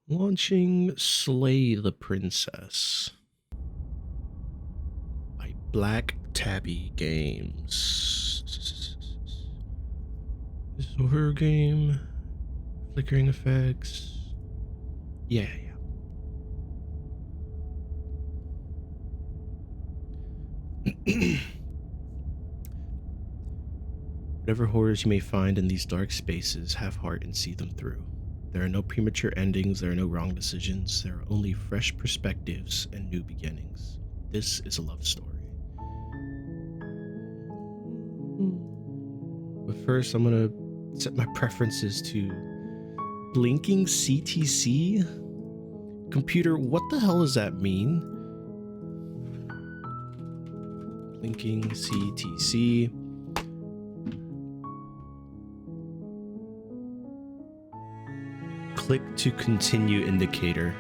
Launching Slay the Princess by Black Tabby Games. This is a horror game. Flickering effects. Yeah. Whatever horrors you may find in these dark spaces, have heart and see them through. There are no premature endings, there are no wrong decisions, there are only fresh perspectives and new beginnings. This is a love story. But first, I'm gonna set my preferences to blinking CTC. Computer, what the hell does that mean? Blinking CTC. Click to continue indicator.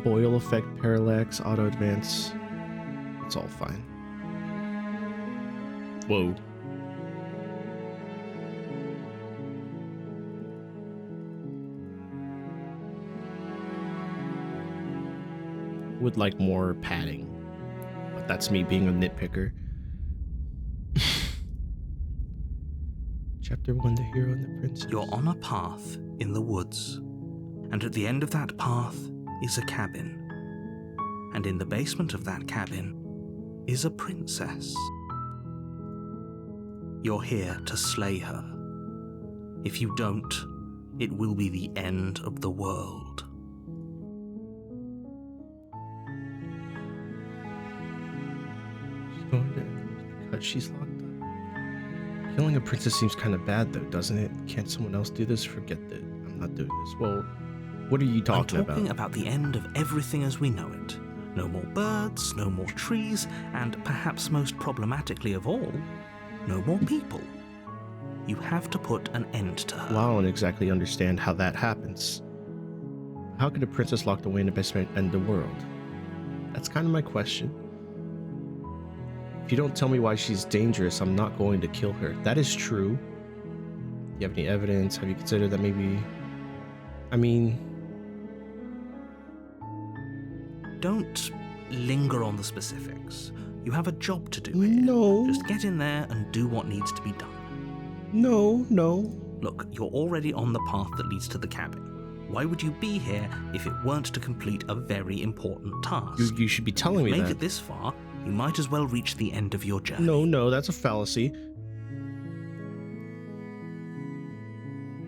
Boil effect, parallax, auto advance. It's all fine. Whoa. Would like more padding, but that's me being a nitpicker. Chapter 1, The Hero and the Princess. You're on a path in the woods, and at the end of that path is a cabin. And in the basement of that cabin is a princess. You're here to slay her. If you don't, it will be the end of the world. Because she's locked up. Killing a princess seems kind of bad though, doesn't it? Can't someone else do this? Forget that. I'm not doing this. Well, what are you talking about? I'm talking about the end of everything as we know it. No more birds, no more trees, and perhaps most problematically of all, no more people. You have to put an end to her. Well, I don't exactly understand how that happens. How could a princess locked away in the basement end the world? That's kind of my question. If you don't tell me why she's dangerous, I'm not going to kill her. That is true. Do you have any evidence? Have you considered that maybe... I mean... Don't linger on the specifics. You have a job to do here. No. Just get in there and do what needs to be done. No. Look, you're already on the path that leads to the cabin. Why would you be here if it weren't to complete a very important task? You should be telling me that. Make it this far, you might as well reach the end of your journey. No, that's a fallacy.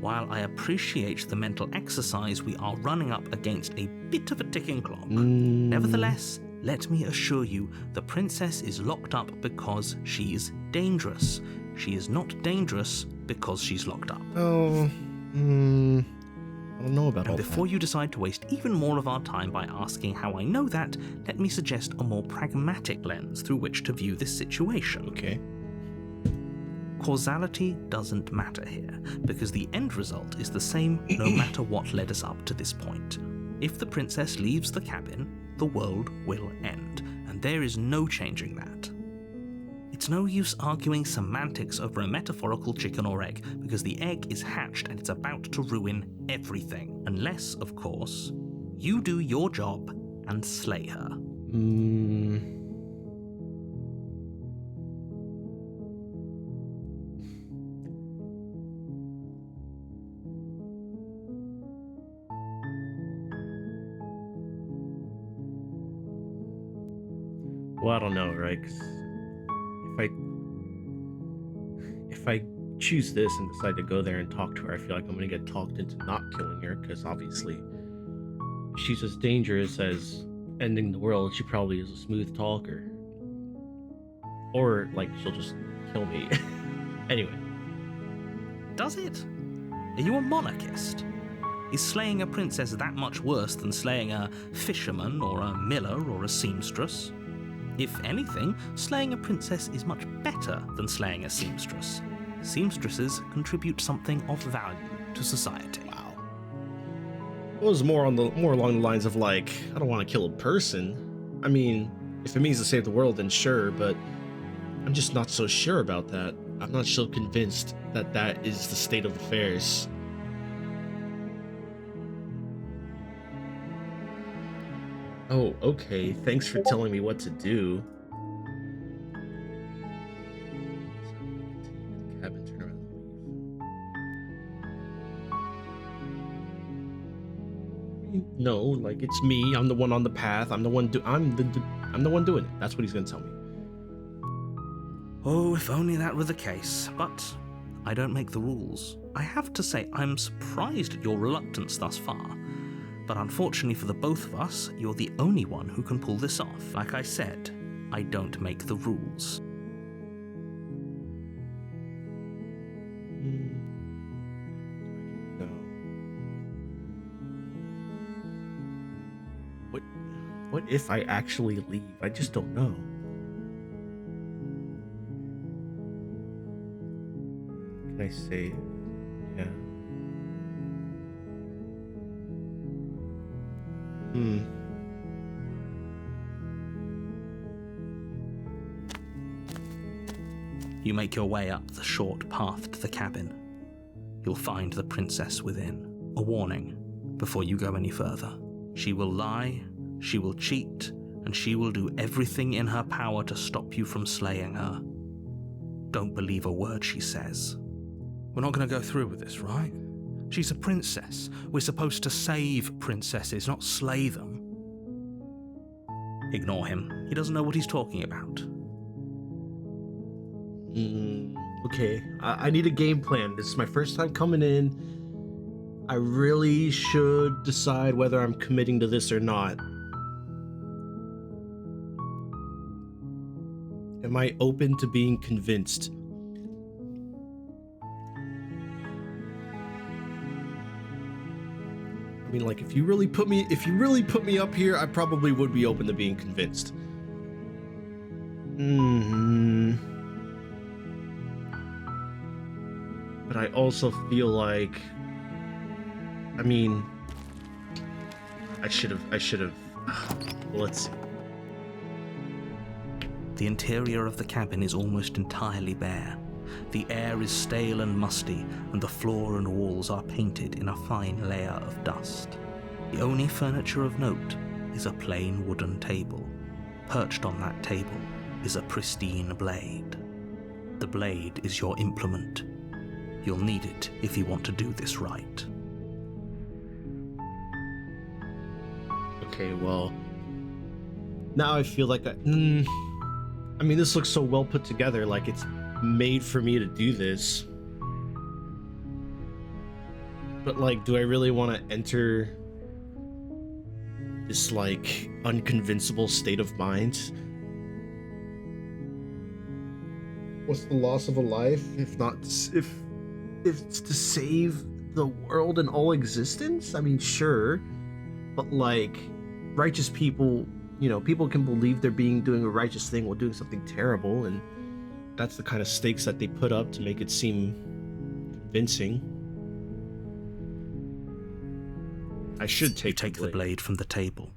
While I appreciate the mental exercise, we are running up against a bit of a ticking clock. Nevertheless, let me assure you, the princess is locked up because she's dangerous. She is not dangerous because she's locked up. Oh, I don't know about all and before that. you decide to waste even more of our time by asking how I know that, let me suggest a more pragmatic lens through which to view this situation. Okay. Causality doesn't matter here, because the end result is the same no matter what led us up to this point. If the princess leaves the cabin, the world will end, and there is no changing that. It's no use arguing semantics over a metaphorical chicken or egg, because the egg is hatched and it's about to ruin everything. Unless, of course, you do your job and slay her. Well, I don't know, right? 'Cause if I choose this and decide to go there and talk to her, I feel like I'm gonna get talked into not killing her, because obviously she's as dangerous as ending the world. She probably is a smooth talker. Or, like, she'll just kill me. Anyway. Does it? Are you a monarchist? Is slaying a princess that much worse than slaying a fisherman or a miller or a seamstress? If anything, slaying a princess is much better than slaying a seamstress. Seamstresses contribute something of value to society. Wow. It was more along the lines of, like, I don't want to kill a person. I mean, if it means to save the world, then sure, but I'm just not so sure about that. I'm not so convinced that that is the state of affairs. Oh, okay. Thanks for telling me what to do. Cabin, turn around and leave. No, like it's me. I'm the one on the path. I'm the one I'm the one doing it. That's what he's gonna tell me. Oh, if only that were the case. But I don't make the rules. I have to say, I'm surprised at your reluctance thus far. But unfortunately for the both of us, you're the only one who can pull this off. Like I said, I don't make the rules. No. What if I actually leave? I just don't know. Can I say, yeah? You make your way up the short path to the cabin. You'll find the princess within. A warning before you go any further. She will lie, she will cheat, and she will do everything in her power to stop you from slaying her. Don't believe a word she says. We're not going to go through with this, right? She's a princess. We're supposed to save princesses, not slay them. Ignore him. He doesn't know what he's talking about. Okay, I need a game plan. This is my first time coming in. I really should decide whether I'm committing to this or not. Am I open to being convinced? I mean, like, if you really put me up here, I probably would be open to being convinced. But I also feel like, I mean, I should have, let's see. The interior of the cabin is almost entirely bare. The air is stale and musty, and the floor and walls are painted in a fine layer of dust. The only furniture of note is a plain wooden table. Perched on that table is a pristine blade. The blade is your implement. You'll need it if you want to do this right. Okay, well, now I feel like I mean, this looks so well put together, like it's made for me to do this. But like, do I really want to enter this like unconvincible state of mind? What's the loss of a life if not if it's to save the world and all existence? I mean, sure, but like, righteous people, you know, people can believe they're doing a righteous thing while doing something terrible, and that's the kind of stakes that they put up to make it seem convincing. I should take the blade from the table.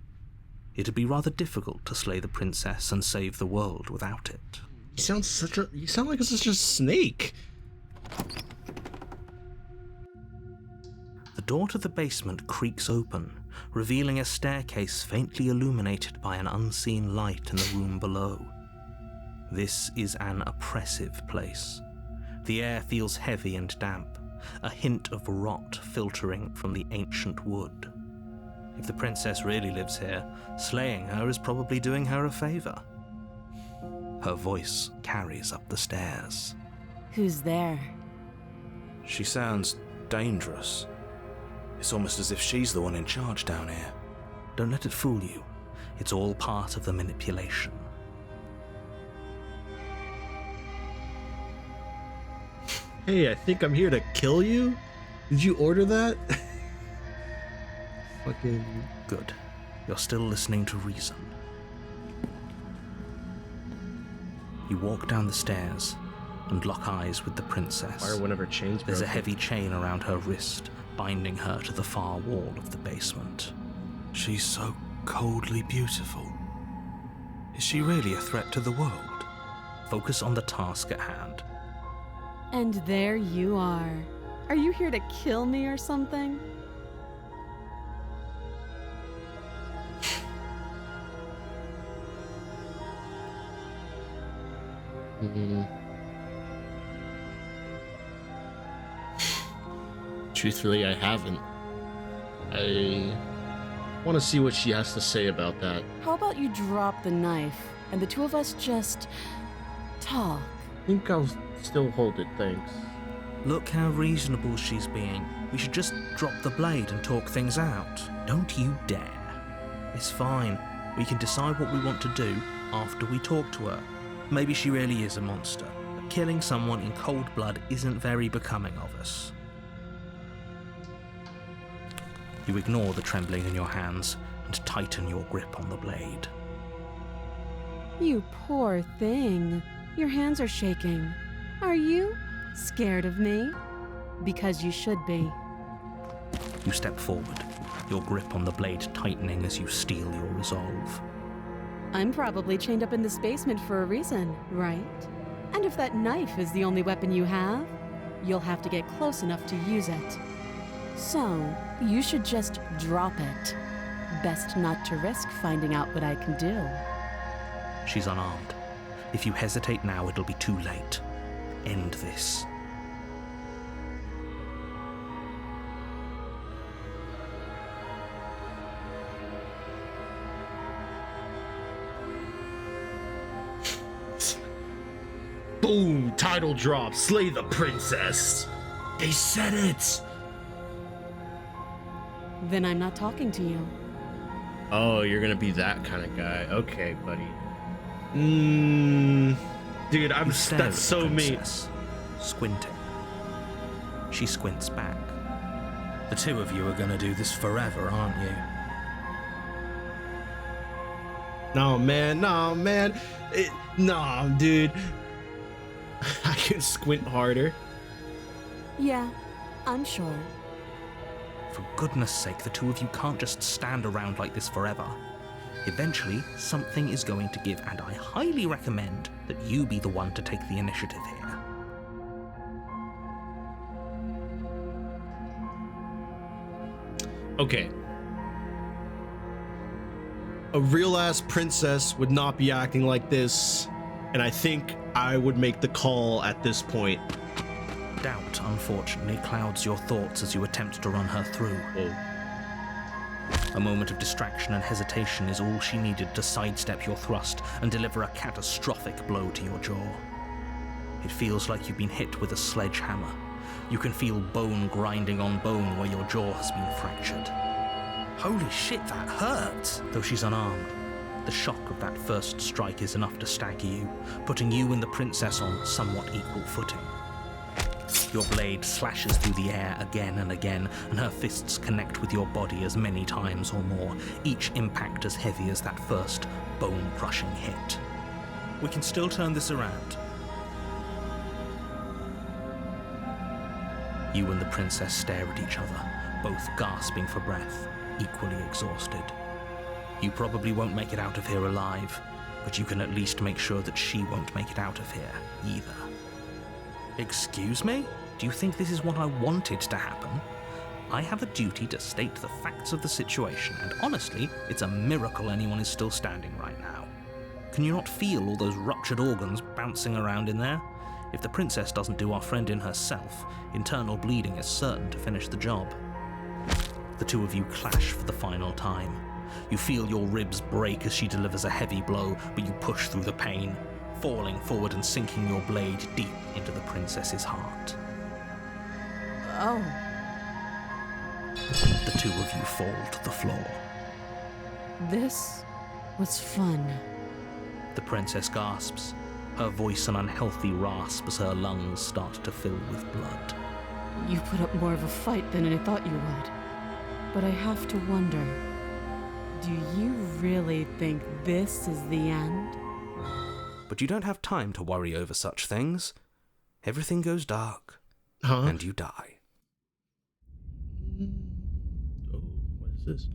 It'd be rather difficult to slay the princess and save the world without it. You sound like such a snake. The door to the basement creaks open, revealing a staircase faintly illuminated by an unseen light in the room below. This is an oppressive place. The air feels heavy and damp, a hint of rot filtering from the ancient wood. If the princess really lives here, slaying her is probably doing her a favor. Her voice carries up the stairs. Who's there? She sounds dangerous. It's almost as if she's the one in charge down here. Don't let it fool you. It's all part of the manipulation. Hey, I think I'm here to kill you? Did you order that? Fucking... Good. You're still listening to reason. You walk down the stairs and lock eyes with the princess. Why are one of her chains There's a broken? heavy chain around her wrist, binding her to the far wall of the basement. She's so coldly beautiful. Is she really a threat to the world? Focus on the task at hand. And there you are. Are you here to kill me or something? Truthfully, I haven't. I want to see what she has to say about that. How about you drop the knife and the two of us just talk? I think I'll still hold it, thanks. Look how reasonable she's being. We should just drop the blade and talk things out. Don't you dare. It's fine. We can decide what we want to do after we talk to her. Maybe she really is a monster, but killing someone in cold blood isn't very becoming of us. You ignore the trembling in your hands and tighten your grip on the blade. You poor thing. Your hands are shaking. Are you scared of me? Because you should be. You step forward, your grip on the blade tightening as you steel your resolve. I'm probably chained up in this basement for a reason, right? And if that knife is the only weapon you have, you'll have to get close enough to use it. So, you should just drop it. Best not to risk finding out what I can do. She's unarmed. If you hesitate now, it'll be too late. End this. Boom! Title drop. Slay the princess. They said it. Then I'm not talking to you. Oh, you're gonna be that kind of guy. Okay, buddy. Dude, You stare at that's the so me. princess, squinting. She squints back. The two of you are gonna do this forever, aren't you? No, man. No, dude. I can squint harder. Yeah, I'm sure. For goodness sake, the two of you can't just stand around like this forever. Eventually, something is going to give, and I highly recommend that you be the one to take the initiative here. Okay. A real-ass princess would not be acting like this, and I think I would make the call at this point. Doubt, unfortunately, clouds your thoughts as you attempt to run her through. Whoa. A moment of distraction and hesitation is all she needed to sidestep your thrust and deliver a catastrophic blow to your jaw. It feels like you've been hit with a sledgehammer. You can feel bone grinding on bone where your jaw has been fractured. Holy shit, that hurts! Though she's unarmed, the shock of that first strike is enough to stagger you, putting you and the princess on somewhat equal footing. Your blade slashes through the air again and again, and her fists connect with your body as many times or more, each impact as heavy as that first bone-crushing hit. We can still turn this around. You and the princess stare at each other, both gasping for breath, equally exhausted. You probably won't make it out of here alive, but you can at least make sure that she won't make it out of here either. Excuse me? Do you think this is what I wanted to happen? I have a duty to state the facts of the situation, and honestly, it's a miracle anyone is still standing right now. Can you not feel all those ruptured organs bouncing around in there? If the princess doesn't do our friend in herself, internal bleeding is certain to finish the job. The two of you clash for the final time. You feel your ribs break as she delivers a heavy blow, but you push through the pain, falling forward and sinking your blade deep into the princess's heart. Oh. The two of you fall to the floor. This was fun. The princess gasps, her voice an unhealthy rasp as her lungs start to fill with blood. You put up more of a fight than I thought you would. But I have to wonder, do you really think this is the end? But you don't have time to worry over such things. Everything goes dark, Huh? and you die. Oh, what is this?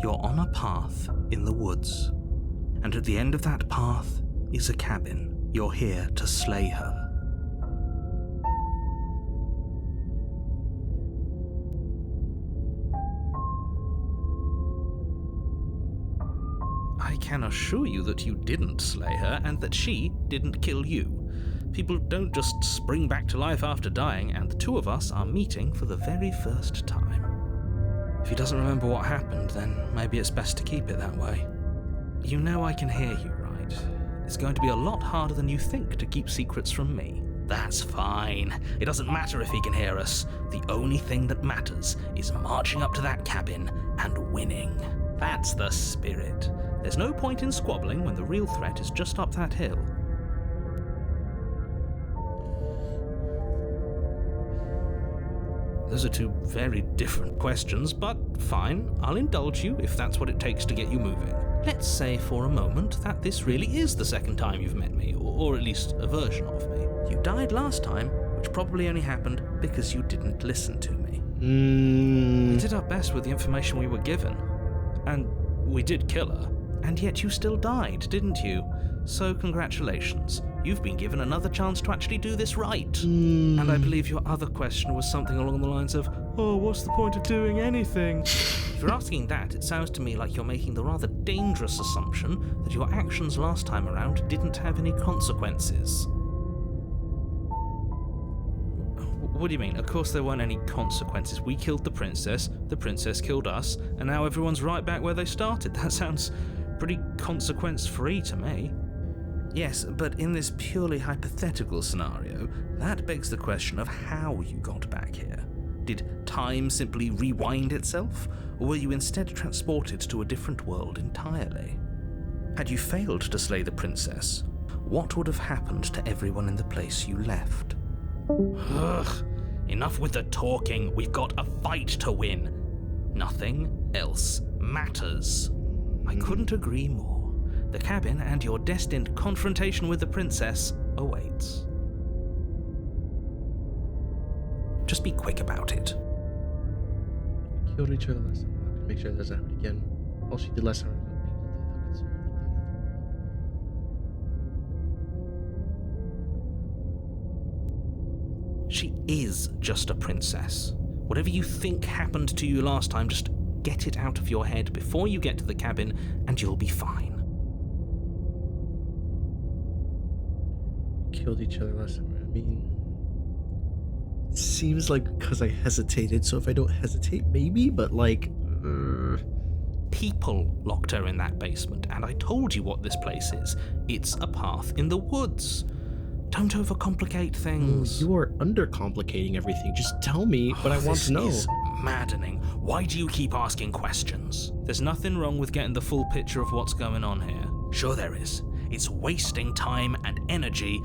You're on a path in the woods, and at the end of that path is a cabin. You're here to slay her. I can assure you that you didn't slay her and that she didn't kill you. People don't just spring back to life after dying, and the two of us are meeting for the very first time. If he doesn't remember what happened, then maybe it's best to keep it that way. You know I can hear you, right? It's going to be a lot harder than you think to keep secrets from me. That's fine. It doesn't matter if he can hear us. The only thing that matters is marching up to that cabin and winning. That's the spirit. There's no point in squabbling when the real threat is just up that hill. Those are two very different questions, but fine, I'll indulge you if that's what it takes to get you moving. Let's say for a moment that this really is the second time you've met me, or at least a version of me. You died last time, which probably only happened because you didn't listen to me. We did our best with the information we were given, and we did kill her, and yet you still died, didn't you? So congratulations. You've been given another chance to actually do this right. And I believe your other question was something along the lines of, oh, what's the point of doing anything? If you're asking that, it sounds to me like you're making the rather dangerous assumption that your actions last time around didn't have any consequences. What do you mean? Of course there weren't any consequences. We killed the princess killed us, and now everyone's right back where they started. That sounds pretty consequence-free to me. Yes, but in this purely hypothetical scenario, that begs the question of how you got back here. Did time simply rewind itself, or were you instead transported to a different world entirely? Had you failed to slay the princess, what would have happened to everyone in the place you left? Ugh, enough with the talking. We've got a fight to win. Nothing else matters. I couldn't agree more. The cabin and your destined confrontation with the princess awaits. Just be quick about it. We killed each other last time. I'm gonna make sure that doesn't happen again. All she did last time. She is just a princess. Whatever you think happened to you last time, just get it out of your head before you get to the cabin and you'll be fine. Killed each other last time. I mean, it seems like because I hesitated, so if I don't hesitate, maybe, but like... People locked her in that basement, and I told you what this place is. It's a path in the woods. Don't overcomplicate things. You are undercomplicating everything. Just tell me what I want to know. This is maddening. Why do you keep asking questions? There's nothing wrong with getting the full picture of what's going on here. Sure there is. It's wasting time and energy.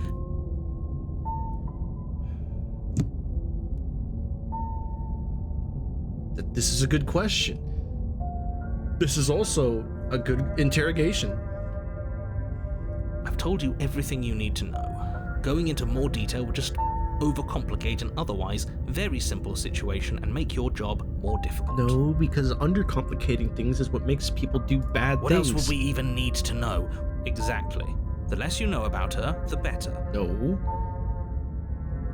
This is a good question. This is also a good interrogation. I've told you everything you need to know. Going into more detail would just overcomplicate an otherwise very simple situation and make your job more difficult. No, because undercomplicating things is what makes people do bad What things. else would we even need to know? Exactly. The less you know about her, the better. No.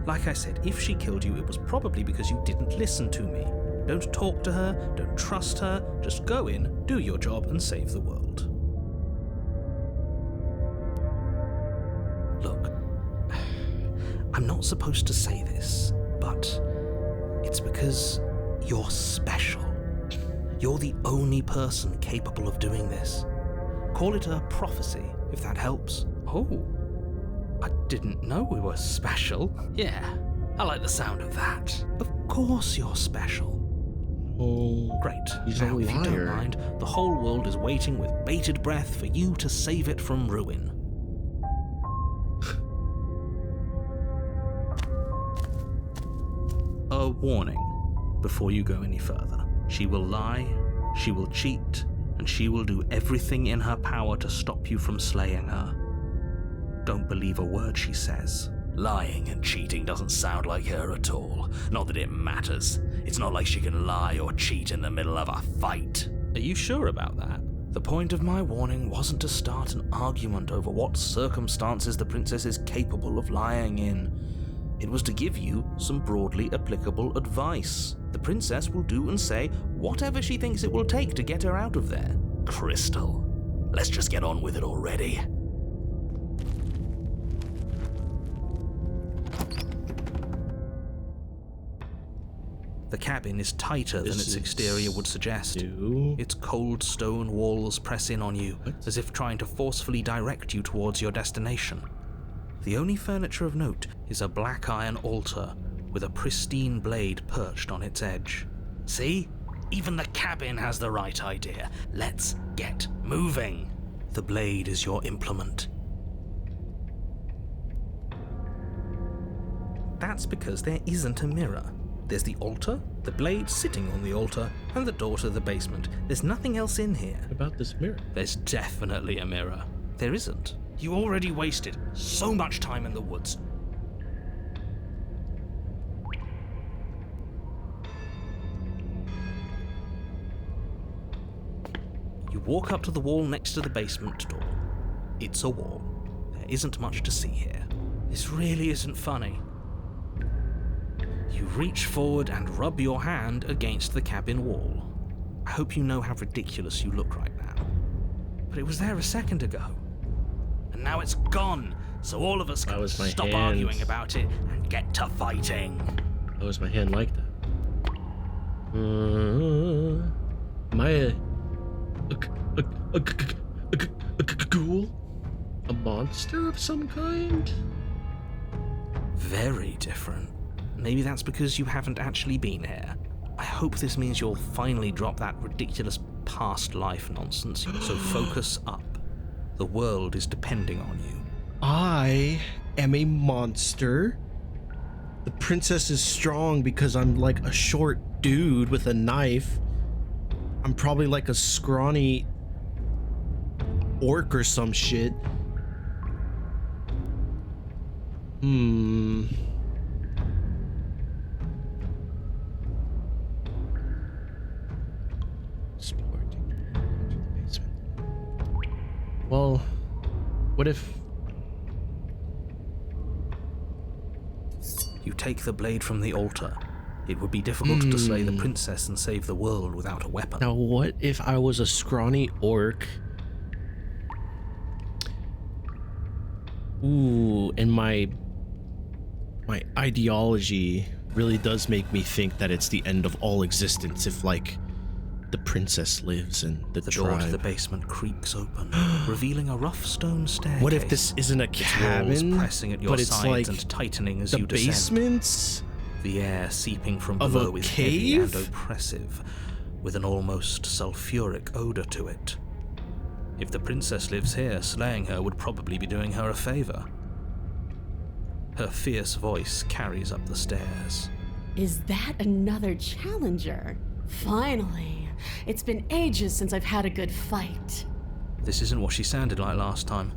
Like I said, if she killed you, it was probably because you didn't listen to me. Don't talk to her, don't trust her, just go in, do your job, and save the world. Look, I'm not supposed to say this, but it's because you're special. You're the only person capable of doing this. Call it a prophecy, if that helps. Oh, I didn't know we were special. Yeah, I like the sound of that. Of course you're special. Oh, Great. he's a Now, if you don't liar. mind, the whole world is waiting with bated breath for you to save it from ruin. A warning before you go any further. She will lie, she will cheat, and she will do everything in her power to stop you from slaying her. Don't believe a word she says. Lying and cheating doesn't sound like her at all. Not that it matters. It's not like she can lie or cheat in the middle of a fight. Are you sure about that? The point of my warning wasn't to start an argument over what circumstances the princess is capable of lying in. It was to give you some broadly applicable advice. The princess will do and say whatever she thinks it will take to get her out of there. Crystal, let's just get on with it already. The cabin is tighter than its exterior would suggest. Its cold stone walls press in on you, as if trying to forcefully direct you towards your destination. The only furniture of note is a black iron altar with a pristine blade perched on its edge. See? Even the cabin has the right idea. Let's get moving. The blade is your implement. That's because there isn't a mirror. There's the altar, the blade sitting on the altar, and the door to the basement. There's nothing else in here. What about this mirror? There's definitely a mirror. There isn't. You already wasted so much time in the woods. You walk up to the wall next to the basement door. It's a wall. There isn't much to see here. This really isn't funny. You reach forward and rub your hand against the cabin wall. I hope you know how ridiculous you look right now. But it was there a second ago. And now it's gone, so all of us can stop arguing about it and get to fighting. How was my hand like that? Am I a ghoul? A monster of some kind? Very different. Maybe that's because you haven't actually been here. I hope this means you'll finally drop that ridiculous past life nonsense. So focus up. The world is depending on you. I am a monster. The princess is strong because I'm like a short dude with a knife. I'm probably like a scrawny orc or some shit. Well, what if... You take the blade from the altar. It would be difficult to slay the princess and save the world without a weapon. Now, what if I was a scrawny orc? Ooh, and my ideology really does make me think that it's the end of all existence if, like, the princess lives and the door to tribe. the basement creaks open, revealing a rough stone staircase. What if this isn't a cabin, walls pressing at your but it's sides like and tightening as the you descend? basements? The air seeping from Of below a is heavy cave? and oppressive, with an almost sulfuric odor to it. If the princess lives here, slaying her would probably be doing her a favor. Her fierce voice carries up the stairs. Is that another challenger? Finally. It's been ages since I've had a good fight. This isn't what she sounded like last time.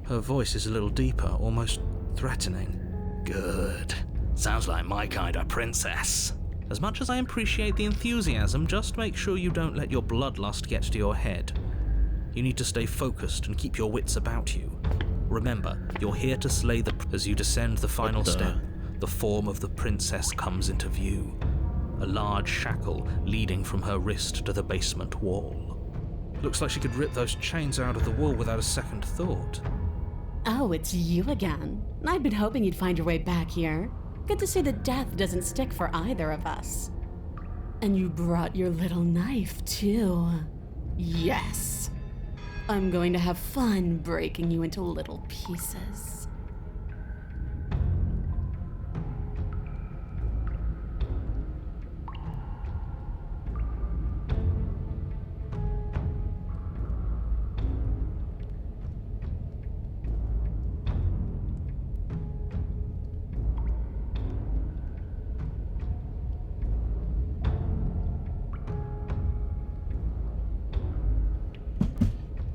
Her voice is a little deeper, almost threatening. Good. Sounds like my kind of princess. As much as I appreciate the enthusiasm, just make sure you don't let your bloodlust get to your head. You need to stay focused and keep your wits about you. Remember, you're here to slay the... As you descend the final step, the form of the princess comes into view. A large shackle leading from her wrist to the basement wall. Looks like she could rip those chains out of the wall without a second thought. Oh, it's you again. I'd been hoping you'd find your way back here. Good to see that death doesn't stick for either of us. And you brought your little knife, too. Yes. I'm going to have fun breaking you into little pieces.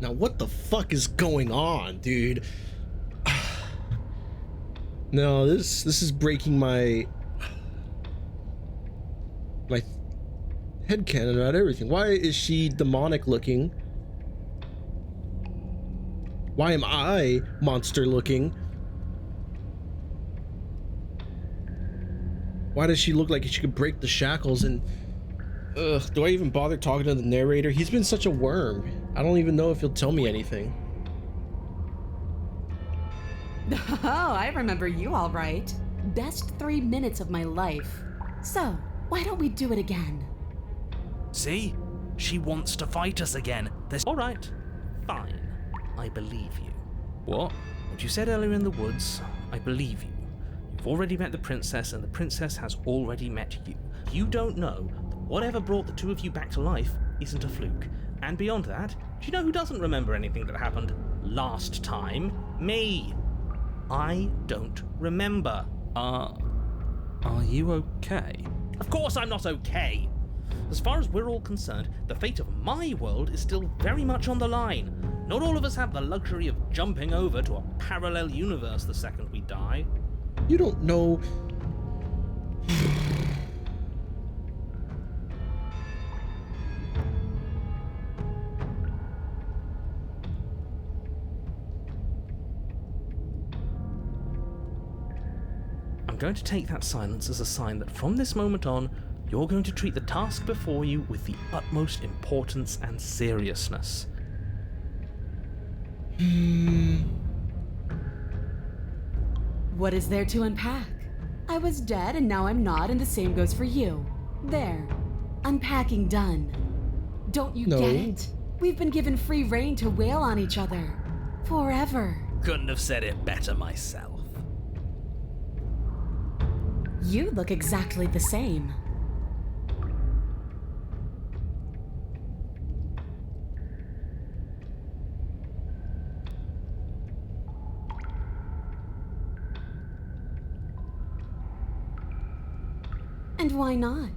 Now, what the fuck is going on, dude? No, this is breaking my headcanon about everything. Why is she demonic looking? Why am I monster looking? Why does she look like she could break the shackles? And do I even bother talking to the narrator? He's been such a worm. I don't even know if he'll tell me anything. Oh, I remember you all right. Best 3 minutes of my life. So, why don't we do it again? See? She wants to fight us again. All right. Fine. I believe you. What? What you said earlier in the woods, I believe you. You've already met the princess, and the princess has already met you. You don't know that whatever brought the two of you back to life isn't a fluke. And beyond that, do you know who doesn't remember anything that happened last time? Me. I don't remember. Are you okay? Of course I'm not okay. As far as we're all concerned, the fate of my world is still very much on the line. Not all of us have the luxury of jumping over to a parallel universe the second we die. You don't know. I'm going to take that silence as a sign that from this moment on, you're going to treat the task before you with the utmost importance and seriousness. What is there to unpack? I was dead and now I'm not, and the same goes for you. There. Unpacking done. Don't you No. get it? We've been given free rein to wail on each other. Forever. Couldn't have said it better myself. You look exactly the same. And why not?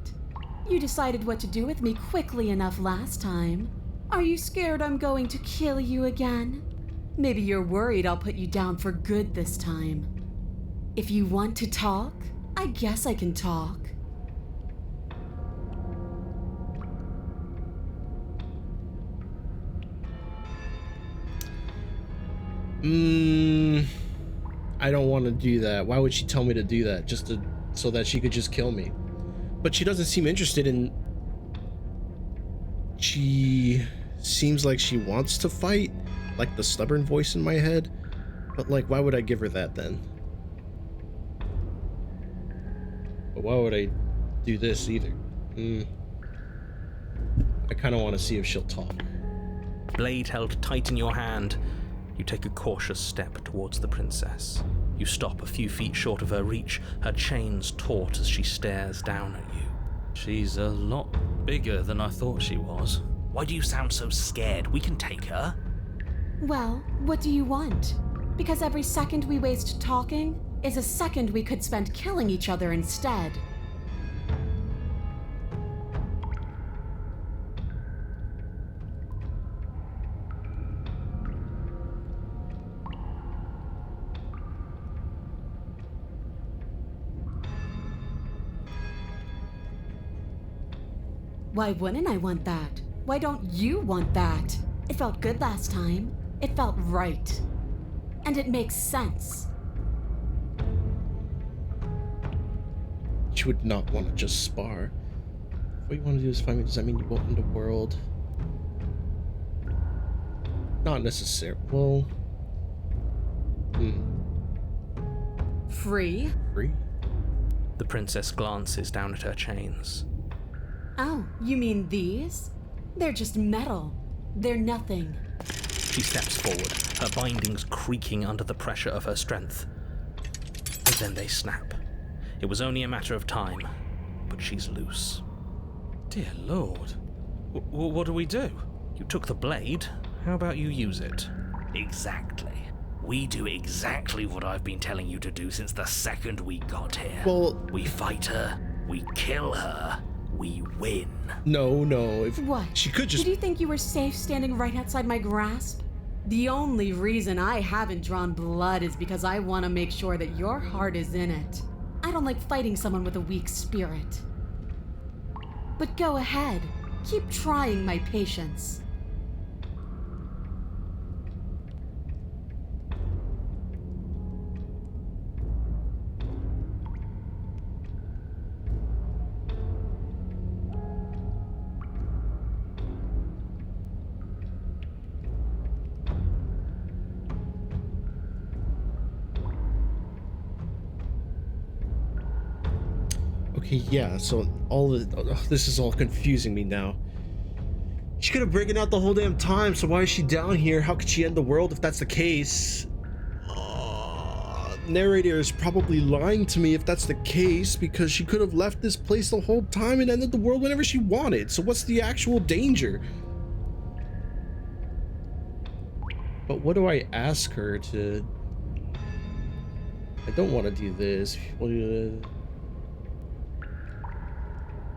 You decided what to do with me quickly enough last time. Are you scared I'm going to kill you again? Maybe you're worried I'll put you down for good this time. If you want to talk, I guess I can talk. I don't want to do that. Why would she tell me to do that? So that she could just kill me. But she doesn't seem interested in... She seems like she wants to fight, like the stubborn voice in my head. But like, why would I give her that then? But why would I do this either? I kind of want to see if she'll talk. Blade held tight in your hand, you take a cautious step towards the princess. You stop a few feet short of her reach, her chains taut as she stares down at you. She's a lot bigger than I thought she was. Why do you sound so scared? We can take her. Well, what do you want? Because every second we waste talking is a second we could spend killing each other instead. Why wouldn't I want that? Why don't you want that? It felt good last time. It felt right. And it makes sense. She would not want to just spar. What you want to do is find me. Does that mean you won't in the world? Not necessarily. Well, Free? free. The princess glances down at her chains. Oh, you mean these? They're just metal. They're nothing. She steps forward, her bindings creaking under the pressure of her strength. And then they snap. It was only a matter of time, but she's loose. Dear Lord. What do we do? You took the blade. How about you use it? Exactly. We do exactly what I've been telling you to do since the second we got here. Well, We fight her, we kill her, we win. no. If What? she could just. Did you think you were safe standing right outside my grasp? The only reason I haven't drawn blood is because I want to make sure that your heart is in it. I don't like fighting someone with a weak spirit. But go ahead. Keep trying my patience. Okay, yeah, so this is all confusing me now. She could have broken out the whole damn time, so why is she down here? How could she end the world if that's the case? Narrator is probably lying to me if that's the case, because she could have left this place the whole time and ended the world whenever she wanted. So what's the actual danger? But what do I ask her to... I don't want to do this.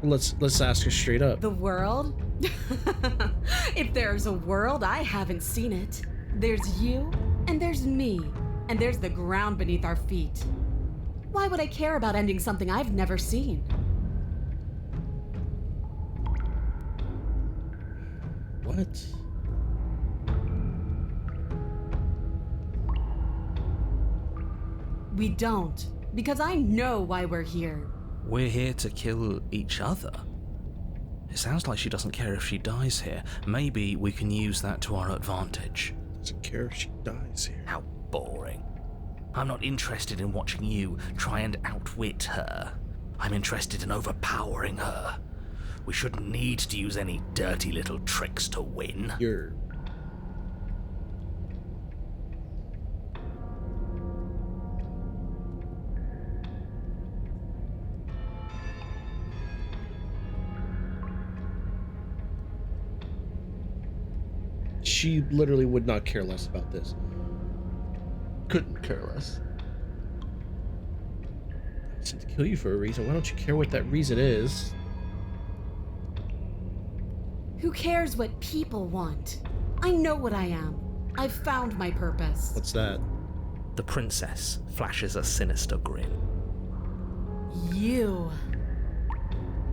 Let's ask her straight up. The world? If there's a world, I haven't seen it. There's you, and there's me, and there's the ground beneath our feet. Why would I care about ending something I've never seen? What? We don't, because I know why we're here. We're here to kill each other. It sounds like she doesn't care if she dies here. Maybe we can use that to our advantage. Doesn't care if she dies here. How boring. I'm not interested in watching you try and outwit her. I'm interested in overpowering her. We shouldn't need to use any dirty little tricks to win. You're... She literally would not care less about this. Couldn't care less. I said to kill you for a reason. Why don't you care what that reason is? Who cares what people want? I know what I am. I've found my purpose. What's that? The princess flashes a sinister grin. You.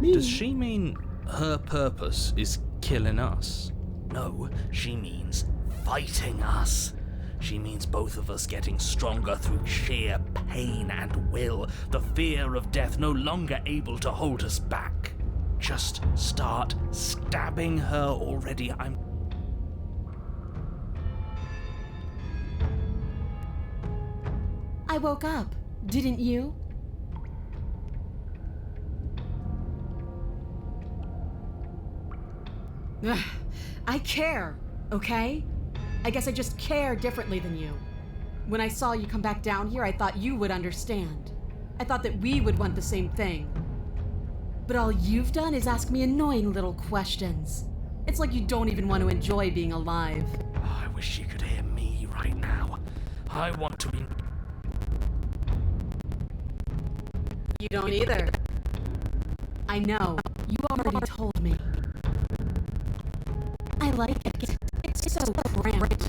Does she mean her purpose is killing us? No, she means fighting us. She means both of us getting stronger through sheer pain and will, the fear of death no longer able to hold us back. Just start stabbing her already. I woke up, didn't you? Ugh, I care, okay? I guess I just care differently than you. When I saw you come back down here, I thought you would understand. I thought that we would want the same thing. But all you've done is ask me annoying little questions. It's like you don't even want to enjoy being alive. I wish you could hear me right now. I want to be... You don't either. I know. You already told me. I like it. It's so cramped.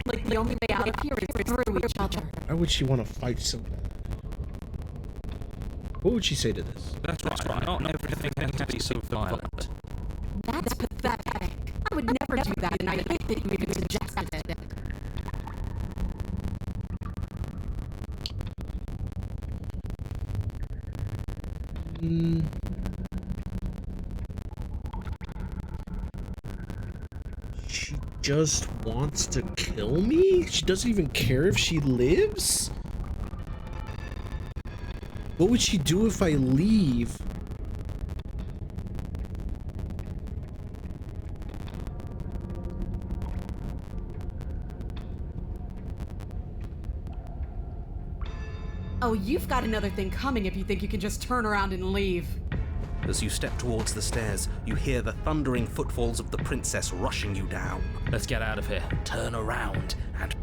Like the only way out of here is through each other. Why would she want to fight so bad? What would she say to this? That's right. Not everything has to be so violent. That's pathetic. I would never do that, and I hate that you even suggested it. She just wants to kill me? She doesn't even care if she lives? What would she do if I leave? Oh, you've got another thing coming if you think you can just turn around and leave. As you step towards the stairs, you hear the thundering footfalls of the princess rushing you down. Let's get out of here. Turn around and...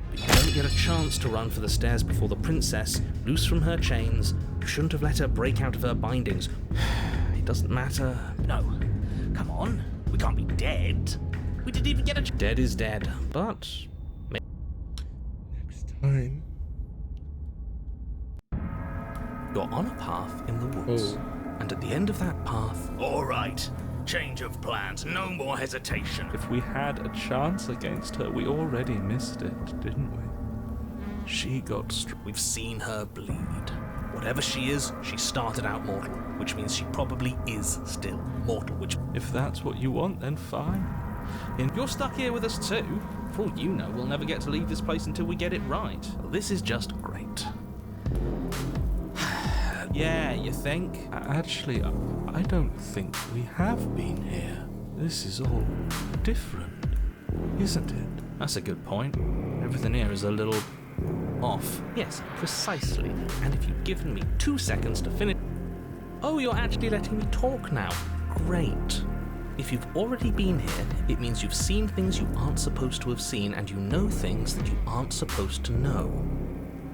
But you don't get a chance to run for the stairs before the princess, loose from her chains, you shouldn't have let her break out of her bindings. It doesn't matter. No. Come on. We can't be dead. We didn't even get a... Dead is dead, but... Next time. You're on a path in the woods. Oh. And at the end of that path... All right. Change of plans. No more hesitation. If we had a chance against her, we already missed it, didn't we? She got We've seen her bleed. Whatever she is, she started out mortal, which means she probably is still mortal, which... If that's what you want, then fine. You're stuck here with us too. For all you know, we'll never get to leave this place until we get it right. Well, this is just great. Yeah, you think? Actually, I don't think we have been here. This is all different, isn't it? That's a good point. Everything here is a little... off. Yes, precisely. And if you'd given me 2 seconds to finish... Oh, you're actually letting me talk now. Great. If you've already been here, it means you've seen things you aren't supposed to have seen, and you know things that you aren't supposed to know.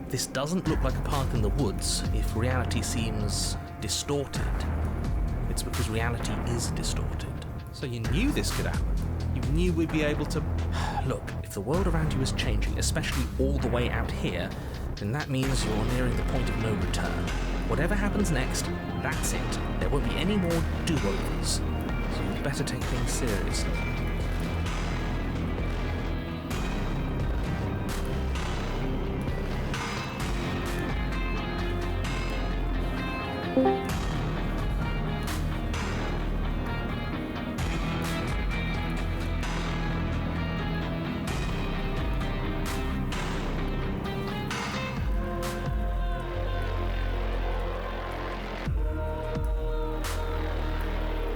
This doesn't look like a path in the woods if reality seems distorted. It's because reality is distorted. So you knew this could happen. You knew we'd be able to... Look, if the world around you is changing, especially all the way out here, then that means you're nearing the point of no return. Whatever happens next, that's it. There won't be any more do-overs. So you'd better take things seriously.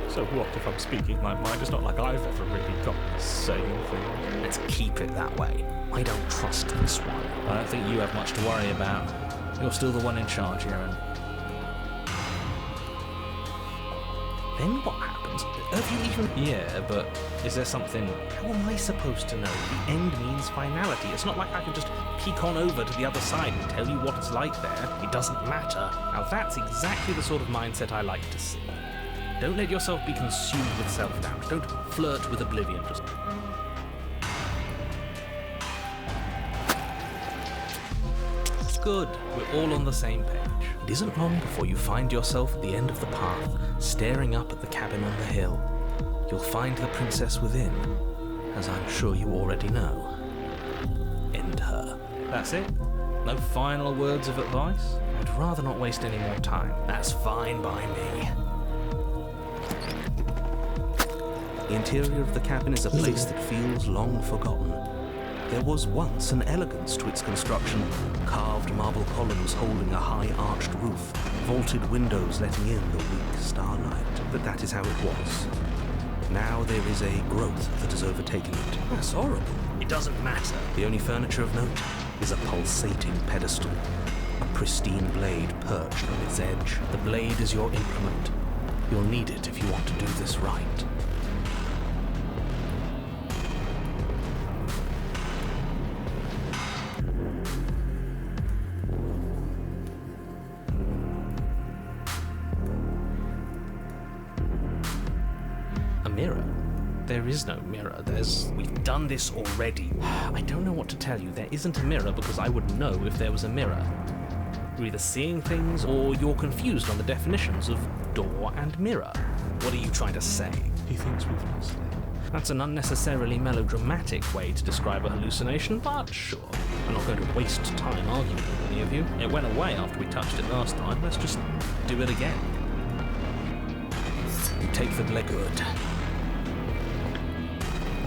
So what if I'm speaking my mind? It's not like I've ever really got saying things. Let's keep it that way. I don't trust this one. I don't think you have much to worry about. You're still the one in charge, Aaron. Then what happens? Have you even... Yeah, but is there something... How am I supposed to know? The end means finality. It's not like I can just peek on over to the other side and tell you what it's like there. It doesn't matter. Now that's exactly the sort of mindset I like to see. Don't let yourself be consumed with self-doubt. Don't flirt with oblivion. Just... Good. We're all on the same page. It isn't long before you find yourself at the end of the path, staring up at the cabin on the hill. You'll find the princess within, as I'm sure you already know. End her. That's it? No final words of advice? I'd rather not waste any more time. That's fine by me. The interior of the cabin is a place that feels long forgotten. There was once an elegance to its construction, carved marble columns holding a high arched roof, vaulted windows letting in the weak starlight, but that is how it was. Now there is a growth that has overtaken it. That's horrible. It doesn't matter. The only furniture of note is a pulsating pedestal, a pristine blade perched on its edge. The blade is your implement. You'll need it if you want to do this right. Mirror? There is no mirror. We've done this already. I don't know what to tell you. There isn't a mirror because I would know if there was a mirror. You're either seeing things or you're confused on the definitions of door and mirror. What are you trying to say? He thinks we've lost it. That's an unnecessarily melodramatic way to describe a hallucination, but sure. I'm not going to waste time arguing with any of you. It went away after we touched it last time. Let's just do it again. You take the blade. Good.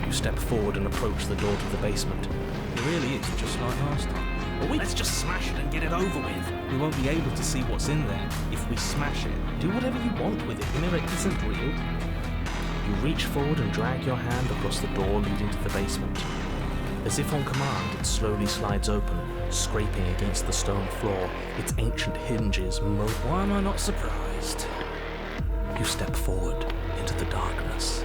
You step forward and approach the door to the basement. It really is just like last time. Let's just smash it and get it over with. We won't be able to see what's in there if we smash it. Do whatever you want with it. The mirror isn't real. You reach forward and drag your hand across the door leading to the basement. As if on command, it slowly slides open, scraping against the stone floor, its ancient hinges Why am I not surprised? You step forward into the darkness.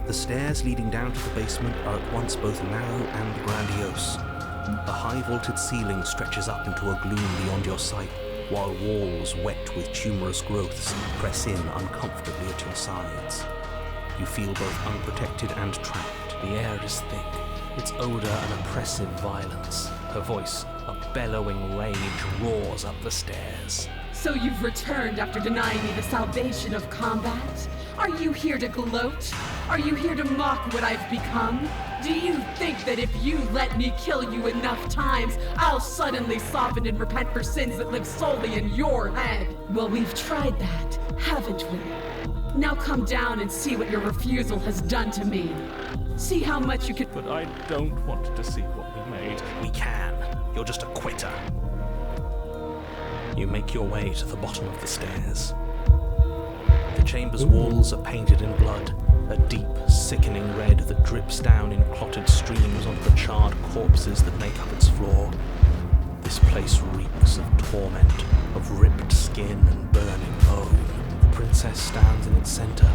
The stairs leading down to the basement are at once both narrow and grandiose. A high vaulted ceiling stretches up into a gloom beyond your sight, while walls wet with tumorous growths press in uncomfortably at your sides. You feel both unprotected and trapped. The air is thick, its odor an oppressive violence. Her voice, A bellowing rage roars up the stairs. So you've returned after denying me the salvation of combat? Are you here to gloat? Are you here to mock what I've become? Do you think that if you let me kill you enough times, I'll suddenly soften and repent for sins that live solely in your head? Well, we've tried that, haven't we? Now come down and see what your refusal has done to me. See how much you could... But I don't want to see what we made. We can. You're just a quitter. You make your way to the bottom of the stairs. The chamber's walls are painted in blood, a deep, sickening red that drips down in clotted streams onto the charred corpses that make up its floor. This place reeks of torment, of ripped skin and burning bone. The princess stands in its center,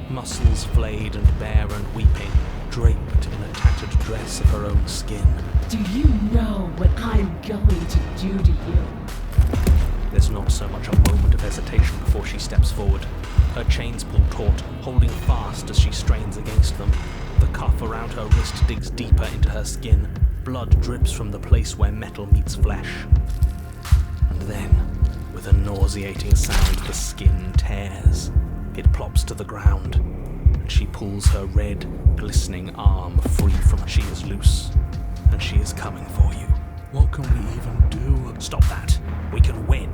muscles flayed and bare and weeping, draped in a tattered dress of her own skin. Do you know what I'm going to do to you? There's not so much a moment of hesitation before she steps forward. Her chains pull taut, holding fast as she strains against them. The cuff around her wrist digs deeper into her skin. Blood drips from the place where metal meets flesh. And then, with a nauseating sound, the skin tears. It plops to the ground, and she pulls her red, glistening arm free from her. She is loose, and she is coming for you. What can we even do? Stop that. We can win.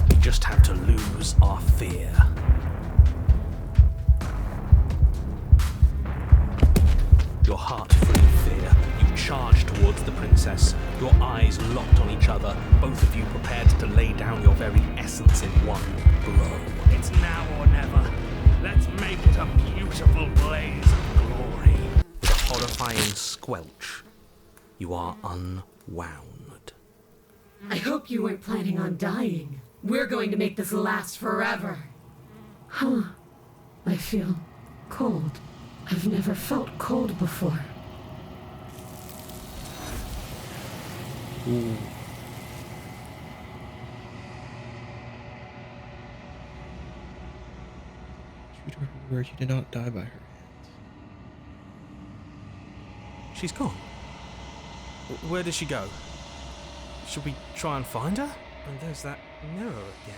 We just have to lose our fear. Your heart full of fear, you charge towards the princess, your eyes locked on each other, both of you prepared to lay down your very essence in one blow. It's now or never. Let's make it a beautiful blaze of glory. With a horrifying squelch, you are unwound. I hope you weren't planning on dying. We're going to make this last forever. Huh. I feel cold. I've never felt cold before. Ooh. Treat her where you did not die by her hands. She's gone. Where did she go? Should we try and find her? And there's that mirror again.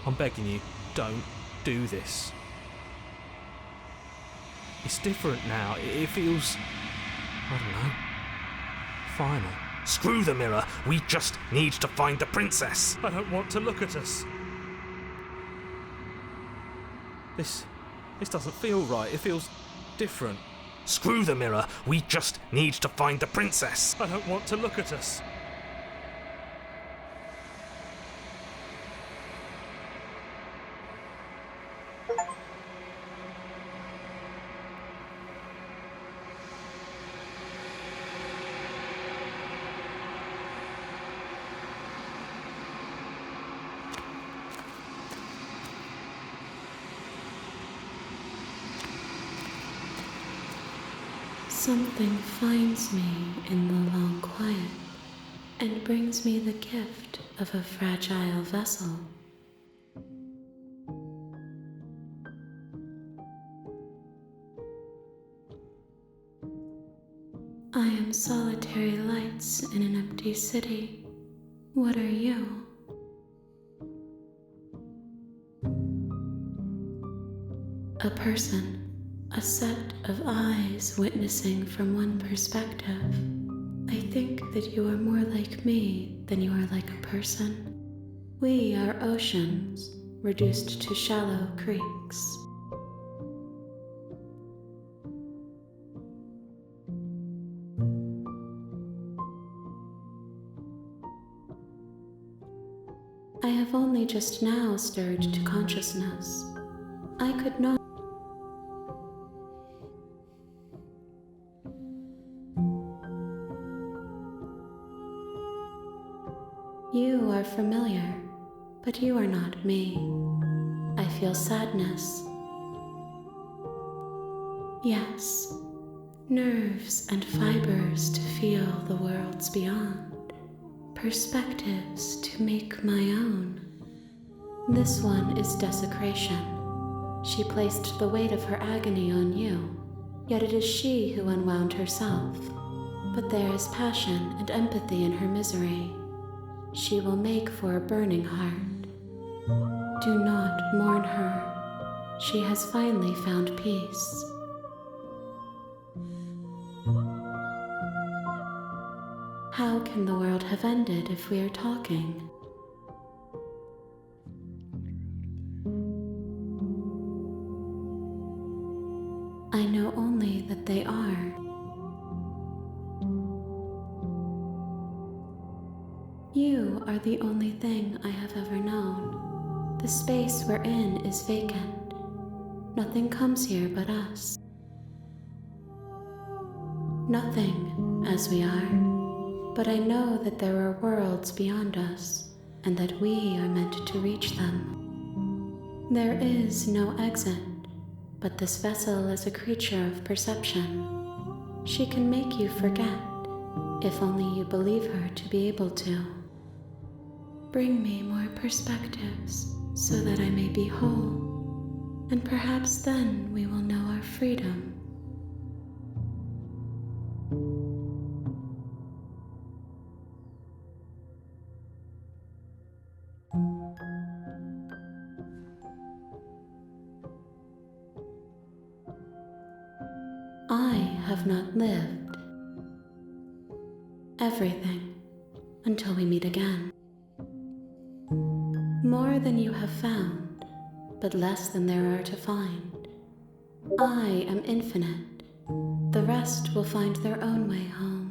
I'm begging you, don't do this. It's different now. It feels... I don't know. Final. Screw the mirror. We just need to find the princess. I don't want to look at us. This doesn't feel right. It feels different. Screw the mirror. We just need to find the princess. I don't want to look at us. Something finds me in the long quiet and brings me the gift of a fragile vessel. I am solitary lights in an empty city. What are you? A person. A set of eyes witnessing from one perspective. I think that you are more like me than you are like a person. We are oceans, reduced to shallow creeks. I have only just now stirred to consciousness. I could not. You are familiar, but you are not me. I feel sadness. Yes, nerves and fibers to feel the worlds beyond, perspectives to make my own. This one is desecration. She placed the weight of her agony on you. Yet it is she who unwound herself. But there is passion and empathy in her misery. She will make for a burning heart. Do not mourn her. She has finally found peace. How can the world have ended if we are talking? I know only that they are. You are the only thing I have ever known. The space we're in is vacant. Nothing comes here but us. Nothing, as we are. But I know that there are worlds beyond us, and that we are meant to reach them. There is no exit, but this vessel is a creature of perception. She can make you forget, if only you believe her to be able to. Bring me more perspectives, so that I may be whole, and perhaps then we will know our freedom. I have not lived everything until we meet again. More than you have found, but less than there are to find. I am infinite. The rest will find their own way home.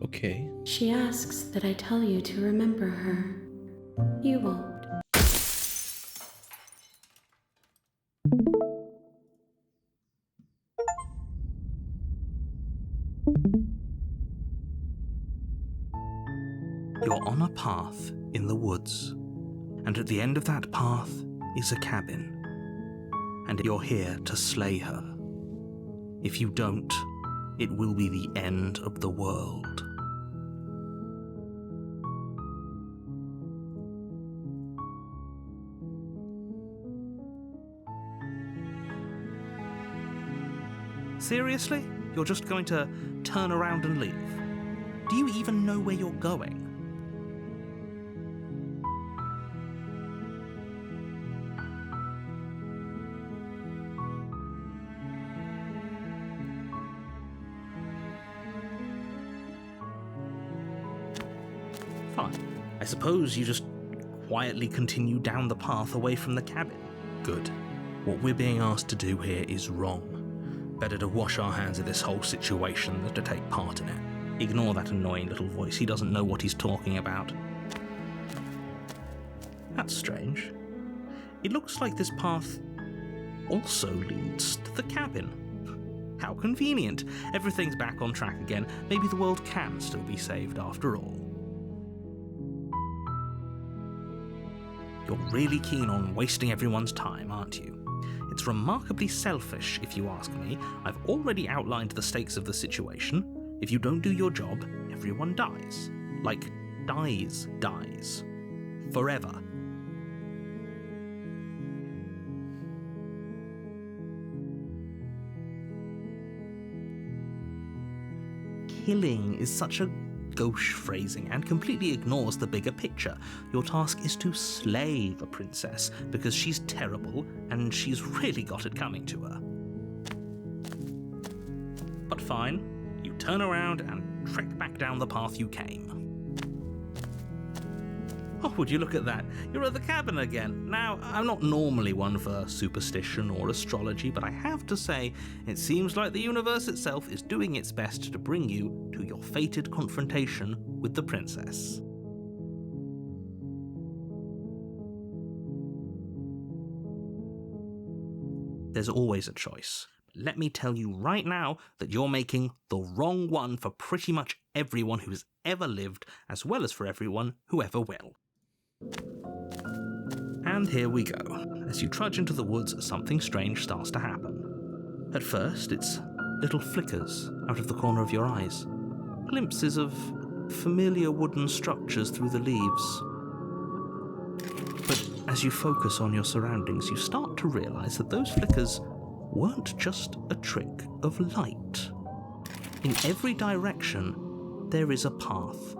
Okay. She asks that I tell you to remember her. You won't. You're on a path in the woods, and at the end of that path is a cabin, and you're here to slay her. If you don't, it will be the end of the world. Seriously? You're just going to turn around and leave? Do you even know where you're going? Fine. I suppose you just quietly continue down the path away from the cabin. Good. What we're being asked to do here is wrong. Better to wash our hands of this whole situation than to take part in it. Ignore that annoying little voice. He doesn't know what he's talking about. That's strange. It looks like this path also leads to the cabin. How convenient. Everything's back on track again. Maybe the world can still be saved after all. You're really keen on wasting everyone's time, aren't you? It's remarkably selfish, if you ask me. I've already outlined the stakes of the situation. If you don't do your job, everyone dies. Like, dies. Forever. Killing is such a gauche phrasing and completely ignores the bigger picture. Your task is to slay the princess because she's terrible and she's really got it coming to her. But fine, you turn around and trek back down the path you came. Oh, would you look at that? You're at the cabin again. Now, I'm not normally one for superstition or astrology, but I have to say, it seems like the universe itself is doing its best to bring you to your fated confrontation with the princess. There's always a choice. Let me tell you right now that you're making the wrong one for pretty much everyone who's ever lived, as well as for everyone who ever will. And here we go. As you trudge into the woods, something strange starts to happen. At first, it's little flickers out of the corner of your eyes, glimpses of familiar wooden structures through the leaves. But as you focus on your surroundings, you start to realize that those flickers weren't just a trick of light. In every direction, there is a path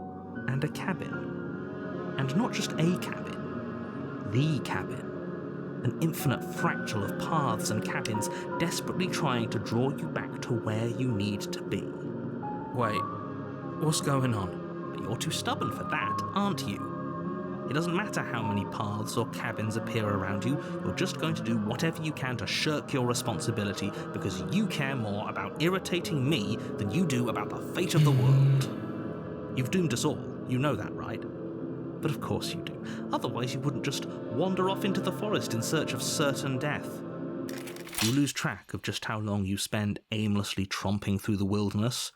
and a cabin. And not just a cabin, the cabin. An infinite fractal of paths and cabins desperately trying to draw you back to where you need to be. Wait, what's going on? But you're too stubborn for that, aren't you? It doesn't matter how many paths or cabins appear around you, you're just going to do whatever you can to shirk your responsibility because you care more about irritating me than you do about the fate of the world. You've doomed us all, you know that, right? But of course you do. Otherwise you wouldn't just wander off into the forest in search of certain death. You lose track of just how long you spend aimlessly tromping through the wilderness.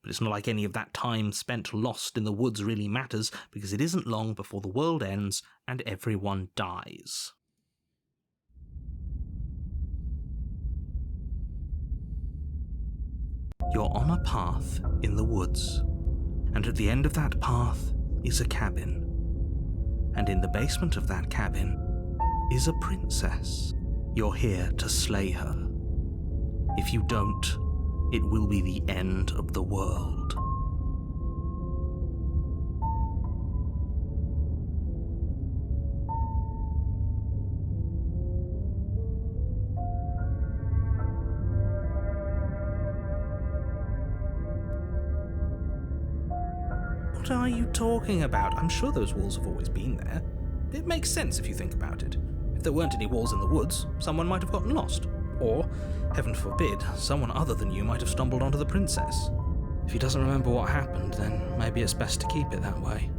But it's not like any of that time spent lost in the woods really matters, because it isn't long before the world ends and everyone dies. You're on a path in the woods, and at the end of that path is a cabin. And in the basement of that cabin is a princess. You're here to slay her. If you don't, it will be the end of the world. What are you talking about? I'm sure those walls have always been there. It makes sense if you think about it. If there weren't any walls in the woods, someone might have gotten lost. Or, heaven forbid, someone other than you might have stumbled onto the princess. If he doesn't remember what happened, then maybe it's best to keep it that way.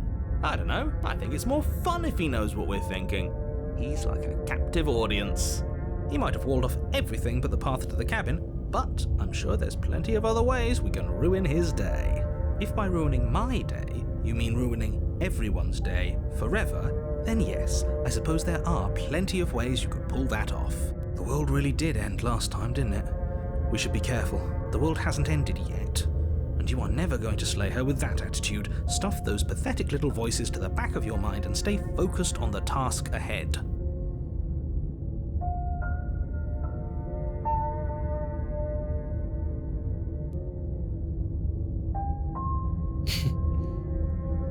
I don't know. I think it's more fun if he knows what we're thinking. He's like a captive audience. He might have walled off everything but the path to the cabin, but I'm sure there's plenty of other ways we can ruin his day. If by ruining my day, you mean ruining everyone's day forever, then yes, I suppose there are plenty of ways you could pull that off. The world really did end last time, didn't it? We should be careful. The world hasn't ended yet. And you are never going to slay her with that attitude. Stuff those pathetic little voices to the back of your mind and stay focused on the task ahead.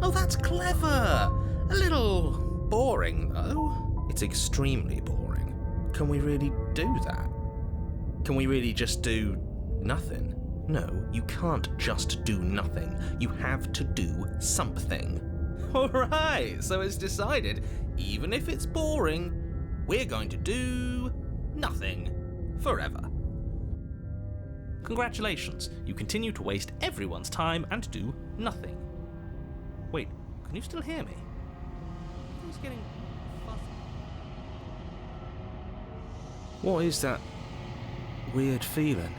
Oh, that's clever! A little boring, though. It's extremely boring. Can we really do that? Can we really just do nothing? No, you can't just do nothing. You have to do something. Alright, so it's decided. Even if it's boring, we're going to do nothing. Forever. Congratulations, you continue to waste everyone's time and do nothing. Wait, can you still hear me? Who's getting fuzzy? What is that weird feeling?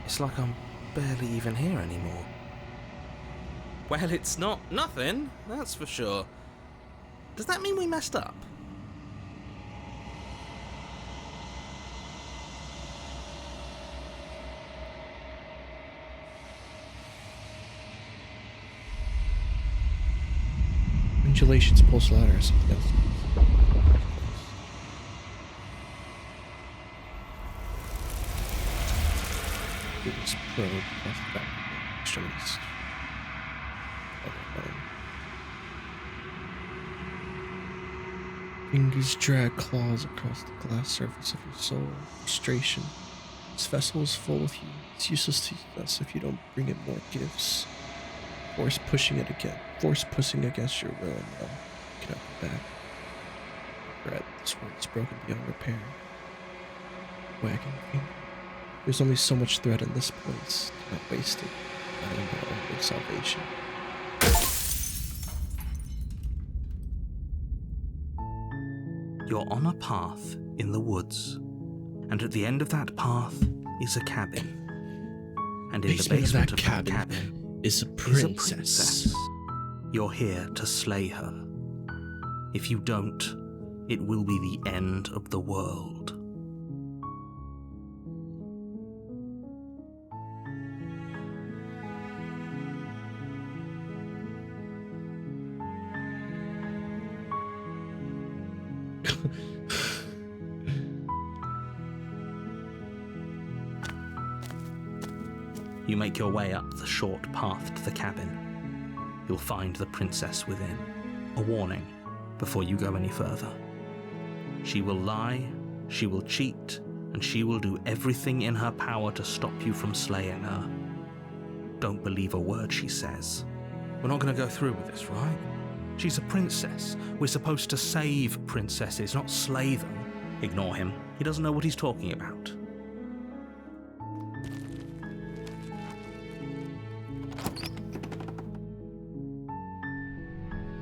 It's like I'm barely even here anymore. Well, it's not nothing, that's for sure. Does that mean we messed up? Undulations pulse louder or something else. This probe across the back of the extremities. Fingers drag claws across the glass surface of your soul. Frustration. This vessel is full of you. It's useless to us if you don't bring it more gifts. Force pushing against your will, and now you cannot go back. Regret, this world is broken beyond repair. Wagging finger. There's only so much thread in this place. Do not waste it. I am my only salvation. You're on a path in the woods, and at the end of that path is a cabin. And in the basement of that cabin is a princess. You're here to slay her. If you don't, it will be the end of the world. You make your way up the short path to the cabin. You'll find the princess within. A warning before you go any further. She will lie, she will cheat, and she will do everything in her power to stop you from slaying her. Don't believe a word she says. We're not going to go through with this, right? She's a princess. We're supposed to save princesses, not slay them. Ignore him. He doesn't know what he's talking about.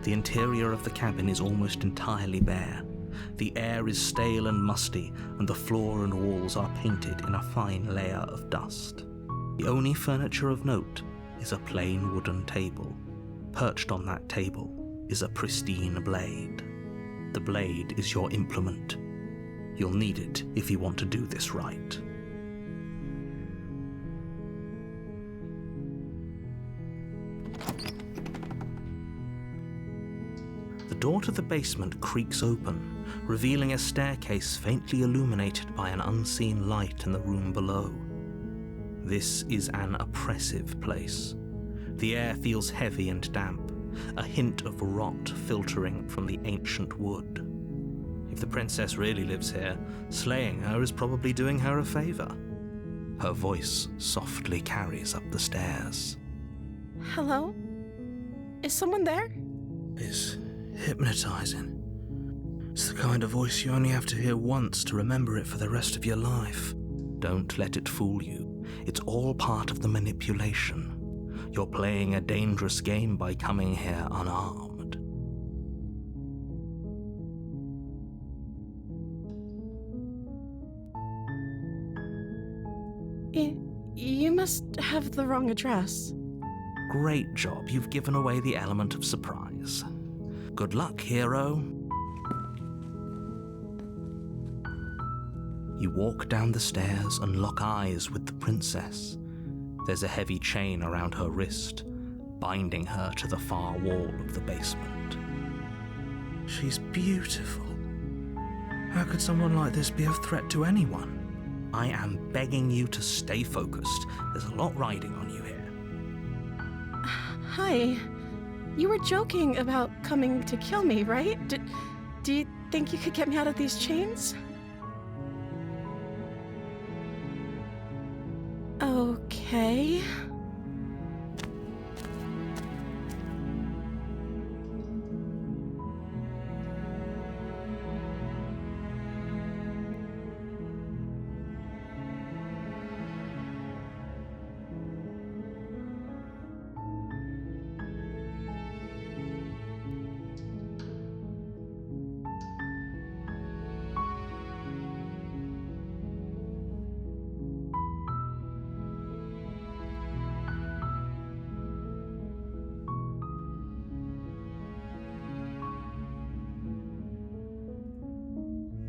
The interior of the cabin is almost entirely bare. The air is stale and musty, and the floor and walls are painted in a fine layer of dust. The only furniture of note is a plain wooden table. Perched on that table is a pristine blade. The blade is your implement. You'll need it if you want to do this right. The door to the basement creaks open, revealing a staircase faintly illuminated by an unseen light in the room below. This is an oppressive place. The air feels heavy and damp, a hint of rot filtering from the ancient wood. If the princess really lives here, slaying her is probably doing her a favor. Her voice softly carries up the stairs. Hello? Is someone there? It's hypnotizing. It's the kind of voice you only have to hear once to remember it for the rest of your life. Don't let it fool you. It's all part of the manipulation. You're playing a dangerous game by coming here unarmed. You must have the wrong address. Great job. You've given away the element of surprise. Good luck, hero. You walk down the stairs and lock eyes with the princess. There's a heavy chain around her wrist, binding her to the far wall of the basement. She's beautiful. How could someone like this be a threat to anyone? I am begging you to stay focused. There's a lot riding on you here. Hi. You were joking about coming to kill me, right? Do you think you could get me out of these chains? Okay.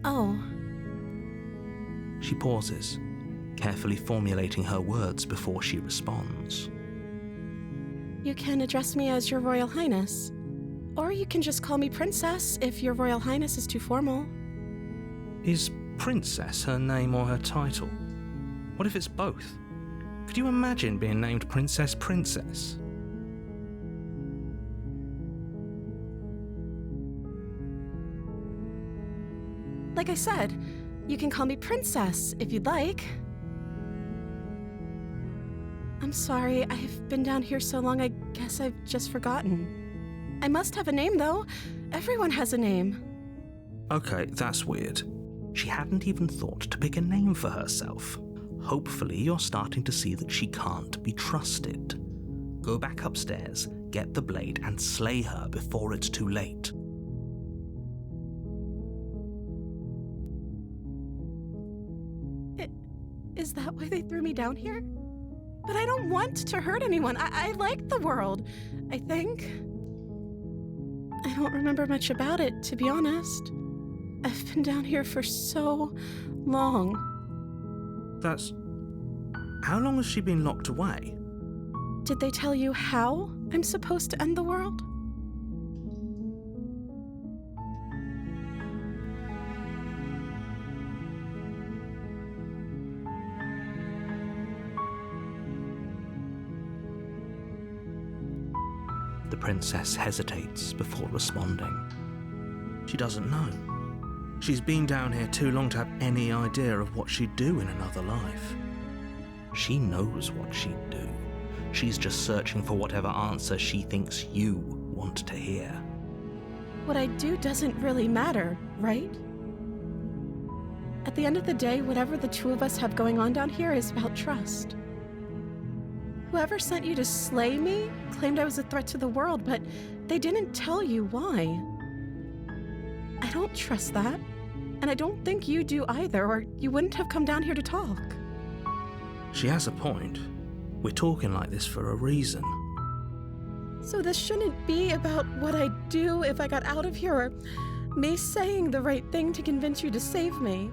Oh. She pauses, carefully formulating her words before she responds. You can address me as Your Royal Highness. Or you can just call me Princess if Your Royal Highness is too formal. Is Princess her name or her title? What if it's both? Could you imagine being named Princess Princess? Like I said, you can call me Princess if you'd like. I'm sorry, I've been down here so long I guess I've just forgotten. I must have a name though. Everyone has a name. Okay, that's weird. She hadn't even thought to pick a name for herself. Hopefully you're starting to see that she can't be trusted. Go back upstairs, get the blade, and slay her before it's too late. Is that why they threw me down here? But I don't want to hurt anyone. I like the world, I think. I don't remember much about it, to be honest. I've been down here for so long. That's... How long has she been locked away? Did they tell you how I'm supposed to end the world? princess hesitates before responding. She doesn't know. She's been down here too long to have any idea of what she'd do in another life. She knows what she'd do. She's just searching for whatever answer she thinks you want to hear. What I do doesn't really matter, right? At the end of the day, whatever the two of us have going on down here is about trust. Whoever sent you to slay me claimed I was a threat to the world, but they didn't tell you why. I don't trust that, and I don't think you do either, or you wouldn't have come down here to talk. She has a point. We're talking like this for a reason. So this shouldn't be about what I'd do if I got out of here, or me saying the right thing to convince you to save me.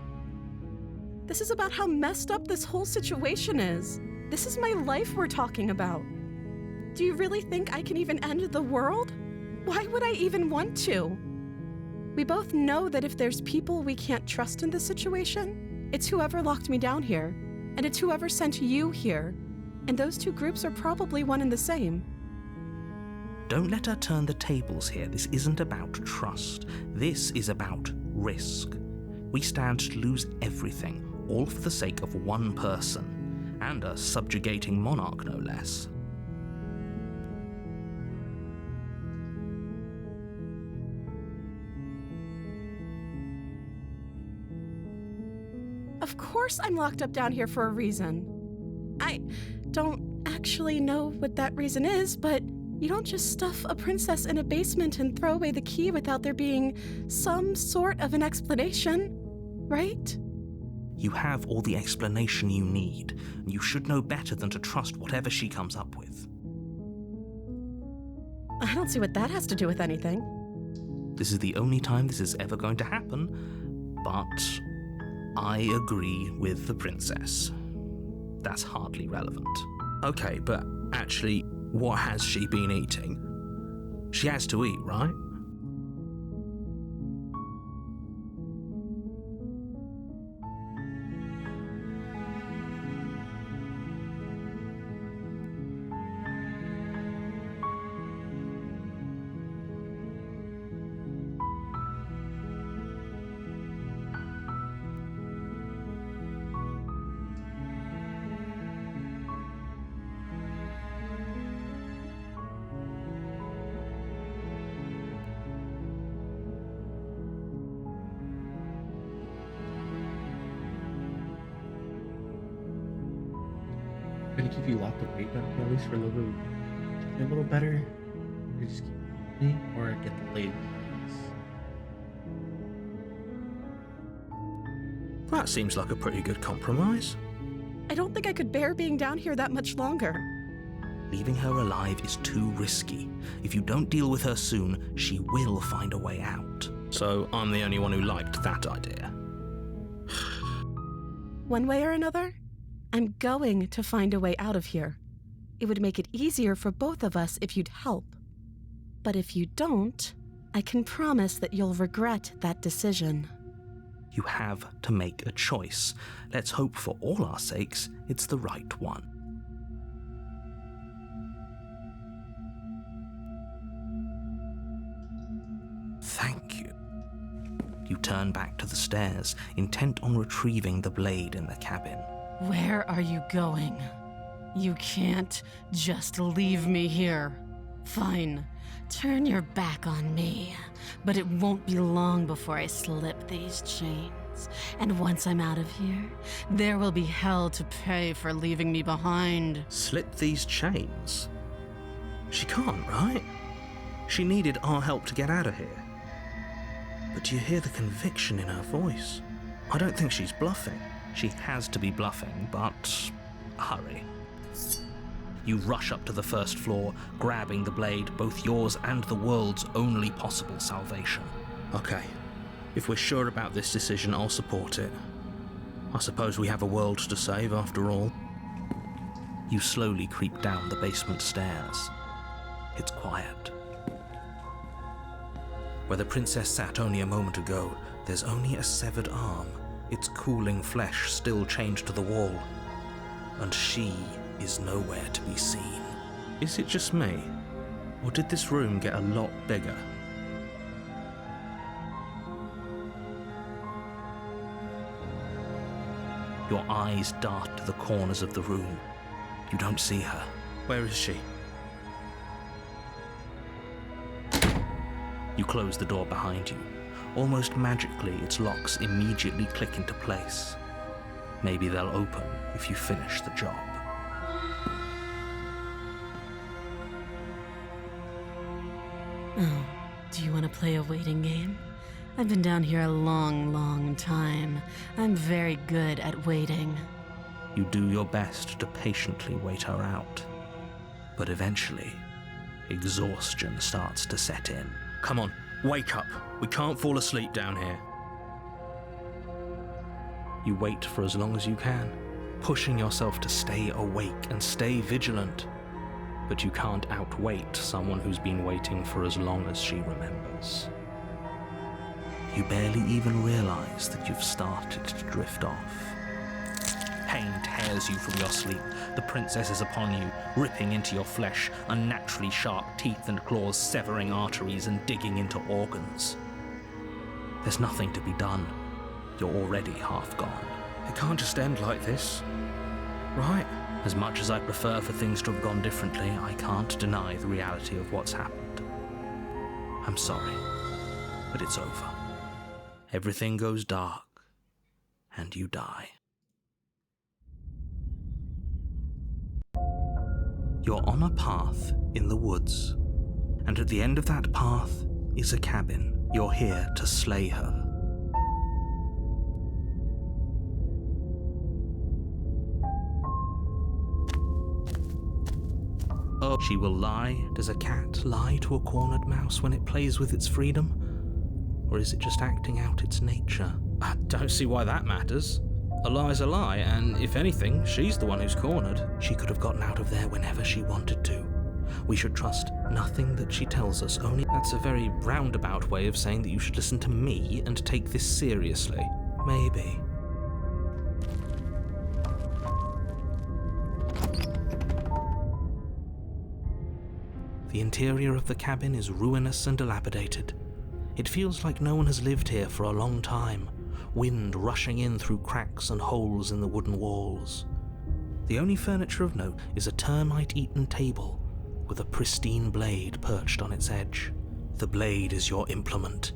This is about how messed up this whole situation is. This is my life we're talking about. Do you really think I can even end the world? Why would I even want to? We both know that if there's people we can't trust in this situation, it's whoever locked me down here, and it's whoever sent you here. And those two groups are probably one and the same. Don't let her turn the tables here. This isn't about trust. This is about risk. We stand to lose everything, all for the sake of one person, and a subjugating monarch, no less. Of course I'm locked up down here for a reason. I don't actually know what that reason is, but you don't just stuff a princess in a basement and throw away the key without there being some sort of an explanation, right? You have all the explanation you need, and you should know better than to trust whatever she comes up with. I don't see what that has to do with anything. This is the only time this is ever going to happen, but I agree with the princess. That's hardly relevant. Okay, but actually, what has she been eating? She has to eat, right? Gonna keep you locked away down here at least for a little better. Or just keep me or get the blade. That seems like a pretty good compromise. I don't think I could bear being down here that much longer. Leaving her alive is too risky. If you don't deal with her soon, she will find a way out. So I'm the only one who liked that idea. One way or another, I'm going to find a way out of here. It would make it easier for both of us if you'd help. But if you don't, I can promise that you'll regret that decision. You have to make a choice. Let's hope for all our sakes it's the right one. Thank you. You turn back to the stairs, intent on retrieving the blade in the cabin. Where are you going? You can't just leave me here. Fine, turn your back on me, but it won't be long before I slip these chains. And once I'm out of here, there will be hell to pay for leaving me behind. Slip these chains? She can't, right? She needed our help to get out of here. But do you hear the conviction in her voice? I don't think she's bluffing. She has to be bluffing, but hurry. You rush up to the first floor, grabbing the blade, both yours and the world's only possible salvation. Okay, if we're sure about this decision, I'll support it. I suppose we have a world to save after all. You slowly creep down the basement stairs. It's quiet. Where the princess sat only a moment ago, there's only a severed arm, its cooling flesh still chained to the wall. And she is nowhere to be seen. Is it just me? Or did this room get a lot bigger? Your eyes dart to the corners of the room. You don't see her. Where is she? You close the door behind you. Almost magically, its locks immediately click into place. Maybe they'll open if you finish the job. Oh, do you want to play a waiting game? I've been down here a long, long time. I'm very good at waiting. You do your best to patiently wait her out. But eventually, exhaustion starts to set in. Come on, wake up. We can't fall asleep down here. You wait for as long as you can, pushing yourself to stay awake and stay vigilant. But you can't outwait someone who's been waiting for as long as she remembers. You barely even realize that you've started to drift off. Pain tears you from your sleep. The princess is upon you, ripping into your flesh, unnaturally sharp teeth and claws severing arteries and digging into organs. There's nothing to be done. You're already half gone. It can't just end like this, right? As much as I prefer for things to have gone differently, I can't deny the reality of what's happened. I'm sorry, but it's over. Everything goes dark, and you die. You're on a path in the woods, and at the end of that path is a cabin. You're here to slay her. Oh, she will lie. Does a cat lie to a cornered mouse when it plays with its freedom? Or is it just acting out its nature? I don't see why that matters. A lie's a lie, and if anything, she's the one who's cornered. She could have gotten out of there whenever she wanted to. We should trust nothing that she tells us, only that's a very roundabout way of saying that you should listen to me and take this seriously. Maybe. The interior of the cabin is ruinous and dilapidated. It feels like no one has lived here for a long time, wind rushing in through cracks and holes in the wooden walls. The only furniture of note is a termite-eaten table with a pristine blade perched on its edge. The blade is your implement.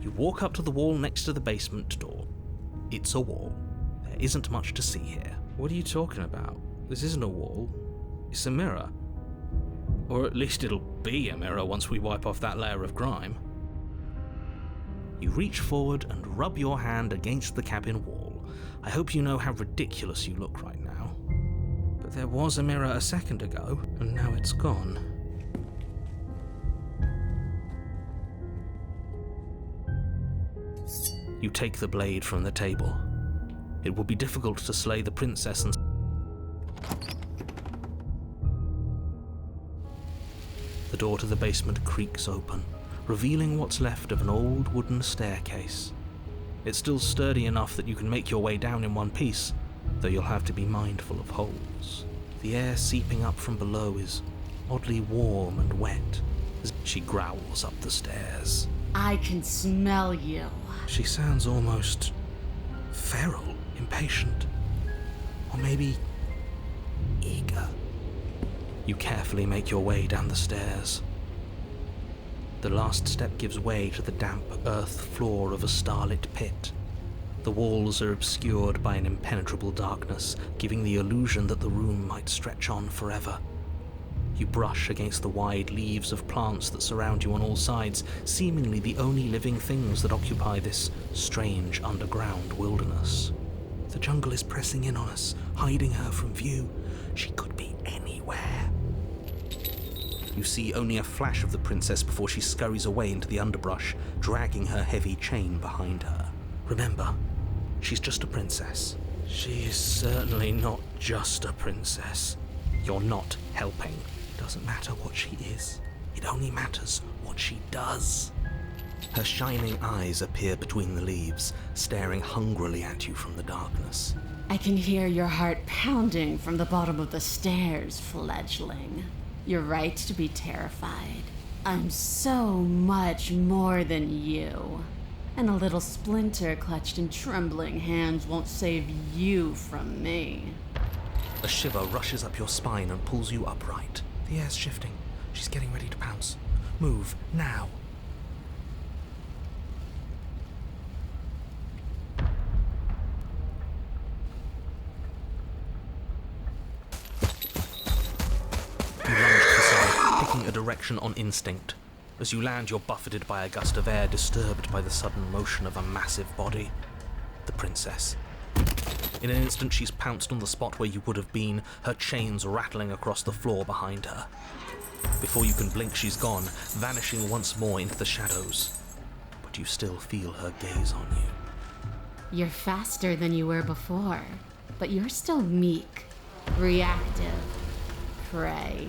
You walk up to the wall next to the basement door. It's a wall. There isn't much to see here. What are you talking about? This isn't a wall. It's a mirror. Or at least it'll be a mirror once we wipe off that layer of grime. You reach forward and rub your hand against the cabin wall. I hope you know how ridiculous you look right now. But there was a mirror a second ago, and now it's gone. You take the blade from the table. It will be difficult to slay the princess and... The door to the basement creaks open, revealing what's left of an old wooden staircase. It's still sturdy enough that you can make your way down in one piece, though you'll have to be mindful of holes. The air seeping up from below is oddly warm and wet as she growls up the stairs. I can smell you. She sounds almost feral, impatient, or maybe eager. You carefully make your way down the stairs. The last step gives way to the damp earth floor of a starlit pit. The walls are obscured by an impenetrable darkness, giving the illusion that the room might stretch on forever. You brush against the wide leaves of plants that surround you on all sides, seemingly the only living things that occupy this strange underground wilderness. The jungle is pressing in on us, hiding her from view. She could be anywhere. You see only a flash of the princess before she scurries away into the underbrush, dragging her heavy chain behind her. Remember, she's just a princess. She is certainly not just a princess. You're not helping. It doesn't matter what she is. It only matters what she does. Her shining eyes appear between the leaves, staring hungrily at you from the darkness. I can hear your heart pounding from the bottom of the stairs, fledgling. You're right to be terrified. I'm so much more than you. And a little splinter clutched in trembling hands won't save you from me. A shiver rushes up your spine and pulls you upright. The air's shifting. She's getting ready to pounce. Move, now. You lunge to the side, picking a direction on instinct. As you land, you're buffeted by a gust of air, disturbed by the sudden motion of a massive body. The princess. In an instant, she's pounced on the spot where you would have been, her chains rattling across the floor behind her. Before you can blink, she's gone, vanishing once more into the shadows. But you still feel her gaze on you. You're faster than you were before, but you're still meek, reactive, prey.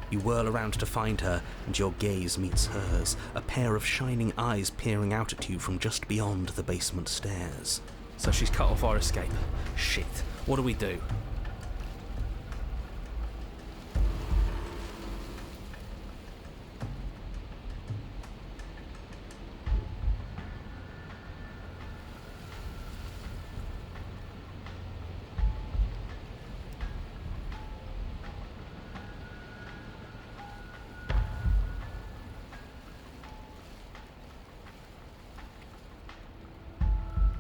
You whirl around to find her, and your gaze meets hers, a pair of shining eyes peering out at you from just beyond the basement stairs. So she's cut off our escape. Shit. What do we do?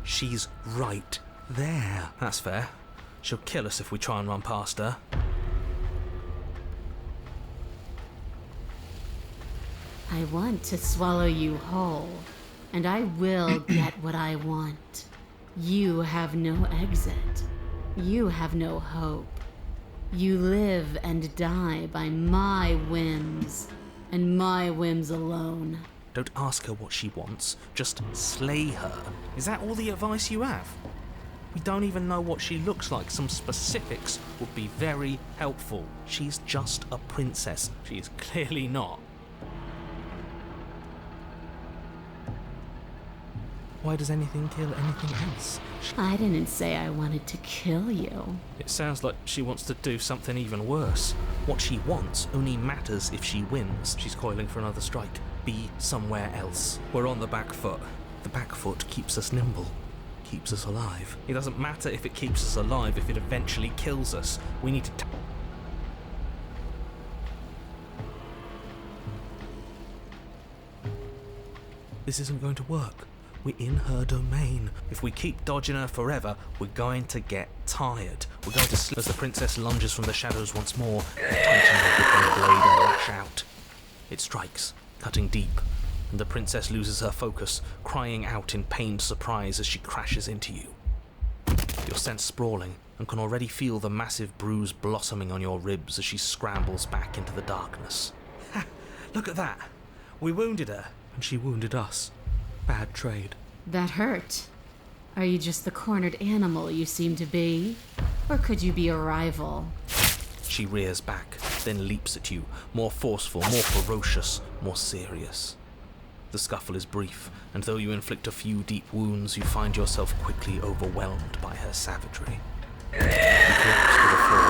She's right there. That's fair. She'll kill us if we try and run past her. I want to swallow you whole, and I will get what I want. You have no exit. You have no hope. You live and die by my whims, and my whims alone. Don't ask her what she wants, just slay her. Is that all the advice you have? We don't even know what she looks like. Some specifics would be very helpful. She's just a princess. She is clearly not. Why does anything kill anything else? I didn't say I wanted to kill you. It sounds like she wants to do something even worse. What she wants only matters if she wins. She's coiling for another strike. Be somewhere else. We're on the back foot. The back foot keeps us nimble, keeps us alive. It doesn't matter if it keeps us alive if it eventually kills us. We need to This isn't going to work. We're in her domain. If we keep dodging her forever, we're going to get tired. We're going to slip as the princess lunges from the shadows once more, and tighten her blade and lash out. It strikes, cutting deep, and the princess loses her focus, crying out in pained surprise as she crashes into you. You're sent sprawling, and can already feel the massive bruise blossoming on your ribs as she scrambles back into the darkness. Ha! Look at that! We wounded her, and she wounded us. Bad trade. That hurt. Are you just the cornered animal you seem to be? Or could you be a rival? She rears back, then leaps at you, more forceful, more ferocious, more serious. The scuffle is brief, and though you inflict a few deep wounds, you find yourself quickly overwhelmed by her savagery. You collapse to the floor,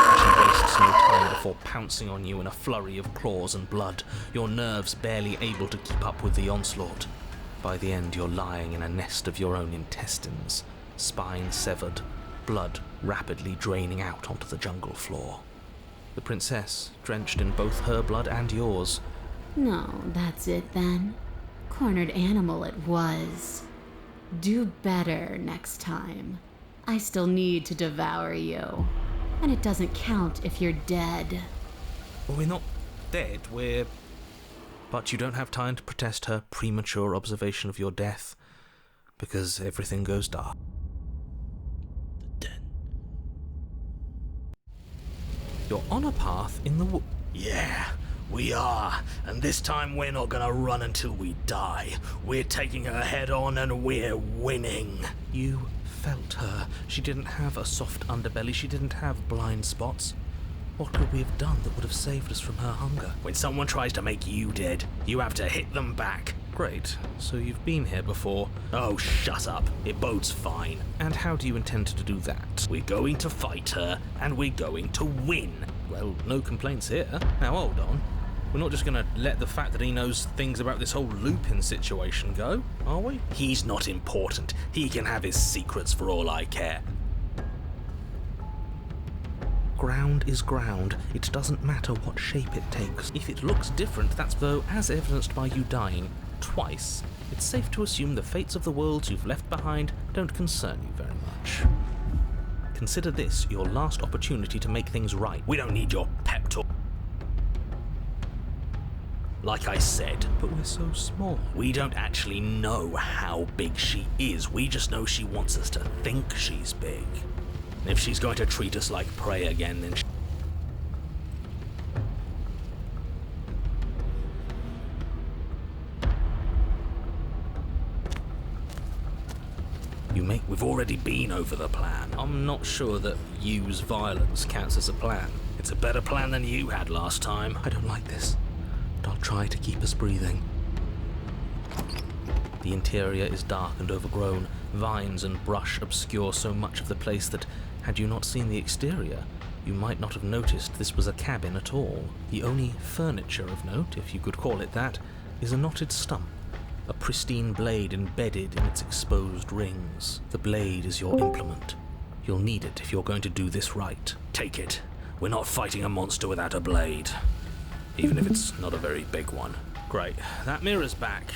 and she wastes no time before pouncing on you in a flurry of claws and blood, your nerves barely able to keep up with the onslaught. By the end, you're lying in a nest of your own intestines, spine severed, blood rapidly draining out onto the jungle floor. The princess, drenched in both her blood and yours. No, that's it then. Cornered animal it was. Do better next time. I still need to devour you. And it doesn't count if you're dead. Well, we're not dead, we're... But you don't have time to protest her premature observation of your death, because everything goes dark. You're on a path in the woods. Yeah, we are. And this time we're not gonna run until we die. We're taking her head on and we're winning. You felt her. She didn't have a soft underbelly. She didn't have blind spots. What could we have done that would have saved us from her hunger? When someone tries to make you dead, you have to hit them back. Great. So you've been here before. Oh, shut up. It bodes fine. And how do you intend to do that? We're going to fight her, and we're going to win. Well, no complaints here. Now hold on. We're not just gonna let the fact that he knows things about this whole Lupin situation go, are we? He's not important. He can have his secrets for all I care. Ground is ground. It doesn't matter what shape it takes. If it looks different, that's though, as evidenced by you dying twice, it's safe to assume the fates of the worlds you've left behind don't concern you very much. Consider this your last opportunity to make things right. We don't need your pep talk. Like I said, But we're so small. we don't actually know how big she is. We just know she wants us to think she's big. And if she's going to treat us like prey again, then we've already been over the plan. I'm not sure that use violence counts as a plan. It's a better plan than you had last time. I don't like this, but I'll try to keep us breathing. The interior is dark and overgrown. Vines and brush obscure so much of the place that, had you not seen the exterior, you might not have noticed this was a cabin at all. The only furniture of note, if you could call it that, is a knotted stump, a pristine blade embedded in its exposed rings. The blade is your implement. You'll need it if you're going to do this right. Take it. We're not fighting a monster without a blade. Even if it's not a very big one. Great. That mirror's back.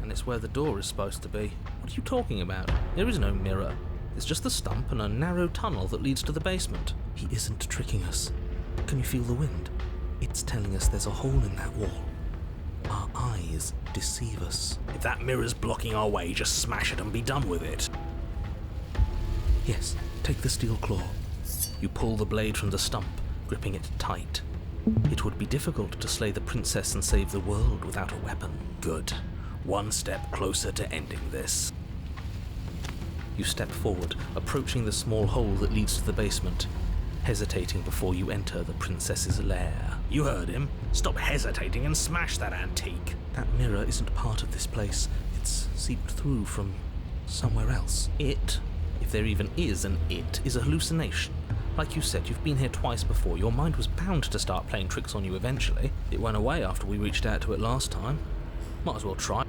And it's where the door is supposed to be. What are you talking about? There is no mirror. It's just the stump and a narrow tunnel that leads to the basement. He isn't tricking us. Can you feel the wind? It's telling us there's a hole in that wall. Our eyes deceive us. If that mirror's blocking our way, just smash it and be done with it. Yes, take the steel claw. You pull the blade from the stump, gripping it tight. It would be difficult to slay the princess and save the world without a weapon. Good. One step closer to ending this. You step forward, approaching the small hole that leads to the basement, hesitating before you enter the princess's lair. You heard him. Stop hesitating and smash that antique. That mirror isn't part of this place. It's seeped through from somewhere else. It, if there even is an it, is a hallucination. Like you said, you've been here twice before. Your mind was bound to start playing tricks on you eventually. It went away after we reached out to it last time. Might as well try.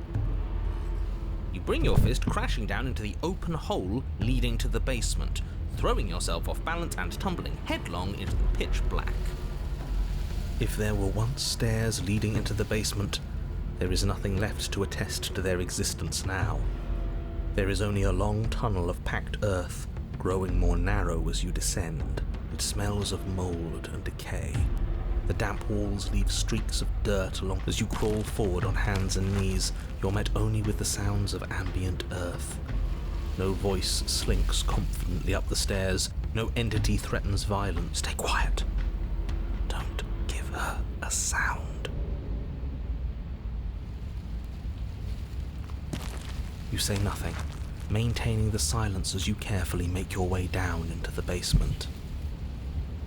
You bring your fist crashing down into the open hole leading to the basement, throwing yourself off balance and tumbling headlong into the pitch black. If there were once stairs leading into the basement, there is nothing left to attest to their existence now. There is only a long tunnel of packed earth, growing more narrow as you descend. It smells of mold and decay. The damp walls leave streaks of dirt along. As you crawl forward on hands and knees, you're met only with the sounds of ambient earth. No voice slinks confidently up the stairs. No entity threatens violence. Stay quiet. Don't give her a sound. You say nothing, maintaining the silence as you carefully make your way down into the basement.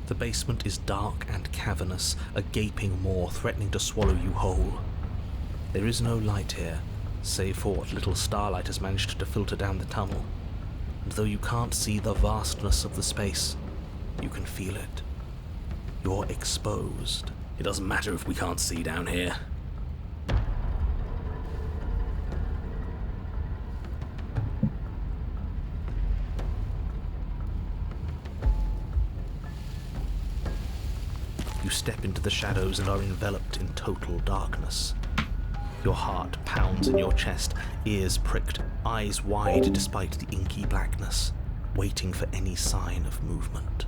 The basement is dark and cavernous, a gaping maw threatening to swallow you whole. There is no light here, save for what little starlight has managed to filter down the tunnel. And though you can't see the vastness of the space, you can feel it. You're exposed. It doesn't matter if we can't see down here. You step into the shadows and are enveloped in total darkness. Your heart pounds in your chest, ears pricked, eyes wide despite the inky blackness, waiting for any sign of movement.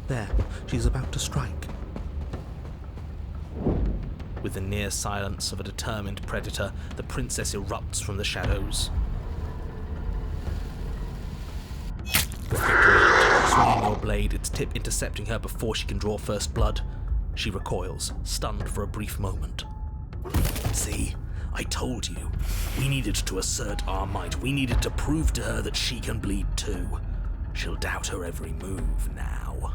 There, she's about to strike. With the near silence of a determined predator, the princess erupts from the shadows. With victory, swinging your blade, its tip intercepting her before she can draw first blood. She recoils, stunned for a brief moment. See? I told you. We needed to assert our might. We needed to prove to her that she can bleed too. She'll doubt her every move now.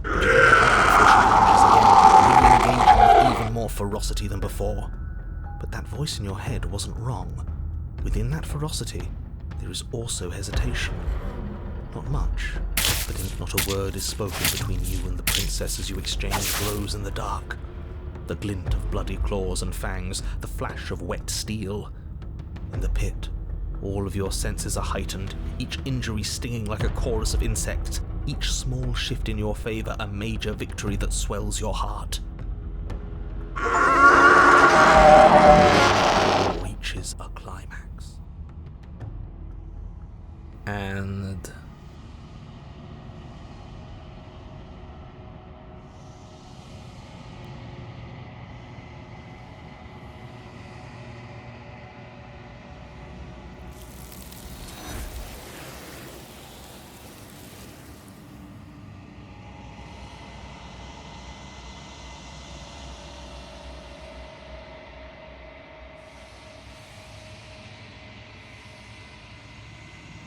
With even more ferocity than before. But that voice in your head wasn't wrong. Within that ferocity, there is also hesitation. Not much, but not a word is spoken between you and the princess as you exchange blows in the dark. The glint of bloody claws and fangs, the flash of wet steel. In the pit, all of your senses are heightened, each injury stinging like a chorus of insects, each small shift in your favor a major victory that swells your heart. Reaches a climax. And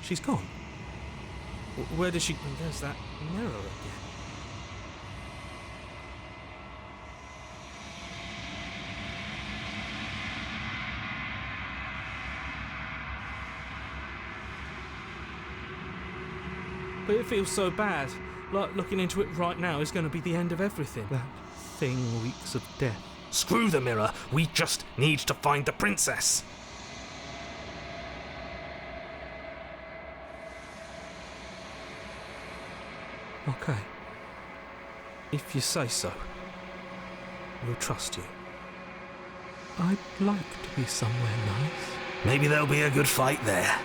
she's gone. Where does she... There's that mirror again. But it feels so bad. Like looking into it right now is going to be the end of everything. That thing reeks of death. Screw the mirror. We just need to find the princess. Okay. If you say so, we'll trust you. I'd like to be somewhere nice. Maybe there'll be a good fight there.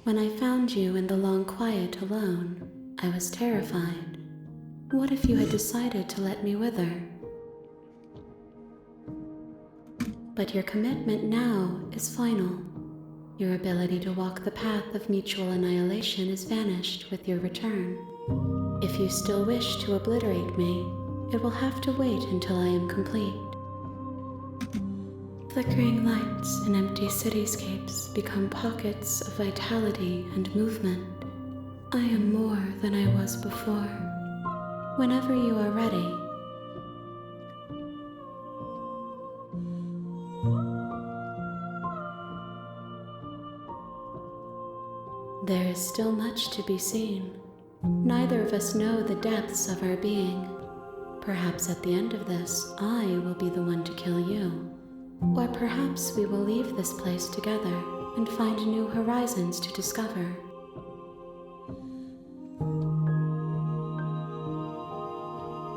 When I found you in the long quiet alone, I was terrified. What if you had decided to let me wither? But your commitment now is final. Your ability to walk the path of mutual annihilation is vanished with your return. If you still wish to obliterate me, it will have to wait until I am complete. Flickering lights and empty cityscapes become pockets of vitality and movement. I am more than I was before. Whenever you are ready, there is still much to be seen. Neither of us know the depths of our being. Perhaps at the end of this, I will be the one to kill you. Or perhaps we will leave this place together and find new horizons to discover.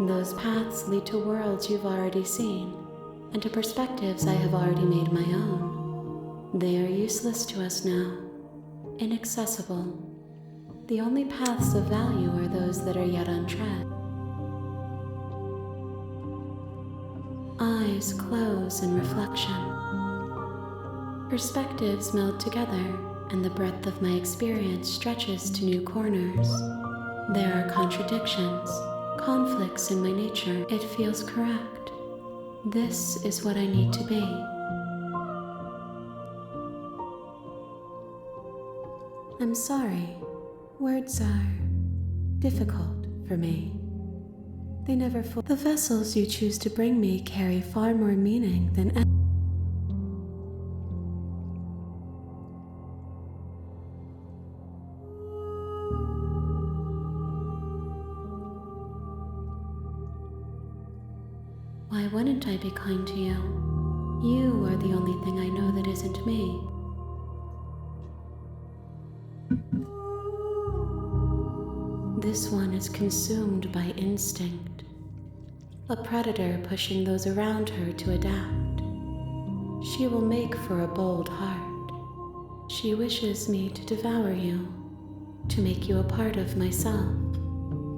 Those paths lead to worlds you've already seen, and to perspectives I have already made my own. They are useless to us now, inaccessible. The only paths of value are those that are yet untread. Eyes close in reflection. Perspectives meld together, and the breadth of my experience stretches to new corners. There are contradictions, conflicts in my nature. It feels correct. This is what I need to be. I'm sorry. Words are difficult for me. They never fully. The vessels you choose to bring me carry far more meaning than Why wouldn't I be kind to you? You are the only thing I know that isn't me. This one is consumed by instinct, a predator pushing those around her to adapt. She will make for a bold heart. She wishes me to devour you, to make you a part of myself,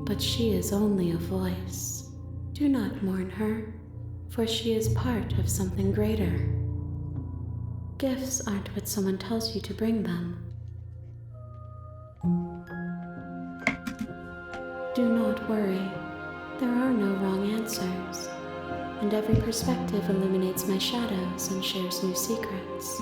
but she is only a voice. Do not mourn her, for she is part of something greater. Gifts aren't what someone tells you to bring them. Do not worry. There are no wrong answers, and every perspective illuminates my shadows and shares new secrets.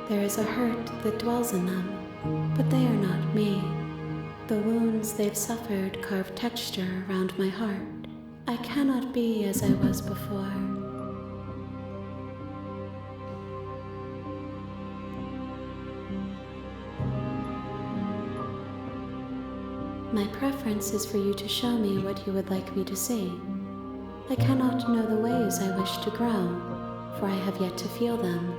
There is a hurt that dwells in them, but they are not me. The wounds they've suffered carve texture around my heart. I cannot be as I was before. My preference is for you to show me what you would like me to see. I cannot know the ways I wish to grow, for I have yet to feel them.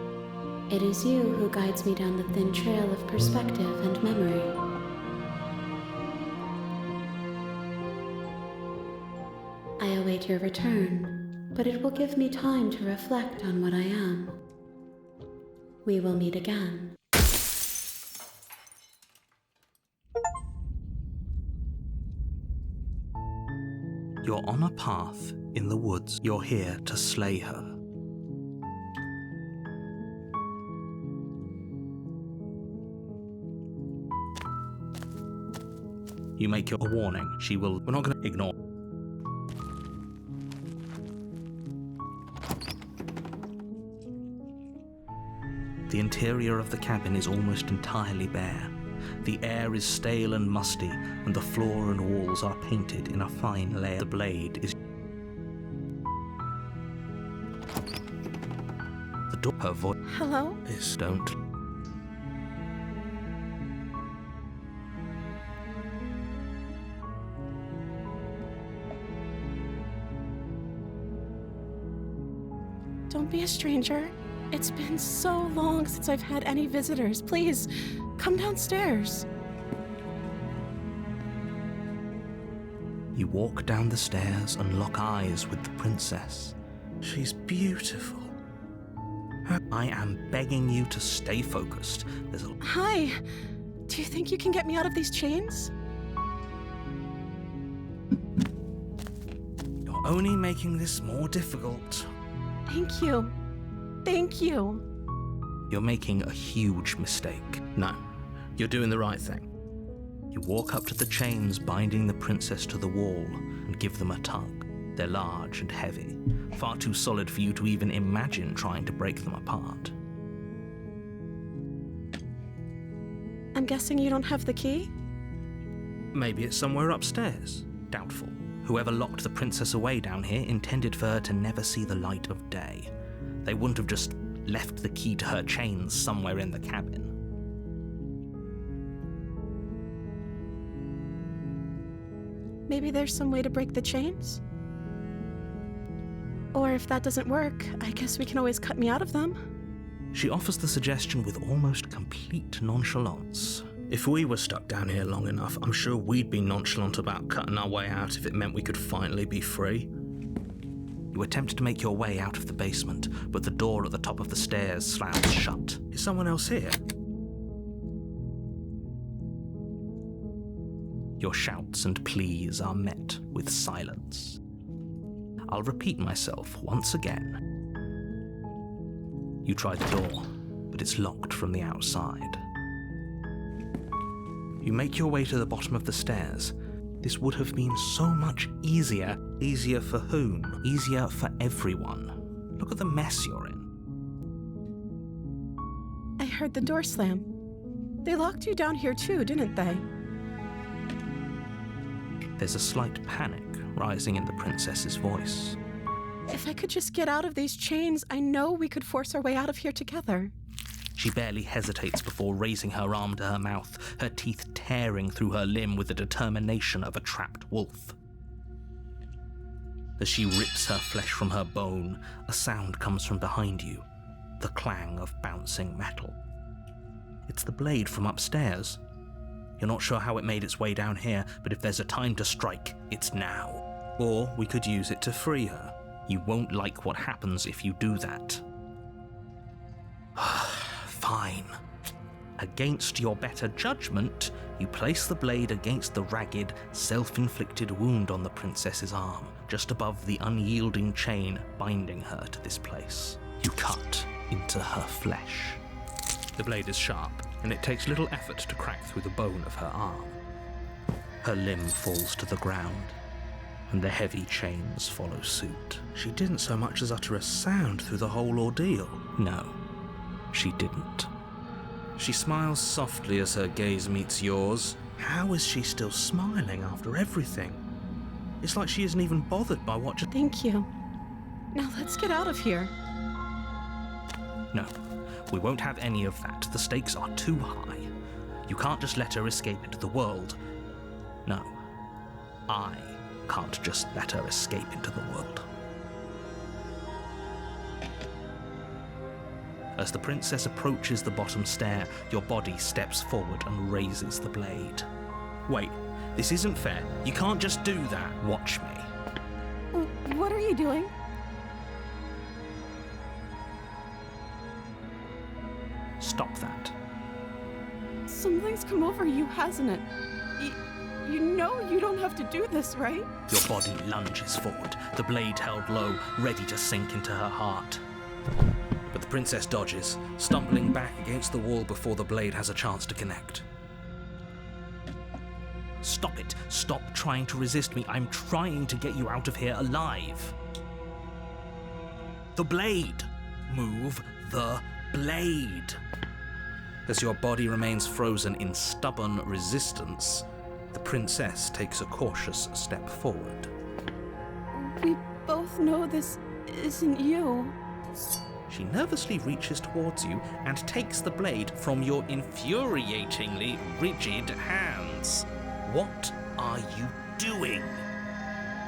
It is you who guides me down the thin trail of perspective and memory. I await your return, but it will give me time to reflect on what I am. We will meet again. You're on a path in the woods. You're here to slay her. You make your warning. She will. We're not going to ignore. The interior of the cabin is almost entirely bare. The air is stale and musty, and the floor and walls are painted in a fine layer. The blade is. The door. Her voice. Hello? Is don't. Don't be a stranger. It's been so long since I've had any visitors. Please, come downstairs. You walk down the stairs and lock eyes with the princess. She's beautiful. I am begging you to stay focused. There's a... Hi. Do you think you can get me out of these chains? You're only making this more difficult. Thank you. Thank you. You're making a huge mistake. No, you're doing the right thing. You walk up to the chains binding the princess to the wall and give them a tug. They're large and heavy, far too solid for you to even imagine trying to break them apart. I'm guessing you don't have the key? Maybe it's somewhere upstairs. Doubtful. Whoever locked the princess away down here intended for her to never see the light of day. They wouldn't have just left the key to her chains somewhere in the cabin. Maybe there's some way to break the chains? Or if that doesn't work, I guess we can always cut me out of them. She offers the suggestion with almost complete nonchalance. If we were stuck down here long enough, I'm sure we'd be nonchalant about cutting our way out if it meant we could finally be free. You attempt to make your way out of the basement, but the door at the top of the stairs slams shut. Is someone else here? Your shouts and pleas are met with silence. I'll repeat myself once again. You try the door, but it's locked from the outside. You make your way to the bottom of the stairs. This would have been so much easier. Easier for whom? Easier for everyone. Look at the mess you're in. I heard the door slam. They locked you down here too, didn't they? There's a slight panic rising in the princess's voice. If I could just get out of these chains, I know we could force our way out of here together. She barely hesitates before raising her arm to her mouth, her teeth tearing through her limb with the determination of a trapped wolf. As she rips her flesh from her bone, a sound comes from behind you, the clang of bouncing metal. It's the blade from upstairs. You're not sure how it made its way down here, but if there's a time to strike, it's now. Or we could use it to free her. You won't like what happens if you do that. Fine. Against your better judgment, you place the blade against the ragged, self-inflicted wound on the princess's arm, just above the unyielding chain binding her to this place. You cut into her flesh. The blade is sharp, and it takes little effort to crack through the bone of her arm. Her limb falls to the ground, and the heavy chains follow suit. She didn't so much as utter a sound through the whole ordeal. No, she didn't. She smiles softly as her gaze meets yours. How is she still smiling after everything? It's like she isn't even bothered by what just... Thank you. Now let's get out of here. No, we won't have any of that. The stakes are too high. You can't just let her escape into the world. No, I can't just let her escape into the world. As the princess approaches the bottom stair, your body steps forward and raises the blade. Wait, this isn't fair. You can't just do that. Watch me. What are you doing? Stop that. Something's come over you, hasn't it? You know you don't have to do this, right? Your body lunges forward, the blade held low, ready to sink into her heart. But the princess dodges, stumbling back against the wall before the blade has a chance to connect. Stop it. Stop trying to resist me. I'm trying to get you out of here alive. The blade. Move the blade. As your body remains frozen in stubborn resistance, the princess takes a cautious step forward. We both know this isn't you. She nervously reaches towards you and takes the blade from your infuriatingly rigid hands. What are you doing?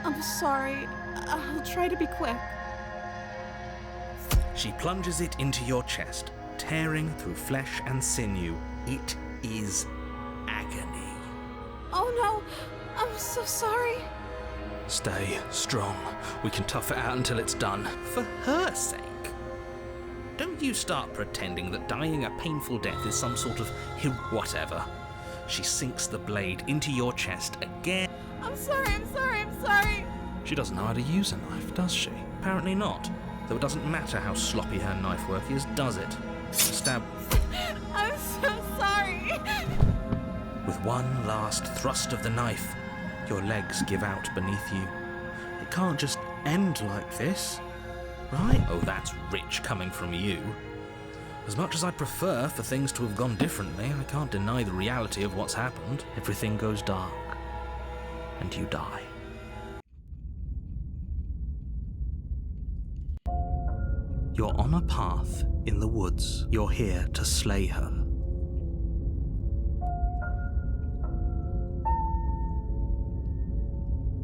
I'm sorry. I'll try to be quick. She plunges it into your chest, tearing through flesh and sinew. It is agony. Oh no! I'm so sorry. Stay strong. We can tough it out until it's done. For her sake. Don't you start pretending that dying a painful death is some sort of whatever. She sinks the blade into your chest again. I'm sorry. She doesn't know how to use a knife, does she? Apparently not, though it doesn't matter how sloppy her knife work is, does it? Stab. I'm so sorry. With one last thrust of the knife, your legs give out beneath you. It can't just end like this, right? Oh, that's rich coming from you. As much as I'd prefer for things to have gone differently, I can't deny the reality of what's happened. Everything goes dark, and you die. You're on a path in the woods. You're here to slay her.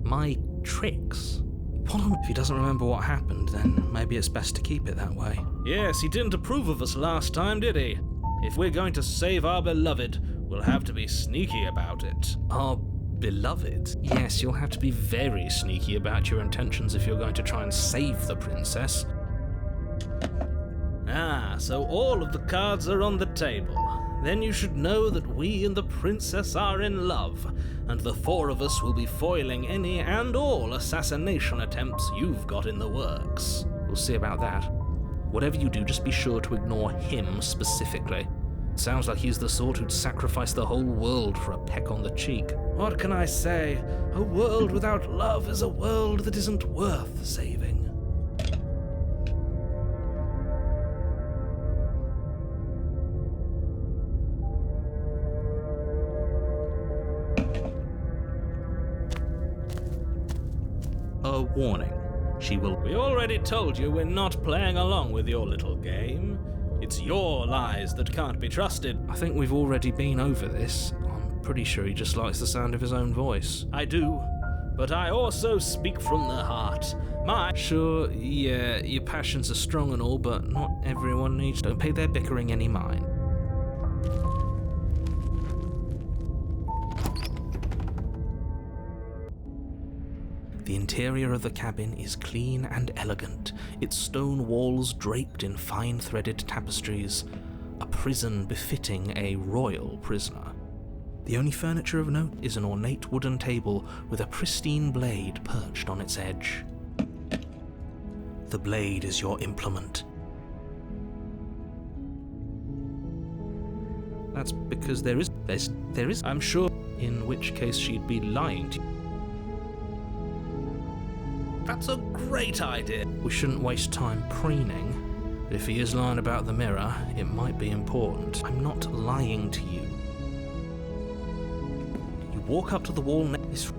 My tricks? If he doesn't remember what happened, then maybe it's best to keep it that way. Yes, he didn't approve of us last time, did he? If we're going to save our beloved, we'll have to be sneaky about it. Our beloved? Yes, you'll have to be very sneaky about your intentions if you're going to try and save the princess. Ah, so all of the cards are on the table. Then you should know that we and the princess are in love, and the four of us will be foiling any and all assassination attempts you've got in the works. We'll see about that. Whatever you do, just be sure to ignore him specifically. Sounds like he's the sort who'd sacrifice the whole world for a peck on the cheek. What can I say? A world without love is a world that isn't worth saving. A warning. She will... We already told you we're not playing along with your little game. It's your lies that can't be trusted. I think we've already been over this. I'm pretty sure he just likes the sound of his own voice. I do, but I also speak from the heart. Sure, yeah, your passions are strong and all, but not everyone needs... Don't pay their bickering any mind. The interior of the cabin is clean and elegant, its stone walls draped in fine threaded tapestries, a prison befitting a royal prisoner. The only furniture of note is an ornate wooden table with a pristine blade perched on its edge. The blade is your implement. That's because there is, I'm sure, in which case she'd be lying to you. That's a great idea. We shouldn't waste time preening, but if he is lying about the mirror, it might be important. I'm not lying to you. You walk up to the wall next.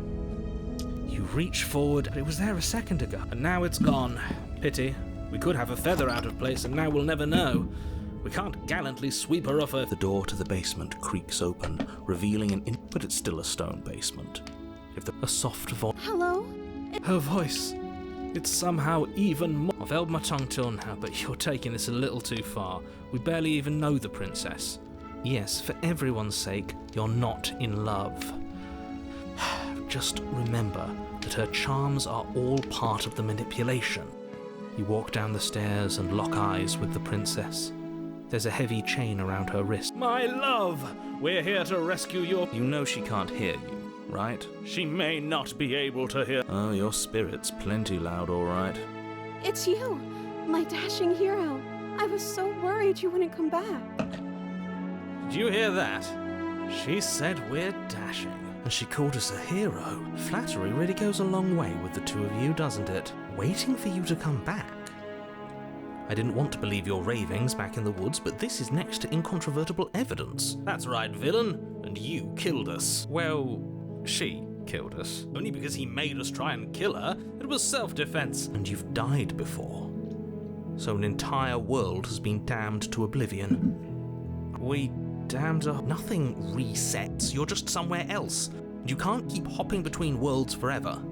You reach forward, but it was there a second ago, And now it's gone. Pity. We could have a feather out of place and now we'll never know. We can't gallantly sweep her off her... The door to the basement creaks open, revealing but it's still a stone basement. A soft voice... Hello? Her voice. It's somehow even more... I've held my tongue till now, but you're taking this a little too far. We barely even know the princess. Yes, for everyone's sake, you're not in love. Just remember that her charms are all part of the manipulation. You walk down the stairs and lock eyes with the princess. There's a heavy chain around her wrist. My love! We're here to rescue your... You know she can't hear you, right? She may not be able to hear... Oh, your spirit's plenty loud, all right. It's you, my dashing hero. I was so worried you wouldn't come back. Did you hear that? She said we're dashing. And she called us a hero. Flattery really goes a long way with the two of you, doesn't it? Waiting for you to come back. I didn't want to believe your ravings back in the woods, but this is next to incontrovertible evidence. That's right, villain. And you killed us. Well, she killed us. Only because he made us try and kill her. It was self-defense. And you've died before. So an entire world has been damned to oblivion. We damned her. Nothing resets. You're just somewhere else. And you can't keep hopping between worlds forever.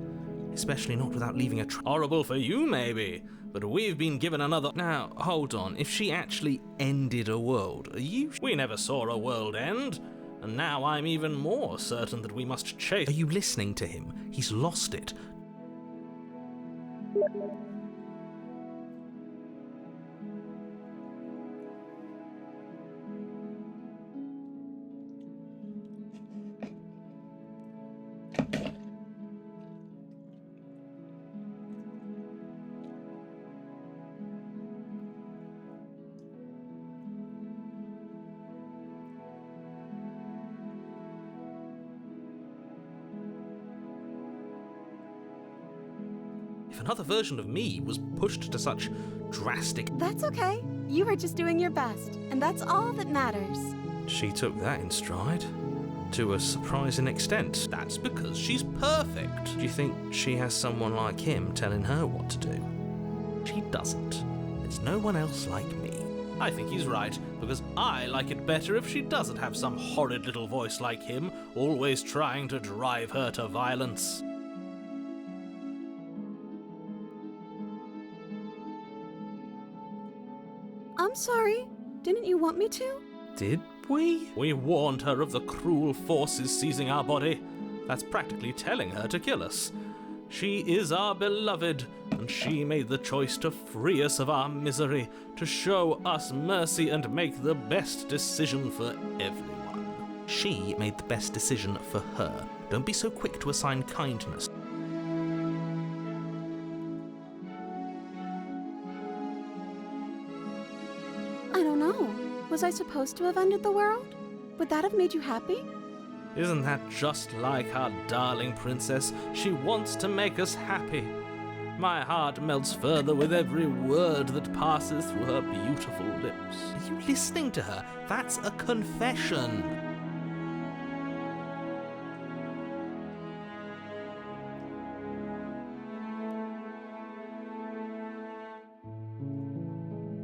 Especially not without leaving a Horrible for you, maybe. But we've been given another... Now, hold on. If she actually ended a world, are you... We never saw a world end. And now I'm even more certain that we must chase... Are you listening to him? He's lost it. If another version of me was pushed to such drastic... That's okay. You were just doing your best, and that's all that matters. She took that in stride. To a surprising extent. That's because she's perfect. Do you think she has someone like him telling her what to do? She doesn't. There's no one else like me. I think he's right, because I like it better if she doesn't have some horrid little voice like him, always trying to drive her to violence. I'm sorry. Didn't you want me to? Did we? We warned her of the cruel forces seizing our body. That's practically telling her to kill us. She is our beloved, and she made the choice to free us of our misery, to show us mercy and make the best decision for everyone. She made the best decision for her. Don't be so quick to assign kindness. I don't know. Was I supposed to have ended the world? Would that have made you happy? Isn't that just like our darling princess? She wants to make us happy. My heart melts further with every word that passes through her beautiful lips. Are you listening to her? That's a confession.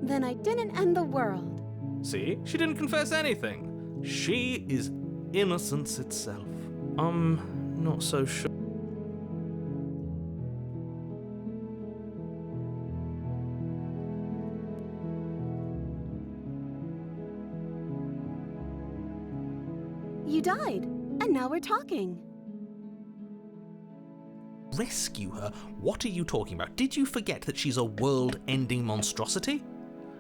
Then I didn't end the world. See? She didn't confess anything. She is innocence itself. I'm not so sure. You died, and now we're talking. Rescue her? What are you talking about? Did you forget that she's a world-ending monstrosity?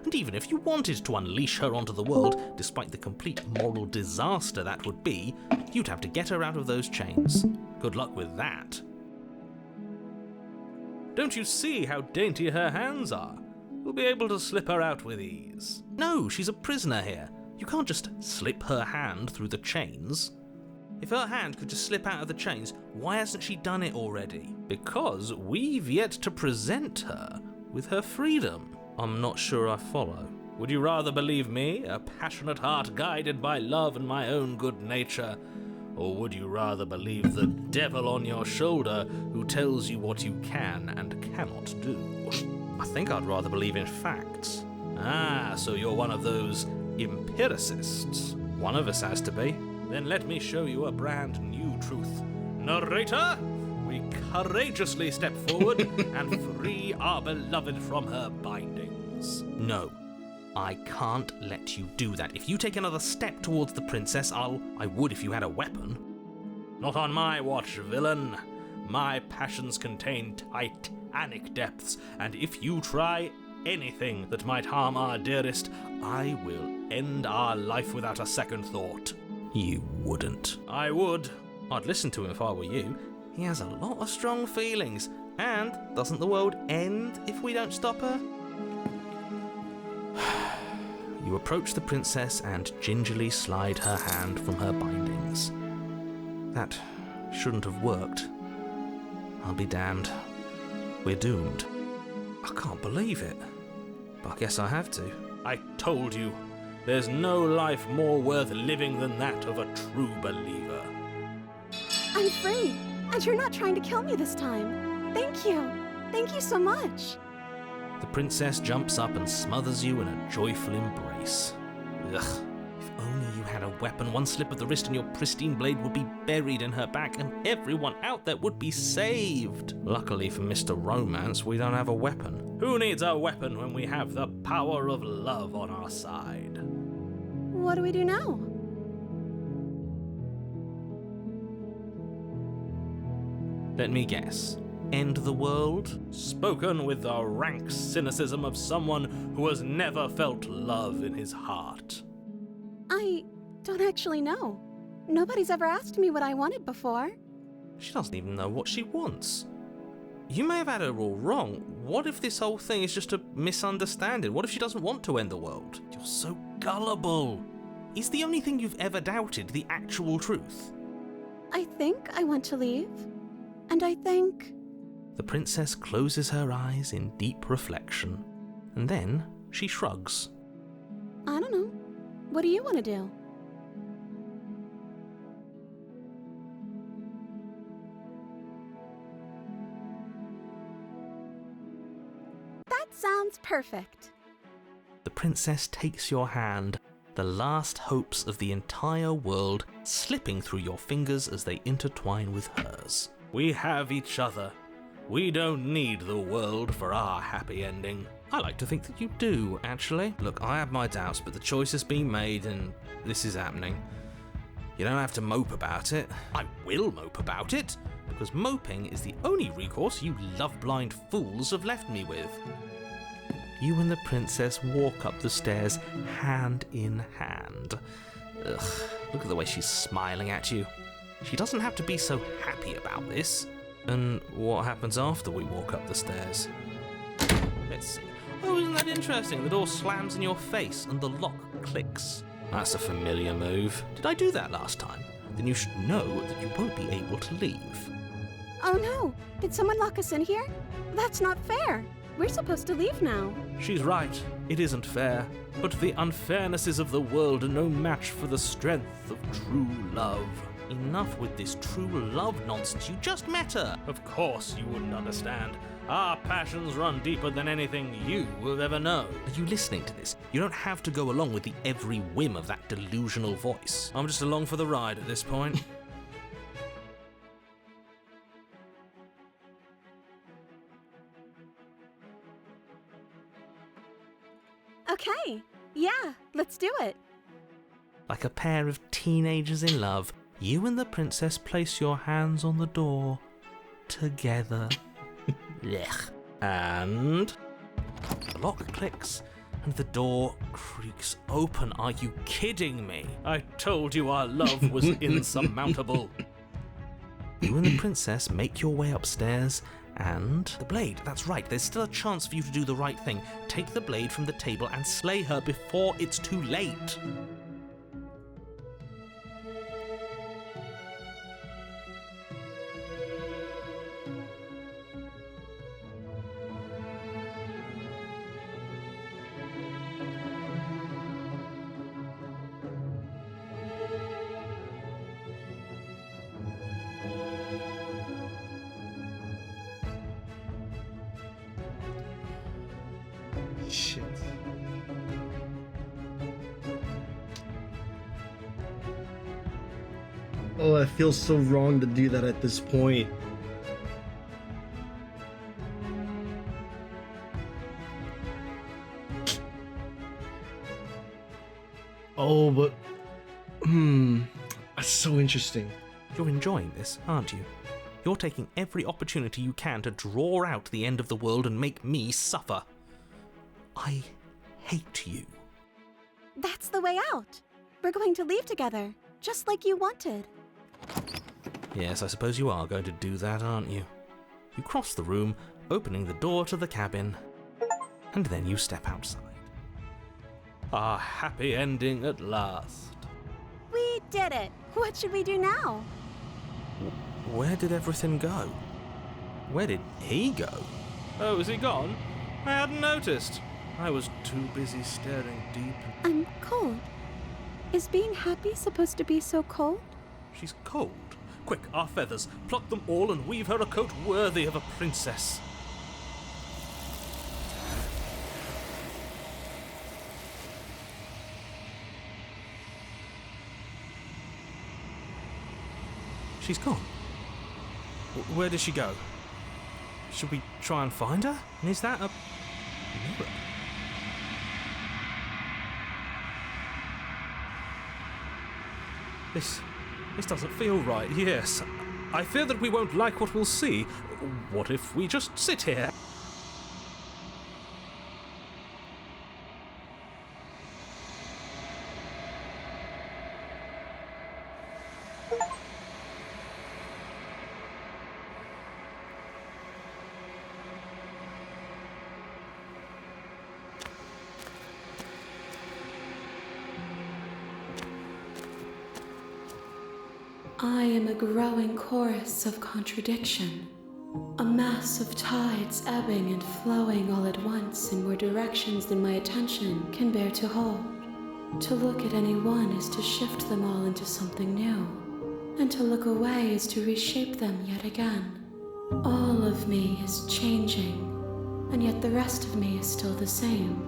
And even if you wanted to unleash her onto the world, despite the complete moral disaster that would be, you'd have to get her out of those chains. Good luck with that. Don't you see how dainty her hands are? You'll be able to slip her out with ease. No, she's a prisoner here. You can't just slip her hand through the chains. If her hand could just slip out of the chains, why hasn't she done it already? Because we've yet to present her with her freedom. I'm not sure I follow. Would you rather believe me, a passionate heart guided by love and my own good nature? Or would you rather believe the devil on your shoulder who tells you what you can and cannot do? I think I'd rather believe in facts. Ah, so you're one of those empiricists. One of us has to be. Then let me show you a brand new truth. Narrator, we courageously step forward and free our beloved from her bindings. No, I can't let you do that. If you take another step towards the princess, I would if you had a weapon. Not on my watch, villain. My passions contain titanic depths, and if you try anything that might harm our dearest, I will end our life without a second thought. You wouldn't. I would. I'd listen to him if I were you. He has a lot of strong feelings. And doesn't the world end if we don't stop her? You approach the princess and gingerly slide her hand from her bindings. That shouldn't have worked. I'll be damned. We're doomed. I can't believe it. But I guess I have to. I told you. There's no life more worth living than that of a true believer. I'm free, and you're not trying to kill me this time. Thank you. Thank you so much. The princess jumps up and smothers you in a joyful embrace. Ugh. If only you had a weapon, one slip of the wrist and your pristine blade would be buried in her back and everyone out there would be saved. Luckily for Mr. Romance, we don't have a weapon. Who needs a weapon when we have the power of love on our side? What do we do now? Let me guess. End the world? Spoken with the rank cynicism of someone who has never felt love in his heart. I don't actually know. Nobody's ever asked me what I wanted before. She doesn't even know what she wants. You may have had her all wrong. What if this whole thing is just a misunderstanding? What if she doesn't want to end the world? You're so gullible. Is the only thing you've ever doubted the actual truth? I think I want to leave. And I think... The princess closes her eyes in deep reflection, and then she shrugs. I don't know. What do you want to do? That's Sounds perfect. The princess takes your hand, the last hopes of the entire world slipping through your fingers as they intertwine with hers. We have each other. We don't need the world for our happy ending. I like to think that you do, actually. Look, I have my doubts, but the choice has been made and this is happening. You don't have to mope about it. I will mope about it, because moping is the only recourse you love-blind fools have left me with. You and the princess walk up the stairs hand in hand. Ugh, look at the way she's smiling at you. She doesn't have to be so happy about this. And what happens after we walk up the stairs? Let's see. Oh, isn't that interesting? The door slams in your face and the lock clicks. That's a familiar move. Did I do that last time? Then you should know that you won't be able to leave. Oh no! Did someone lock us in here? That's not fair! We're supposed to leave now. She's right. It isn't fair. But the unfairnesses of the world are no match for the strength of true love. Enough with this true love nonsense. You just met her. Of course you wouldn't understand. Our passions run deeper than anything you will ever know. Are you listening to this? You don't have to go along with the every whim of that delusional voice. I'm just along for the ride at this point. Okay, yeah, let's do it. Like a pair of teenagers in love, you and the princess place your hands on the door together. Blech. And the lock clicks and the door creaks open. Are you kidding me? I told you our love was insurmountable. You and the princess make your way upstairs and the blade. That's right, there's still a chance for you to do the right thing. Take the blade from the table and slay her before it's too late. Shit. Oh, it feels so wrong to do that at this point. Oh, but that's so interesting. You're enjoying this, aren't you? You're taking every opportunity you can to draw out the end of the world and make me suffer. I hate you. That's the way out. We're going to leave together, just like you wanted. Yes, I suppose you are going to do that, aren't you? You cross the room, opening the door to the cabin, and then you step outside. Our happy ending at last. We did it. What should we do now? Where did everything go? Where did he go? Oh, is he gone? I hadn't noticed. I was too busy staring deep. I'm cold. Is being happy supposed to be so cold? She's cold. Quick, our feathers. Pluck them all and weave her a coat worthy of a princess. She's gone. Where did she go? Should we try and find her? And is that a mirror? This doesn't feel right, yes. I fear that we won't like what we'll see. What if we just sit here? I am a growing chorus of contradiction, a mass of tides ebbing and flowing all at once in more directions than my attention can bear to hold. To look at any one is to shift them all into something new, and to look away is to reshape them yet again. All of me is changing, and yet the rest of me is still the same.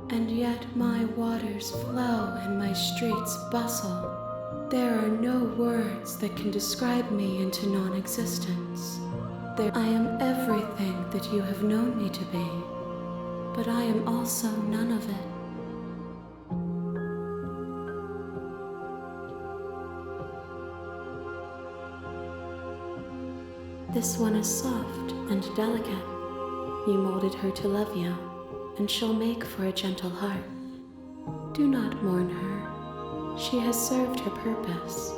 And yet my waters flow and my streets bustle. There are no words that can describe me into non-existence. I am everything that you have known me to be, but I am also none of it. This one is soft and delicate. You molded her to love you, and she'll make for a gentle heart. Do not mourn her. She has served her purpose.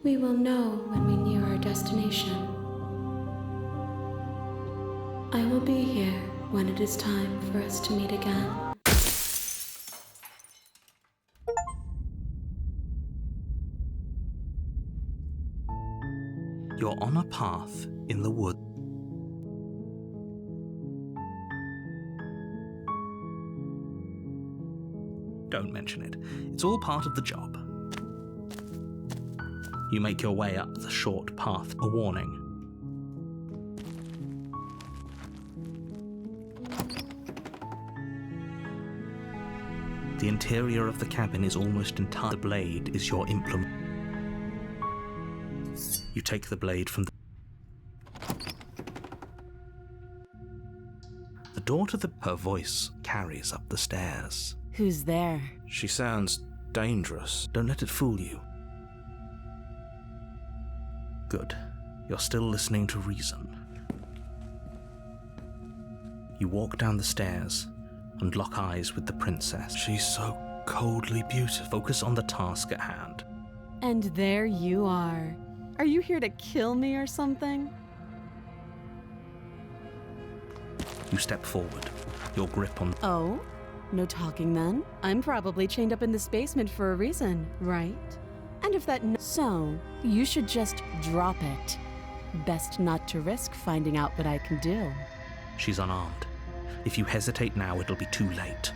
We will know when we near our destination. I will be here when it is time for us to meet again. You're on a path in the wood. Don't mention it. It's all part of the job. You make your way up the short path, a warning. The interior of the cabin is almost entire. The blade is your implement. You take the blade from the door to her voice carries up the stairs. Who's there? She sounds dangerous. Don't let it fool you. Good. You're still listening to reason. You walk down the stairs and lock eyes with the princess. She's so coldly beautiful. Focus on the task at hand. And there you are. Are you here to kill me or something? You step forward, your grip on... Oh? No talking then? I'm probably chained up in this basement for a reason, right? And if that... So, you should just drop it. Best not to risk finding out what I can do. She's unarmed. If you hesitate now, it'll be too late.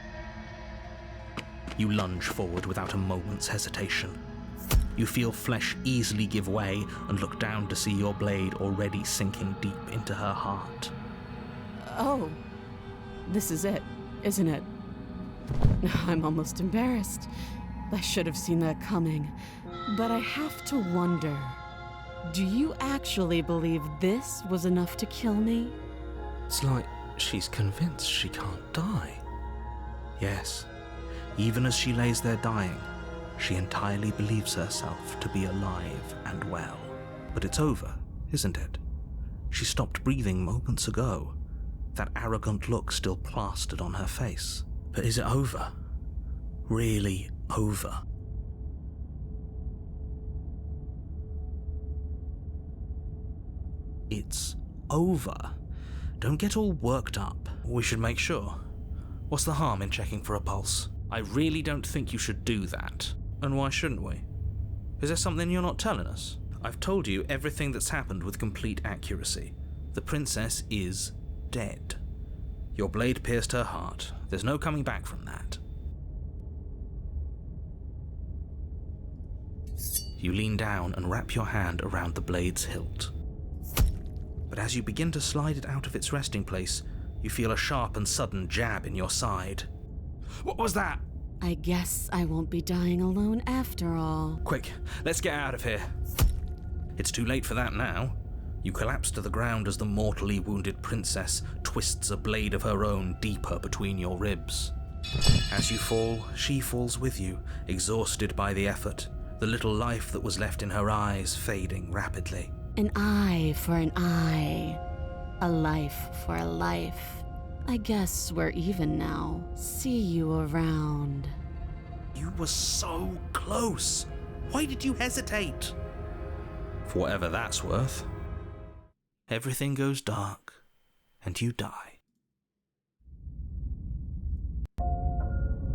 You lunge forward without a moment's hesitation. You feel flesh easily give way and look down to see your blade already sinking deep into her heart. Oh, this is it, isn't it? I'm almost embarrassed. I should have seen that coming. But I have to wonder, do you actually believe this was enough to kill me? It's like she's convinced she can't die. Yes, even as she lays there dying, she entirely believes herself to be alive and well. But it's over, isn't it? She stopped breathing moments ago, that arrogant look still plastered on her face. But is it over? Really over? It's over. Don't get all worked up. We should make sure. What's the harm in checking for a pulse? I really don't think you should do that. And why shouldn't we? Is there something you're not telling us? I've told you everything that's happened with complete accuracy. The princess is dead. Your blade pierced her heart. There's no coming back from that. You lean down and wrap your hand around the blade's hilt. But as you begin to slide it out of its resting place, you feel a sharp and sudden jab in your side. What was that? I guess I won't be dying alone after all. Quick, let's get out of here. It's too late for that now. You collapse to the ground as the mortally wounded princess twists a blade of her own deeper between your ribs. As you fall, she falls with you, exhausted by the effort, the little life that was left in her eyes fading rapidly. An eye for an eye. A life for a life. I guess we're even now. See you around. You were so close. Why did you hesitate? For whatever that's worth. Everything goes dark, and you die.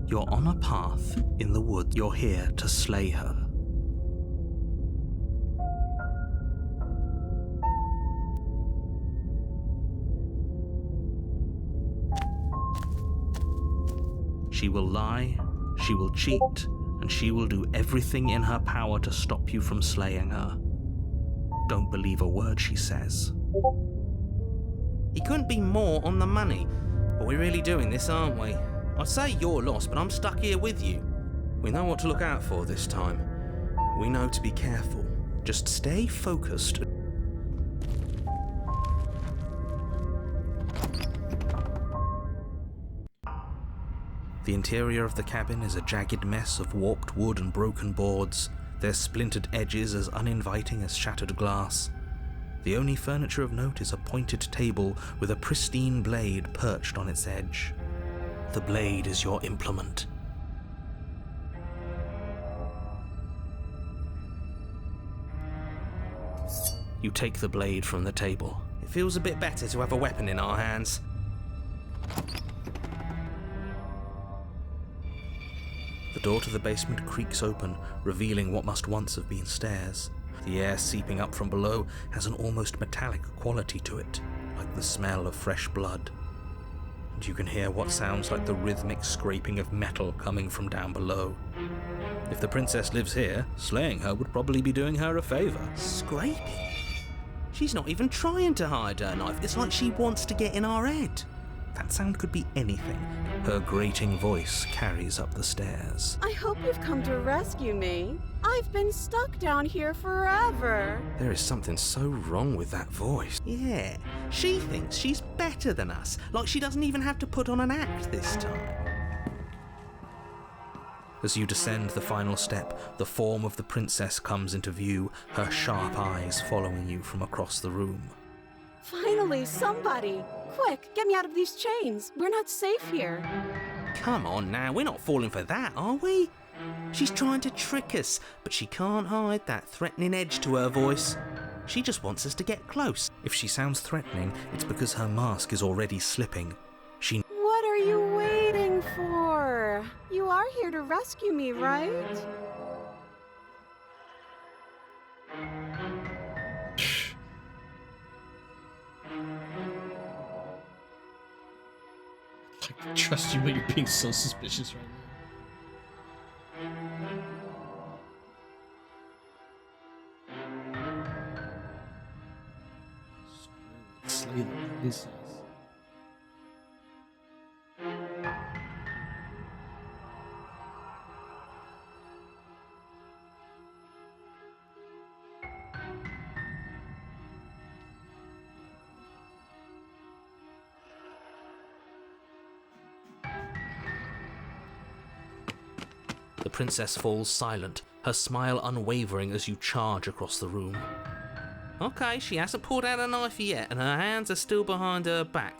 You're on a path in the woods. You're here to slay her. She will lie, she will cheat, and she will do everything in her power to stop you from slaying her. Don't believe a word she says. He couldn't be more on the money. But we're really doing this, aren't we? I'd say you're lost, but I'm stuck here with you. We know what to look out for this time. We know to be careful. Just stay focused. The interior of the cabin is a jagged mess of warped wood and broken boards, their splintered edges as uninviting as shattered glass. The only furniture of note is a pointed table with a pristine blade perched on its edge. The blade is your implement. You take the blade from the table. It feels a bit better to have a weapon in our hands. The door to the basement creaks open, revealing what must once have been stairs. The air seeping up from below has an almost metallic quality to it, like the smell of fresh blood. And you can hear what sounds like the rhythmic scraping of metal coming from down below. If the princess lives here, slaying her would probably be doing her a favour. Scraping? She's not even trying to hide her knife. It's like she wants to get in our head. That sound could be anything. Her grating voice carries up the stairs. I hope you've come to rescue me. I've been stuck down here forever. There is something so wrong with that voice. Yeah, she thinks she's better than us, like she doesn't even have to put on an act this time. As you descend the final step, the form of the princess comes into view, her sharp eyes following you from across the room. Finally, somebody! Quick, get me out of these chains. We're not safe here. Come on now, we're not falling for that, are we? She's trying to trick us, but she can't hide that threatening edge to her voice. She just wants us to get close. If she sounds threatening, it's because her mask is already slipping. She... What are you waiting for? You are here to rescue me, right? I can trust you, but you're being so suspicious right now. Slay the princess. The princess falls silent, her smile unwavering as you charge across the room. Okay, she hasn't pulled out a knife yet, and her hands are still behind her back.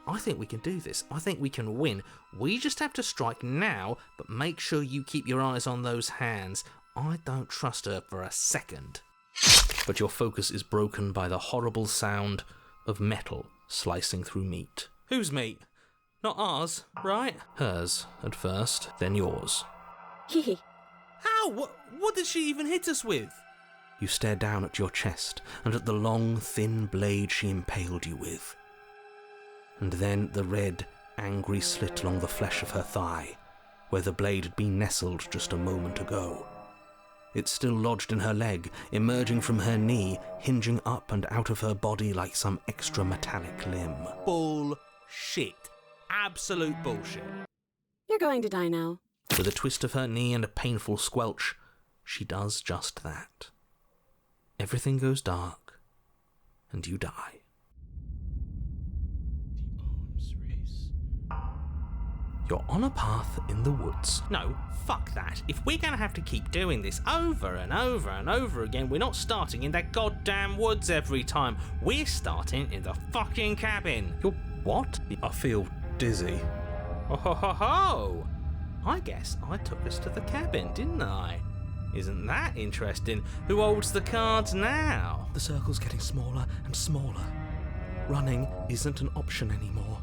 I think we can do this. I think we can win. We just have to strike now, but make sure you keep your eyes on those hands. I don't trust her for a second. But your focus is broken by the horrible sound of metal slicing through meat. Whose meat? Not ours, right? Hers at first, then yours. Hee. How? What did she even hit us with? You stare down at your chest and at the long, thin blade she impaled you with. And then the red, angry slit along the flesh of her thigh, where the blade had been nestled just a moment ago. It's still lodged in her leg, emerging from her knee, hinging up and out of her body like some extra metallic limb. Bullshit. Absolute bullshit. You're going to die now. With a twist of her knee and a painful squelch, she does just that. Everything goes dark, and you die. The arms race. You're on a path in the woods. No, fuck that. If we're gonna have to keep doing this over and over and over again, we're not starting in that goddamn woods every time. We're starting in the fucking cabin. You're what? I feel dizzy. Oh ho ho ho! I guess I took us to the cabin, didn't I? Isn't that interesting? Who holds the cards now? The circle's getting smaller and smaller. Running isn't an option anymore.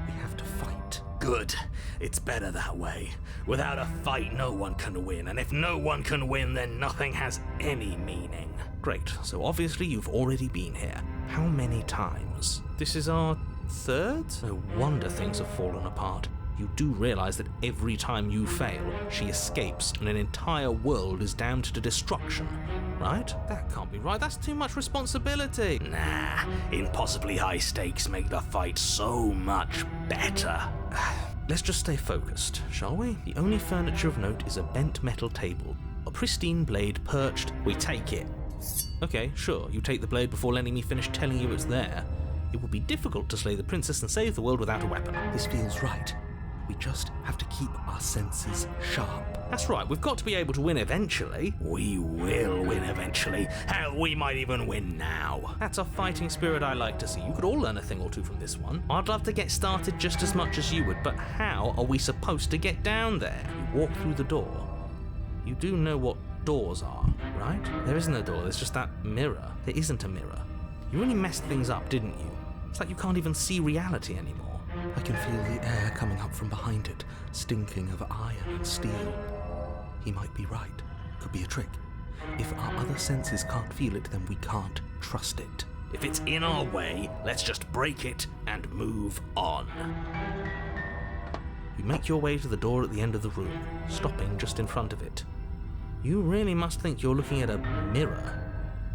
We have to fight. Good. It's better that way. Without a fight, no one can win, and if no one can win, then nothing has any meaning. Great, so obviously you've already been here. How many times? This is our third? No wonder things have fallen apart. You do realize that every time you fail, she escapes and an entire world is damned to destruction, right? That can't be right. That's too much responsibility. Nah, impossibly high stakes make the fight so much better. Let's just stay focused, shall we? The only furniture of note is a bent metal table. A pristine blade perched. We take it. Okay, sure, you take the blade before letting me finish telling you it's there. It will be difficult to slay the princess and save the world without a weapon. This feels right. We just have to keep our senses sharp. That's right, we've got to be able to win eventually. We will win eventually. Hell, we might even win now. That's a fighting spirit I like to see. You could all learn a thing or two from this one. I'd love to get started just as much as you would, but how are we supposed to get down there? You walk through the door. You do know what doors are, right? There isn't a door, there's just that mirror. There isn't a mirror. You really messed things up, didn't you? It's like you can't even see reality anymore. I can feel the air coming up from behind it, stinking of iron and steel. He might be right. Could be a trick. If our other senses can't feel it, then we can't trust it. If it's in our way, let's just break it and move on. You make your way to the door at the end of the room, stopping just in front of it. You really must think you're looking at a mirror.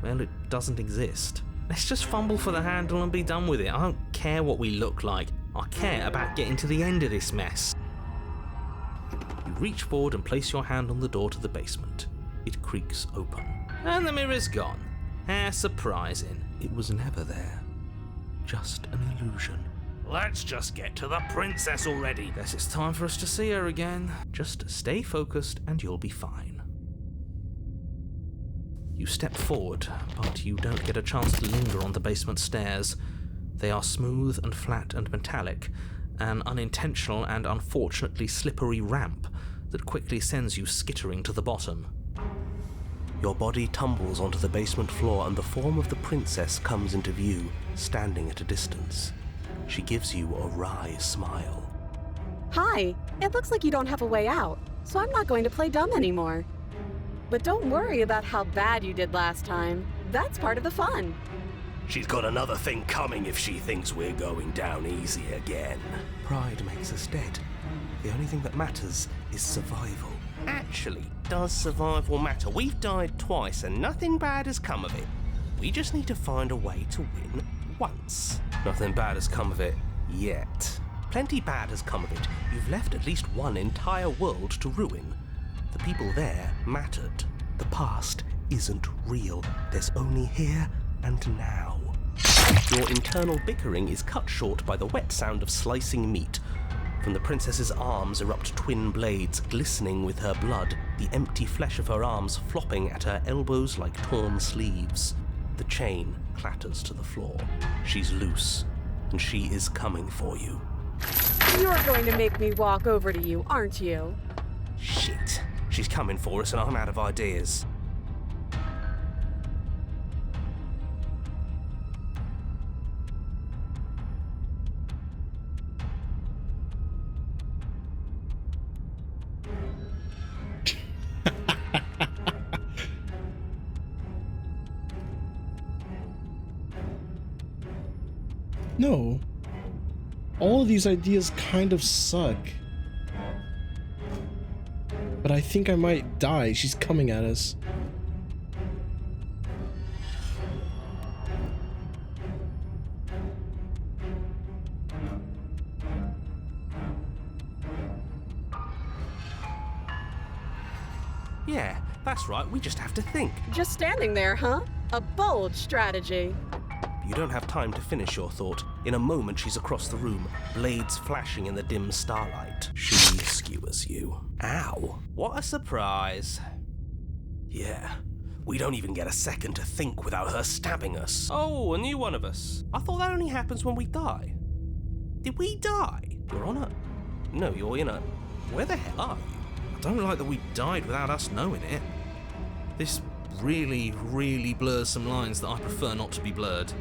Well, it doesn't exist. Let's just fumble for the handle and be done with it. I don't care what we look like. I care about getting to the end of this mess. You reach forward and place your hand on the door to the basement. It creaks open. And the mirror's gone. How surprising. It was never there. Just an illusion. Let's just get to the princess already. Guess it's time for us to see her again. Just stay focused and you'll be fine. You step forward, but you don't get a chance to linger on the basement stairs. They are smooth and flat and metallic, an unintentional and unfortunately slippery ramp that quickly sends you skittering to the bottom. Your body tumbles onto the basement floor and the form of the princess comes into view, standing at a distance. She gives you a wry smile. Hi, it looks like you don't have a way out, so I'm not going to play dumb anymore. But don't worry about how bad you did last time. That's part of the fun. She's got another thing coming if she thinks we're going down easy again. Pride makes us dead. The only thing that matters is survival. Actually, does survival matter? We've died twice and nothing bad has come of it. We just need to find a way to win once. Nothing bad has come of it yet. Plenty bad has come of it. You've left at least one entire world to ruin. The people there mattered. The past isn't real. There's only here and now. Your internal bickering is cut short by the wet sound of slicing meat. From the princess's arms erupt twin blades, glistening with her blood, the empty flesh of her arms flopping at her elbows like torn sleeves. The chain clatters to the floor. She's loose, and she is coming for you. You're going to make me walk over to you, aren't you? Shit. She's coming for us and I'm out of ideas. No. All of these ideas kind of suck. But I think I might die. She's coming at us. Yeah, that's right. We just have to think. Just standing there, huh? A bold strategy. You don't have time to finish your thought. In a moment, she's across the room, blades flashing in the dim starlight. She skewers you. Ow. What a surprise. Yeah, we don't even get a second to think without her stabbing us. Oh, a new one of us. I thought that only happens when we die. Did we die? You're on a... No, you're in a... Where the hell are you? I don't like that we died without us knowing it. This really, really blurs some lines that I prefer not to be blurred.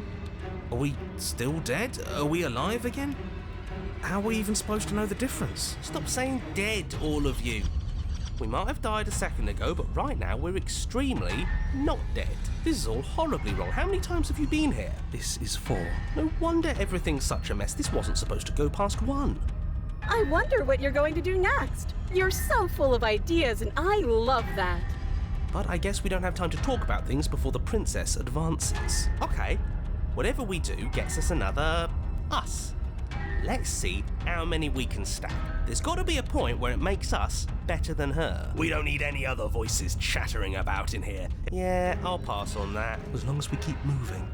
Are we still dead? Are we alive again? How are we even supposed to know the difference? Stop saying dead, all of you. We might have died a second ago, but right now we're extremely not dead. This is all horribly wrong. How many times have you been here? This is 4. No wonder everything's such a mess. This wasn't supposed to go past 1. I wonder what you're going to do next. You're so full of ideas, and I love that. But I guess we don't have time to talk about things before the princess advances. Okay, whatever we do gets us another us. Let's see how many we can stack. There's got to be a point where it makes us better than her. We don't need any other voices chattering about in here. Yeah, I'll pass on that. As long as we keep moving.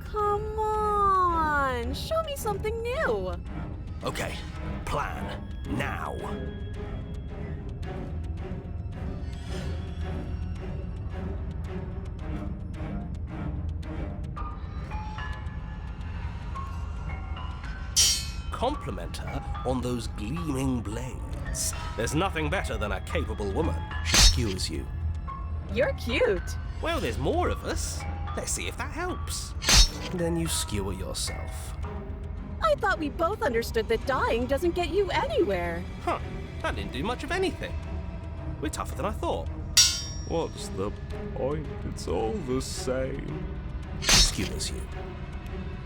Come on, show me something new. Okay, plan now. Compliment her on those gleaming blades. There's nothing better than a capable woman. She skewers you. You're cute. Well, there's more of us. Let's see if that helps. Then you skewer yourself. I thought we both understood that dying doesn't get you anywhere. Huh, that didn't do much of anything. We're tougher than I thought. What's the point? It's all the same. She skewers you.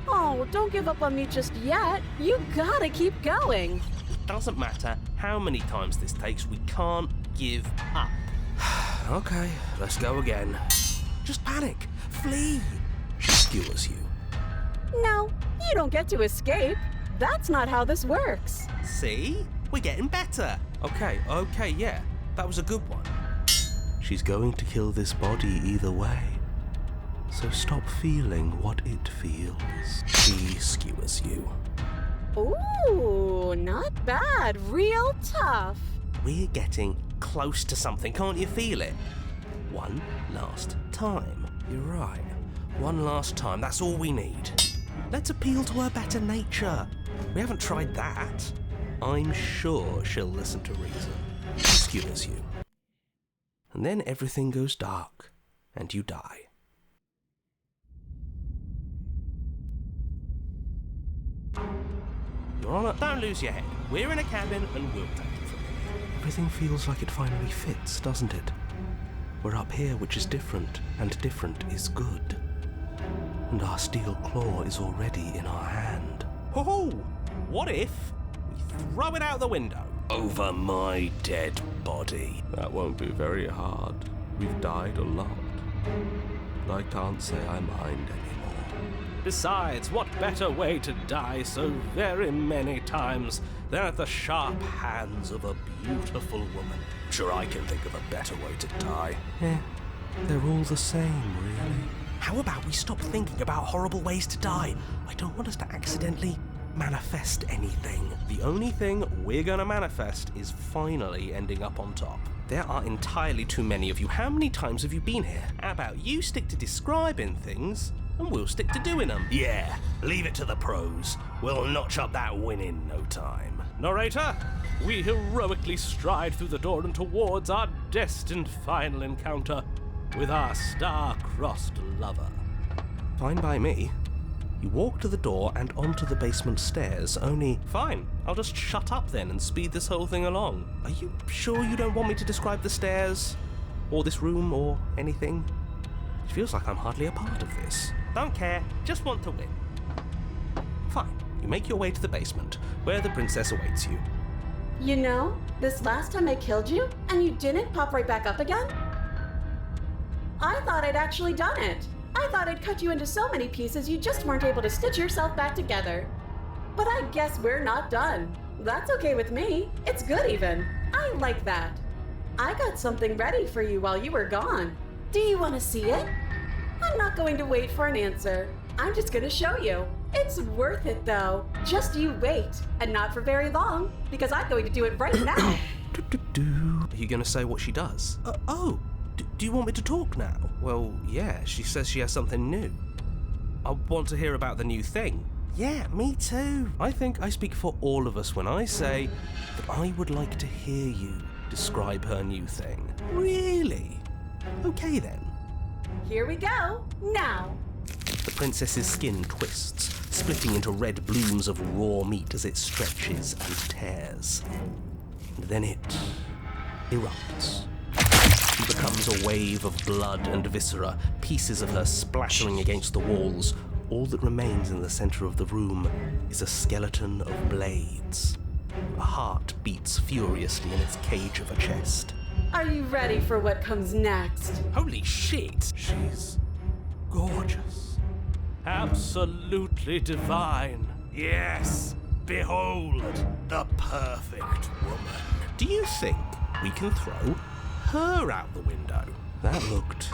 Oh, don't give up on me just yet. You gotta keep going. It doesn't matter how many times this takes, we can't give up. Okay, let's go again. Just panic. Flee. She skewers you. No, you don't get to escape. That's not how this works. See? We're getting better. Okay, yeah. That was a good one. She's going to kill this body either way. So stop feeling what it feels. She skewers you. Ooh, not bad. Real tough. We're getting close to something, can't you feel it? One last time. You're right. One last time, that's all we need. Let's appeal to her better nature. We haven't tried that. I'm sure she'll listen to reason. She skewers you. And then everything goes dark, and you die. Your Honor, don't lose your head. We're in a cabin, and we'll take it from here. Everything feels like it finally fits, doesn't it? We're up here, which is different, and different is good. And our steel claw is already in our hand. Ho-ho! What if we throw it out the window? Over my dead body. That won't be very hard. We've died a lot. But I can't say I mind anymore. Besides, what better way to die so very many times than at the sharp hands of a beautiful woman? Sure, I can think of a better way to die. Yeah, they're all the same, really. How about we stop thinking about horrible ways to die? I don't want us to accidentally manifest anything. The only thing we're gonna manifest is finally ending up on top. There are entirely too many of you. How many times have you been here? How about you stick to describing things and we'll stick to doing them? Yeah, leave it to the pros. We'll notch up that win in no time. Narrator, we heroically stride through the door and towards our destined final encounter with our star-crossed lover. Fine by me. You walk to the door and onto the basement stairs, only... Fine, I'll just shut up then and speed this whole thing along. Are you sure you don't want me to describe the stairs? Or this room, or anything? It feels like I'm hardly a part of this. Don't care, just want to win. Fine, you make your way to the basement, where the princess awaits you. You know, this last time I killed you, and you didn't pop right back up again? I thought I'd actually done it. I thought I'd cut you into so many pieces you just weren't able to stitch yourself back together. But I guess we're not done. That's okay with me. It's good even. I like that. I got something ready for you while you were gone. Do you want to see it? I'm not going to wait for an answer. I'm just going to show you. It's worth it though. Just you wait. And not for very long, because I'm going to do it right now. Are you going to say what she does? Do you want me to talk now? Well, yeah, she says she has something new. I want to hear about the new thing. Yeah, me too. I think I speak for all of us when I say that I would like to hear you describe her new thing. Really? Okay then. Here we go. Now. The princess's skin twists, splitting into red blooms of raw meat as it stretches and tears. And then it erupts. She becomes a wave of blood and viscera, pieces of her splattering against the walls. All that remains in the center of the room is a skeleton of blades. A heart beats furiously in its cage of a chest. Are you ready for what comes next? Holy shit! She's gorgeous. Absolutely divine. Yes, behold, the perfect woman. Do you think we can throw her out the window? That looked.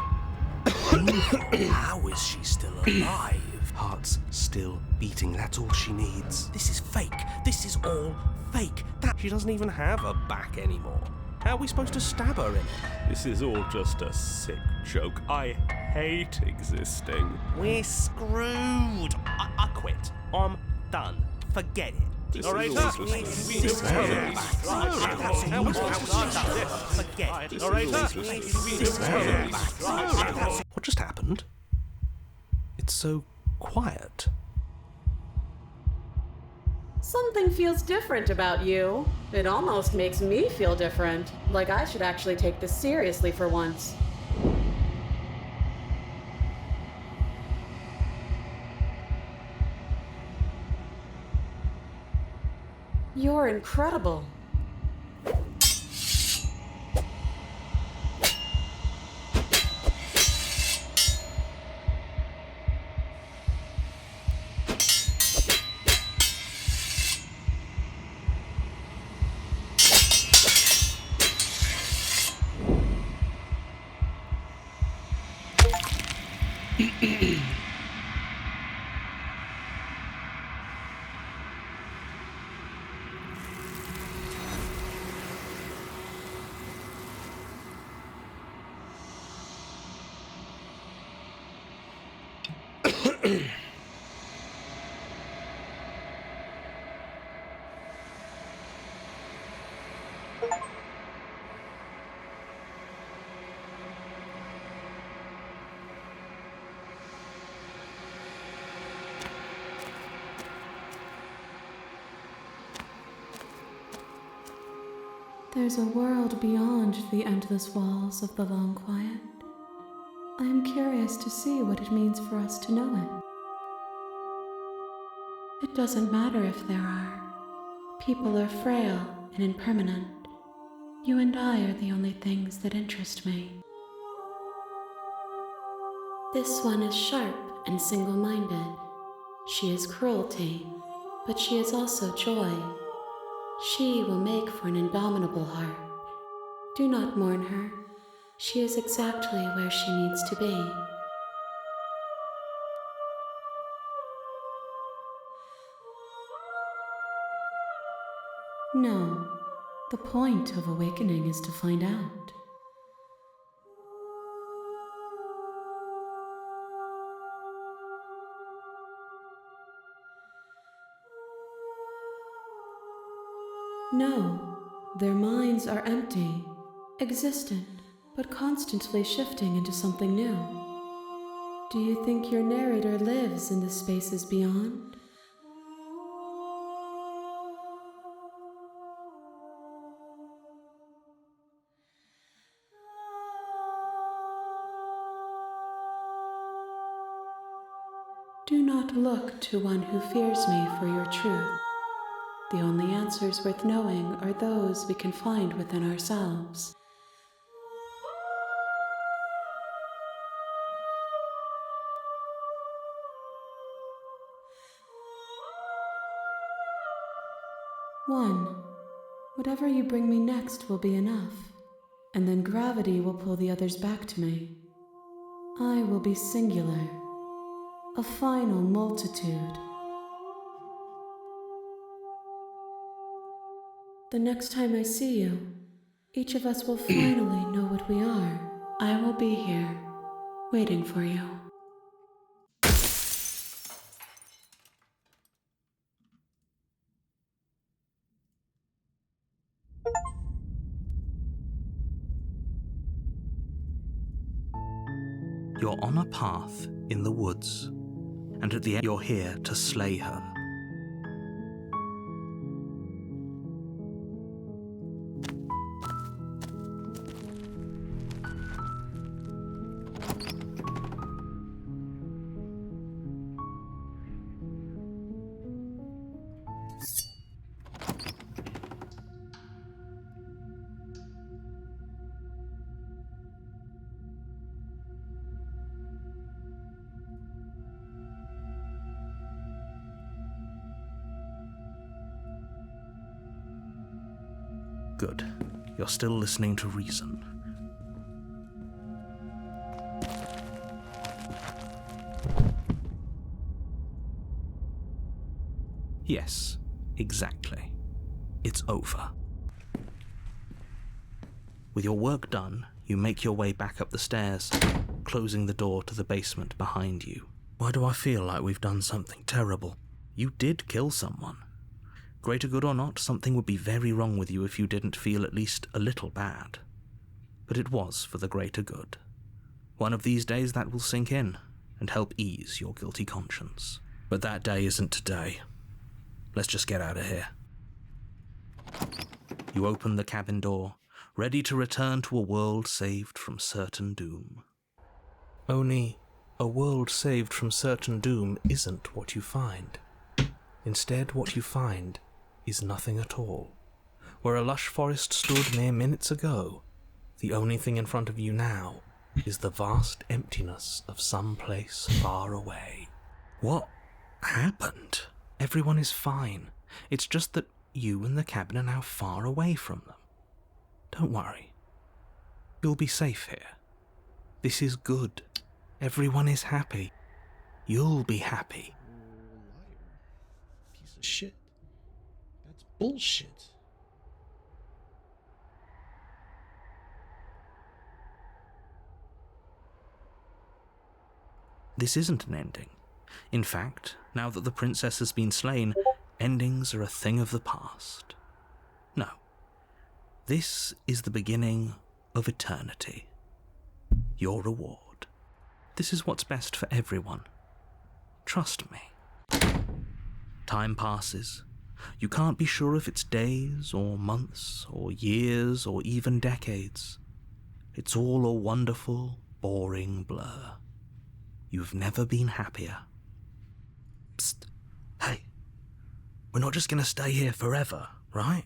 How is she still alive? Heart's still beating, that's all she needs. This is fake. This is all fake. She doesn't even have a back anymore. How are we supposed to stab her in it? This is all just a sick joke. I hate existing. We're screwed. I quit. I'm done. Forget it. This All right, is all sir. just We- a we- What just happened? It's so quiet. Something feels different about you. It almost makes me feel different. Like I should actually take this seriously for once. You're incredible. There's a world beyond the endless walls of the long quiet. I am curious to see what it means for us to know it. It doesn't matter if there are. People are frail and impermanent. You and I are the only things that interest me. This one is sharp and single-minded. She is cruelty, but she is also joy. She will make for an indomitable heart. Do not mourn her. She is exactly where she needs to be. No, the point of awakening is to find out. No, their minds are empty, existent, but constantly shifting into something new. Do you think your narrator lives in the spaces beyond? Do not look to one who fears me for your truth. The only answers worth knowing are those we can find within ourselves. One, whatever you bring me next will be enough, and then gravity will pull the others back to me. I will be singular, a final multitude. The next time I see you, each of us will finally know what we are. I will be here, waiting for you. You're on a path in the woods, and at the end you're here to slay her. Good. You're still listening to reason. Yes, exactly. It's over. With your work done, you make your way back up the stairs, closing the door to the basement behind you. Why do I feel like we've done something terrible? You did kill someone. Greater good or not, something would be very wrong with you if you didn't feel at least a little bad. But it was for the greater good. One of these days that will sink in and help ease your guilty conscience. But that day isn't today. Let's just get out of here. You open the cabin door, ready to return to a world saved from certain doom. Only, a world saved from certain doom isn't what you find. Instead, what you find is nothing at all. Where a lush forest stood mere minutes ago, the only thing in front of you now is the vast emptiness of some place far away. What happened? Everyone is fine. It's just that you and the cabin are now far away from them. Don't worry. You'll be safe here. This is good. Everyone is happy. You'll be happy. Liar. Piece of shit. That's bullshit. This isn't an ending. In fact, now that the princess has been slain, endings are a thing of the past. No. This is the beginning of eternity. Your reward. This is what's best for everyone. Trust me. Time passes. You can't be sure if it's days or months or years or even decades. It's all a wonderful, boring blur. You've never been happier. Psst. Hey. We're not just gonna stay here forever, right?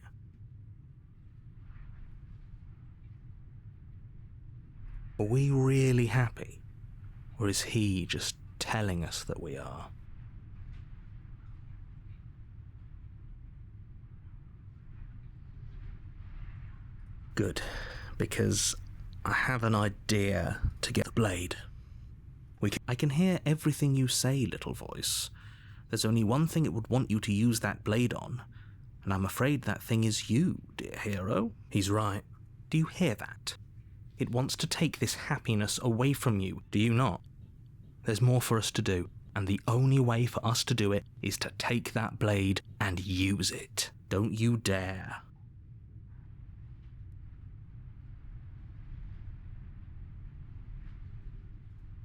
Are we really happy? Or is he just telling us that we are? Good, because I have an idea to get the blade. I can hear everything you say, little voice. There's only one thing it would want you to use that blade on, and I'm afraid that thing is you, dear hero. He's right. Do you hear that? It wants to take this happiness away from you, do you not? There's more for us to do, and the only way for us to do it is to take that blade and use it. Don't you dare.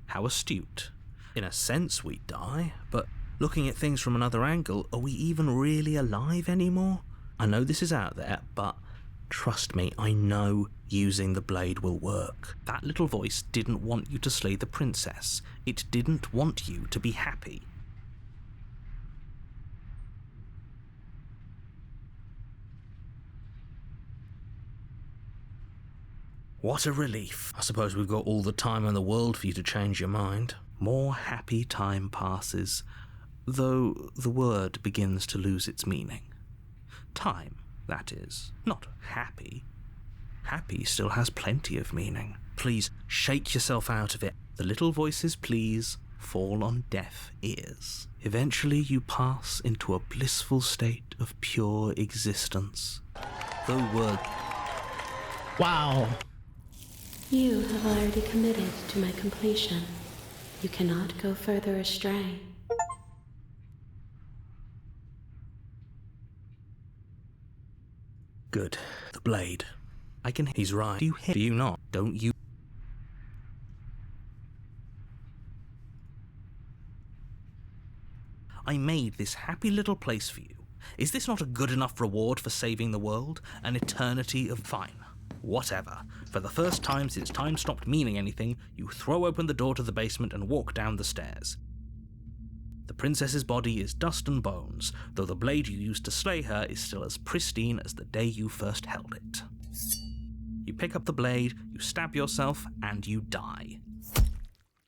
How astute. In a sense, we die, but looking at things from another angle, are we even really alive anymore? I know this is out there, but trust me, I know using the blade will work. That little voice didn't want you to slay the princess. It didn't want you to be happy. What a relief. I suppose we've got all the time in the world for you to change your mind. More happy time passes, though the word begins to lose its meaning. Time, that is, not happy. Happy still has plenty of meaning. Please shake yourself out of it. The little voice's pleas fall on deaf ears. Eventually you pass into a blissful state of pure existence. Though word... Wow. You have already committed to my completion. You cannot go further astray. Good. The blade. I can... He's right. Do you hear? Do you not? Don't you... I made this happy little place for you. Is this not a good enough reward for saving the world? An eternity of... Fine. Whatever. For the first time since time stopped meaning anything, you throw open the door to the basement and walk down the stairs. The princess's body is dust and bones, though the blade you used to slay her is still as pristine as the day you first held it. You pick up the blade, you stab yourself, and you die.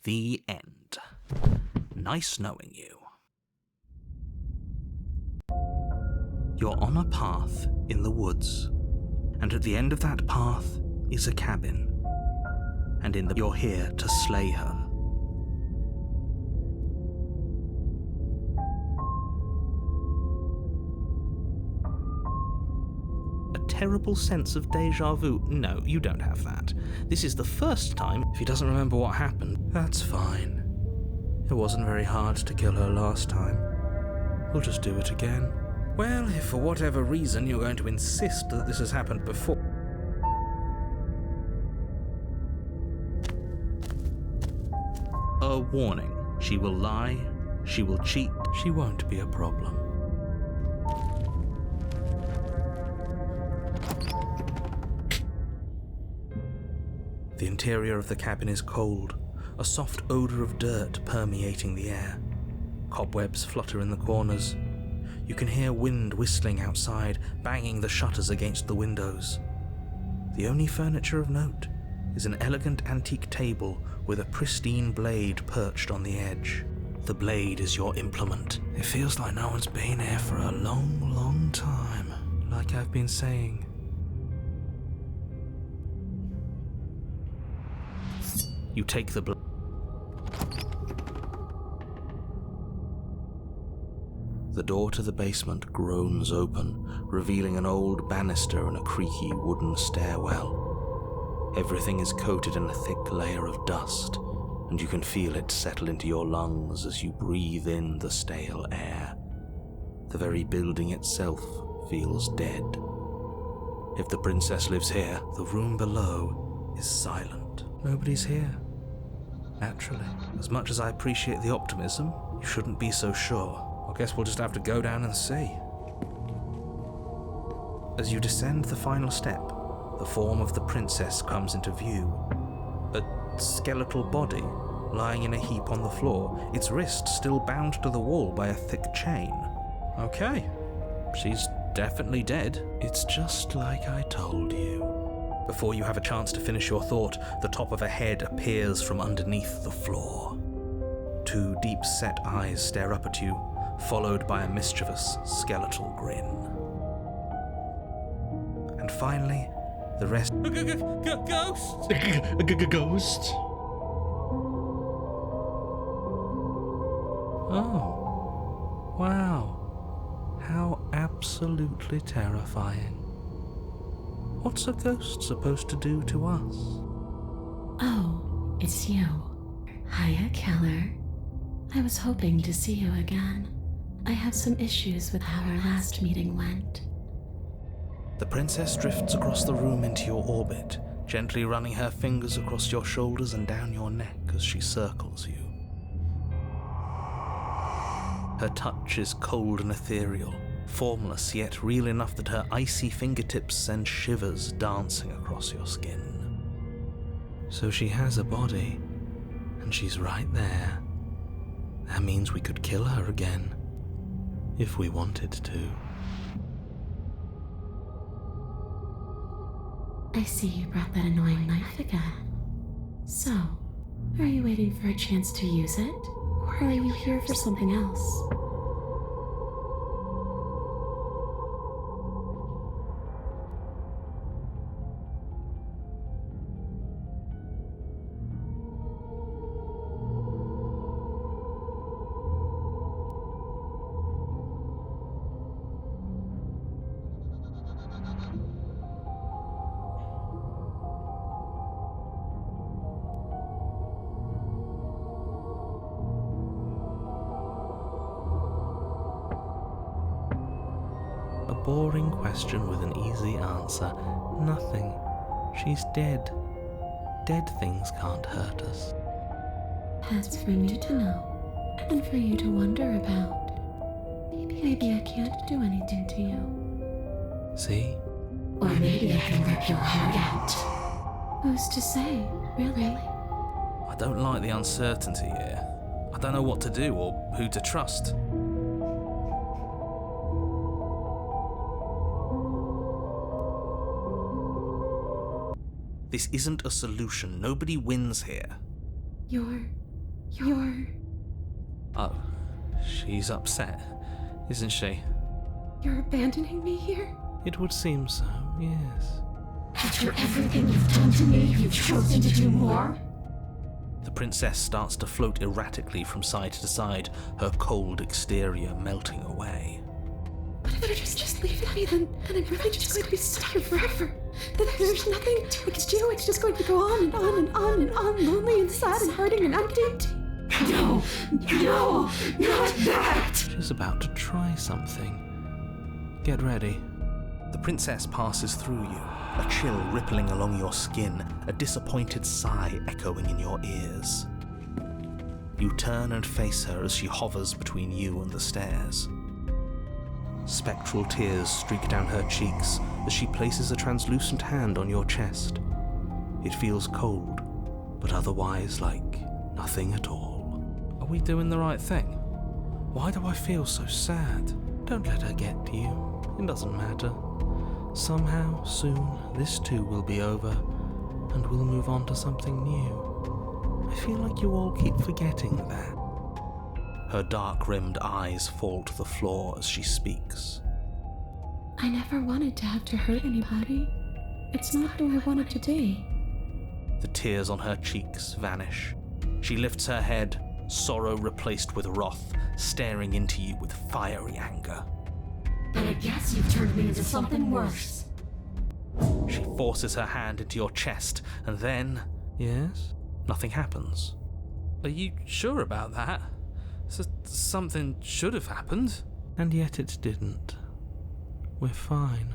The end. Nice knowing you. You're on a path in the woods, And at the end of that path is a cabin. And you're here to slay her. Terrible sense of deja vu. No, you don't have that. This is the first time. If he doesn't remember what happened, that's fine. It wasn't very hard to kill her last time. We'll just do it again. Well, if for whatever reason you're going to insist that this has happened before... A warning. She will lie. She will cheat. She won't be a problem. The interior of the cabin is cold, a soft odor of dirt permeating the air. Cobwebs flutter in the corners. You can hear wind whistling outside, banging the shutters against the windows. The only furniture of note is an elegant antique table with a pristine blade perched on the edge. The blade is your implement. It feels like no one's been here for a long, long time, like I've been saying. You take the blade. The door to the basement groans open, revealing an old banister and a creaky wooden stairwell. Everything is coated in a thick layer of dust, and you can feel it settle into your lungs as you breathe in the stale air. The very building itself feels dead. If the princess lives here, the room below is silent. Nobody's here. Naturally. As much as I appreciate the optimism, you shouldn't be so sure. I guess we'll just have to go down and see. As you descend the final step, the form of the princess comes into view. A skeletal body lying in a heap on the floor, its wrist still bound to the wall by a thick chain. Okay, she's definitely dead. It's just like I told you. Before you have a chance to finish your thought, the top of a head appears from underneath the floor. Two deep-set eyes stare up at you, followed by a mischievous skeletal grin. And finally, the rest... Ghost! Ghost? Oh, wow. How absolutely terrifying. What's a ghost supposed to do to us? Oh, it's you. Hiya, Keller. I was hoping to see you again. I have some issues with how our last meeting went. The princess drifts across the room into your orbit, gently running her fingers across your shoulders and down your neck as she circles you. Her touch is cold and ethereal, formless yet real enough that her icy fingertips send shivers dancing across your skin. So she has a body, and she's right there. That means we could kill her again, if we wanted to. I see you brought that annoying knife again. So, are you waiting for a chance to use it? Or are you here for something else? A boring question with an easy answer. Nothing. She's dead. Dead things can't hurt us. That's for me to know, and for you to wonder about. Maybe I can't do anything to you. See? Or maybe I can rip your heart out. Who's to say, really? I don't like the uncertainty here. I don't know what to do or who to trust. This isn't a solution. Nobody wins here. You're... Oh, she's upset, isn't she? You're abandoning me here? It would seem so, yes. After everything you've done to me, you've chosen to do more? The princess starts to float erratically from side to side, her cold exterior melting away. But if I just leave me, then I'm really just going to be stuck here forever. Then there's nothing we can do. It's just going to go on and on and on and on, lonely and sad and hurting and empty. No, not that! She's about to try something. Get ready. The princess passes through you, a chill rippling along your skin, a disappointed sigh echoing in your ears. You turn and face her as she hovers between you and the stairs. Spectral tears streak down her cheeks as she places a translucent hand on your chest. It feels cold, but otherwise like nothing at all. Are we doing the right thing? Why do I feel so sad? Don't let her get to you. It doesn't matter. Somehow, soon, this too will be over, and we'll move on to something new. I feel like you all keep forgetting that. Her dark-rimmed eyes fall to the floor as she speaks. I never wanted to have to hurt anybody. It's not who I wanted to be. The tears on her cheeks vanish. She lifts her head, sorrow replaced with wrath, staring into you with fiery anger. But I guess you've turned me into something worse. She forces her hand into your chest, and then... Yes? Nothing happens. Are you sure about that? Something should have happened. And yet it didn't. We're fine.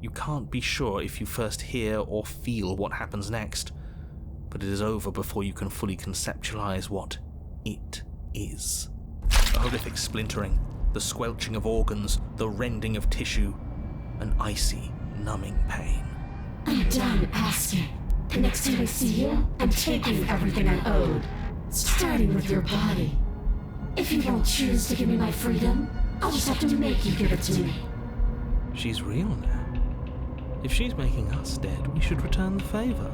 You can't be sure if you first hear or feel what happens next, but it is over before you can fully conceptualize what it is. A horrific splintering, the squelching of organs, the rending of tissue, an icy, numbing pain. I'm done asking. The next time I see you, I'm taking everything I owed, starting with your body. If you don't choose to give me my freedom, I'll just have to make you give it to me. She's real now. If she's making us dead, we should return the favor.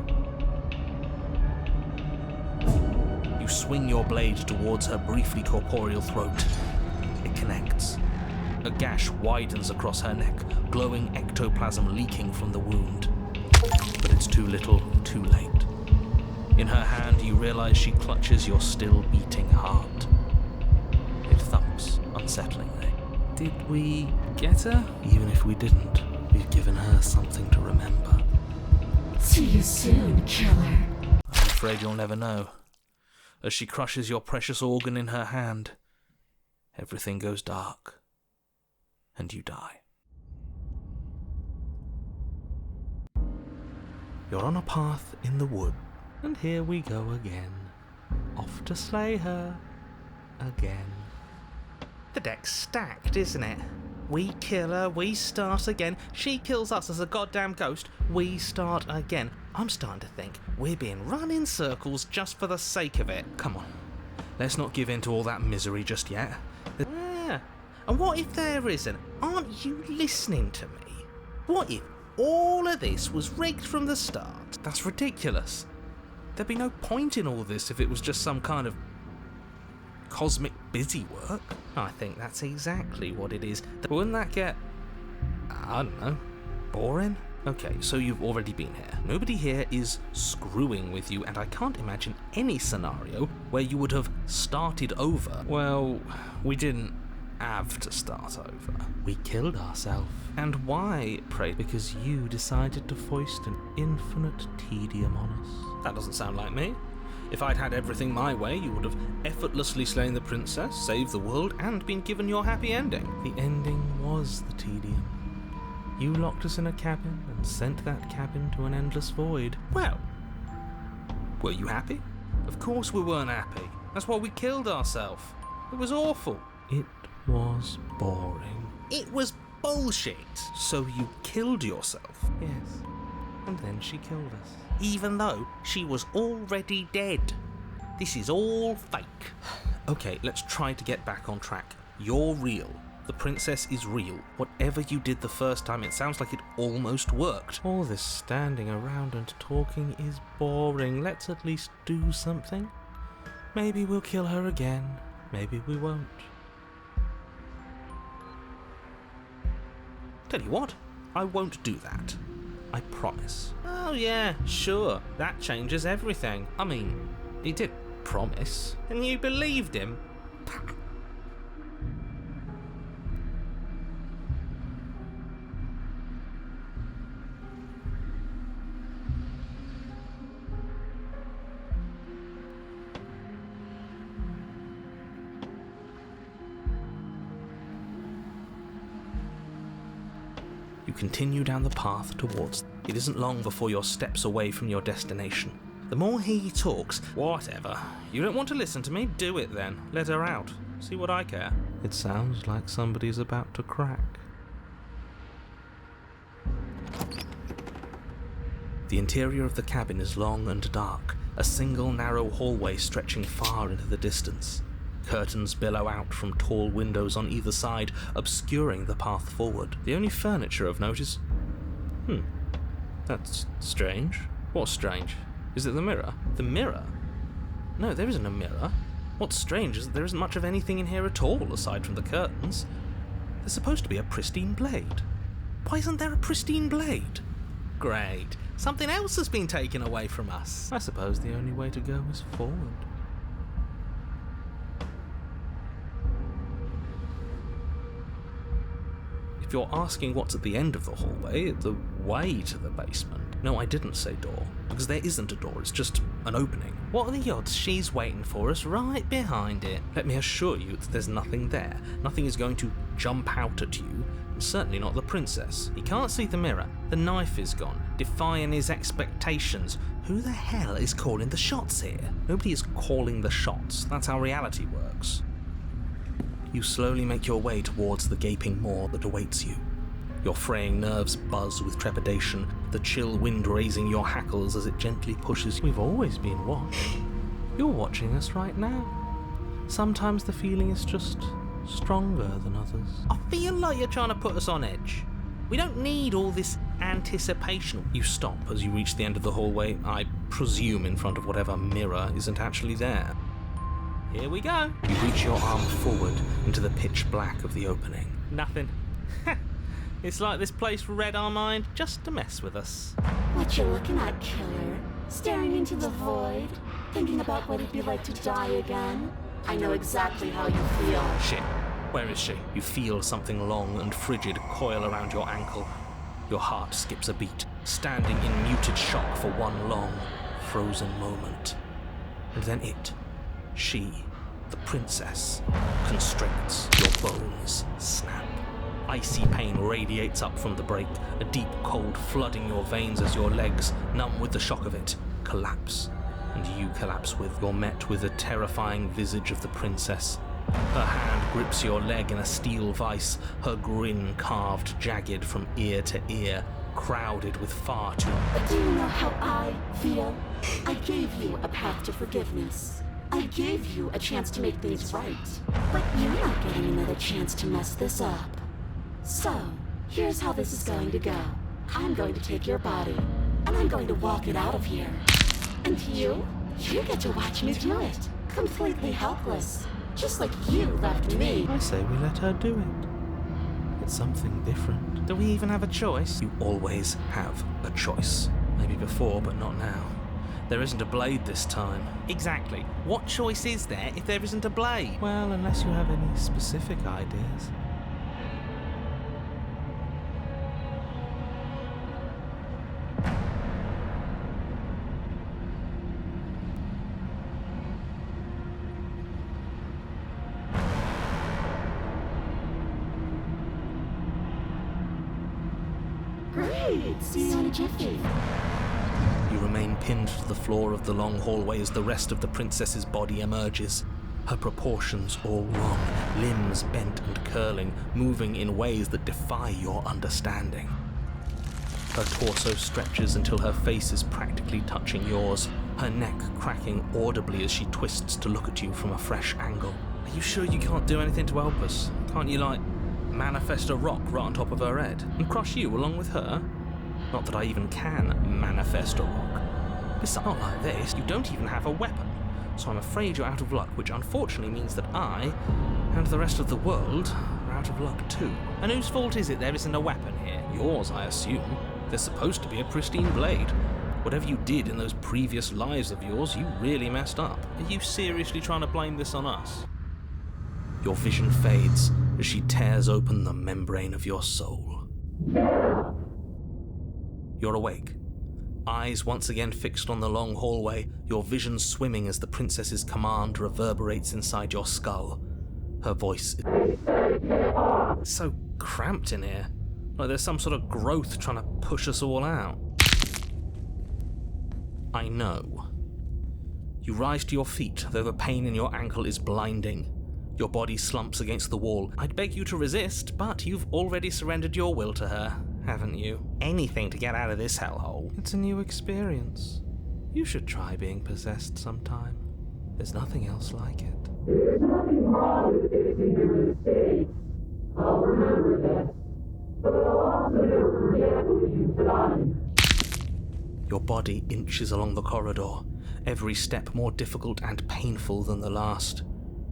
You swing your blade towards her briefly corporeal throat. It connects. A gash widens across her neck, glowing ectoplasm leaking from the wound. But it's too little, too late. In her hand, you realize she clutches your still beating heart. It thumps unsettlingly. Did we get her? Even if we didn't, we've given her something to remember. See you soon, killer. I'm afraid you'll never know. As she crushes your precious organ in her hand, everything goes dark, and you die. You're on a path in the wood, and here we go again. Off to slay her again. The deck's stacked, isn't it? We kill her, we start again. She kills us as a goddamn ghost, we start again. I'm starting to think we're being run in circles just for the sake of it. Come on, let's not give in to all that misery just yet. Yeah. And what if there isn't? Aren't you listening to me? What if all of this was rigged from the start? That's ridiculous. There'd be no point in all this if it was just some kind of cosmic busy work. I think that's exactly what it is. Wouldn't that get, I don't know, boring? Okay, so you've already been here. Nobody here is screwing with you, and I can't imagine any scenario where you would have started over. Well, we didn't have to start over. We killed ourselves. And why, pray? Because you decided to foist an infinite tedium on us. That doesn't sound like me. If I'd had everything my way, you would have effortlessly slain the princess, saved the world, and been given your happy ending. The ending was the tedium. You locked us in a cabin and sent that cabin to an endless void. Well, were you happy? Of course we weren't happy. That's why we killed ourselves. It was awful. It was boring. It was bullshit. So you killed yourself? Yes. And then she killed us. Even though she was already dead. This is all fake. Okay, let's try to get back on track. You're real. The princess is real. Whatever you did the first time, it sounds like it almost worked. All this standing around and talking is boring. Let's at least do something. Maybe we'll kill her again, maybe we won't. Tell you what, I won't do that. I promise. Oh yeah, sure, that changes everything. I mean, he did promise. And you believed him? You continue down the path towards. It isn't long before you're steps away from your destination. The more he talks, whatever. You don't want to listen to me? Do it then. Let her out. See what I care. It sounds like somebody's about to crack. The interior of the cabin is long and dark, a single narrow hallway stretching far into the distance. Curtains billow out from tall windows on either side, obscuring the path forward. The only furniture of note is... That's strange. What's strange? Is it the mirror? The mirror? No, there isn't a mirror. What's strange is that there isn't much of anything in here at all, aside from the curtains. There's supposed to be a pristine blade. Why isn't there a pristine blade? Great. Something else has been taken away from us. I suppose the only way to go is forward. If you're asking what's at the end of the hallway, the way to the basement. No, I didn't say door, because there isn't a door, it's just an opening. What are the odds she's waiting for us right behind it? Let me assure you that there's nothing there. Nothing is going to jump out at you, and certainly not the princess. He can't see the mirror. The knife is gone, defying his expectations. Who the hell is calling the shots here? Nobody is calling the shots. That's how reality works. You slowly make your way towards the gaping maw that awaits you. Your fraying nerves buzz with trepidation, the chill wind raising your hackles as it gently pushes. We've always been watched. You're watching us right now. Sometimes the feeling is just stronger than others. I feel like you're trying to put us on edge. We don't need all this anticipation. You stop as you reach the end of the hallway, I presume in front of whatever mirror isn't actually there. Here we go. You reach your arm forward into the pitch black of the opening. Nothing. It's like this place read our mind just to mess with us. What you looking at, killer? Staring into the void? Thinking about what it'd be like to die again? I know exactly how you feel. Shit. Where is she? You feel something long and frigid coil around your ankle. Your heart skips a beat, standing in muted shock for one long, frozen moment. And then she, the princess, constricts. Your bones snap. Icy pain radiates up from the break, a deep cold flooding your veins as your legs, numb with the shock of it, collapse. And you collapse with. You're met with the terrifying visage of the princess. Her hand grips your leg in a steel vice, her grin carved jagged from ear to ear, crowded with far too... But do you know how I feel? I gave you a path to forgiveness. I gave you a chance to make things right. But you're not getting another chance to mess this up. So, here's how this is going to go. I'm going to take your body, and I'm going to walk it out of here. And you get to watch me do it. Completely helpless. Just like you left me. I say we let her do it. It's something different. Do we even have a choice? You always have a choice. Maybe before, but not now. There isn't a blade this time. Exactly. What choice is there if there isn't a blade? Well, unless you have any specific ideas. Great. See you in a jiffy. You remain pinned to the floor of the long hallway as the rest of the princess's body emerges. Her proportions all wrong, limbs bent and curling, moving in ways that defy your understanding. Her torso stretches until her face is practically touching yours, her neck cracking audibly as she twists to look at you from a fresh angle. Are you sure you can't do anything to help us? Can't you, manifest a rock right on top of her head and crush you along with her? Not that I even can manifest a rock. Besides, not like this, you don't even have a weapon. so I'm afraid you're out of luck, which unfortunately means that I, and the rest of the world, are out of luck too. And whose fault is it there isn't a weapon here? Yours, I assume. There's supposed to be a pristine blade. Whatever you did in those previous lives of yours, you really messed up. Are you seriously trying to blame this on us? Your vision fades as she tears open the membrane of your soul. You're awake. Eyes once again fixed on the long hallway, your vision swimming as the princess's command reverberates inside your skull. Her voice is so cramped in here, like there's some sort of growth trying to push us all out. I know. You rise to your feet, though the pain in your ankle is blinding. Your body slumps against the wall. I'd beg you to resist, but you've already surrendered your will to her, haven't you? Anything to get out of this hellhole. It's a new experience. You should try being possessed sometime. There's nothing else like it. There's nothing wrong with fixing your mistakes. I'll remember that. But I'll also never forget what you've done. Your body inches along the corridor, every step more difficult and painful than the last.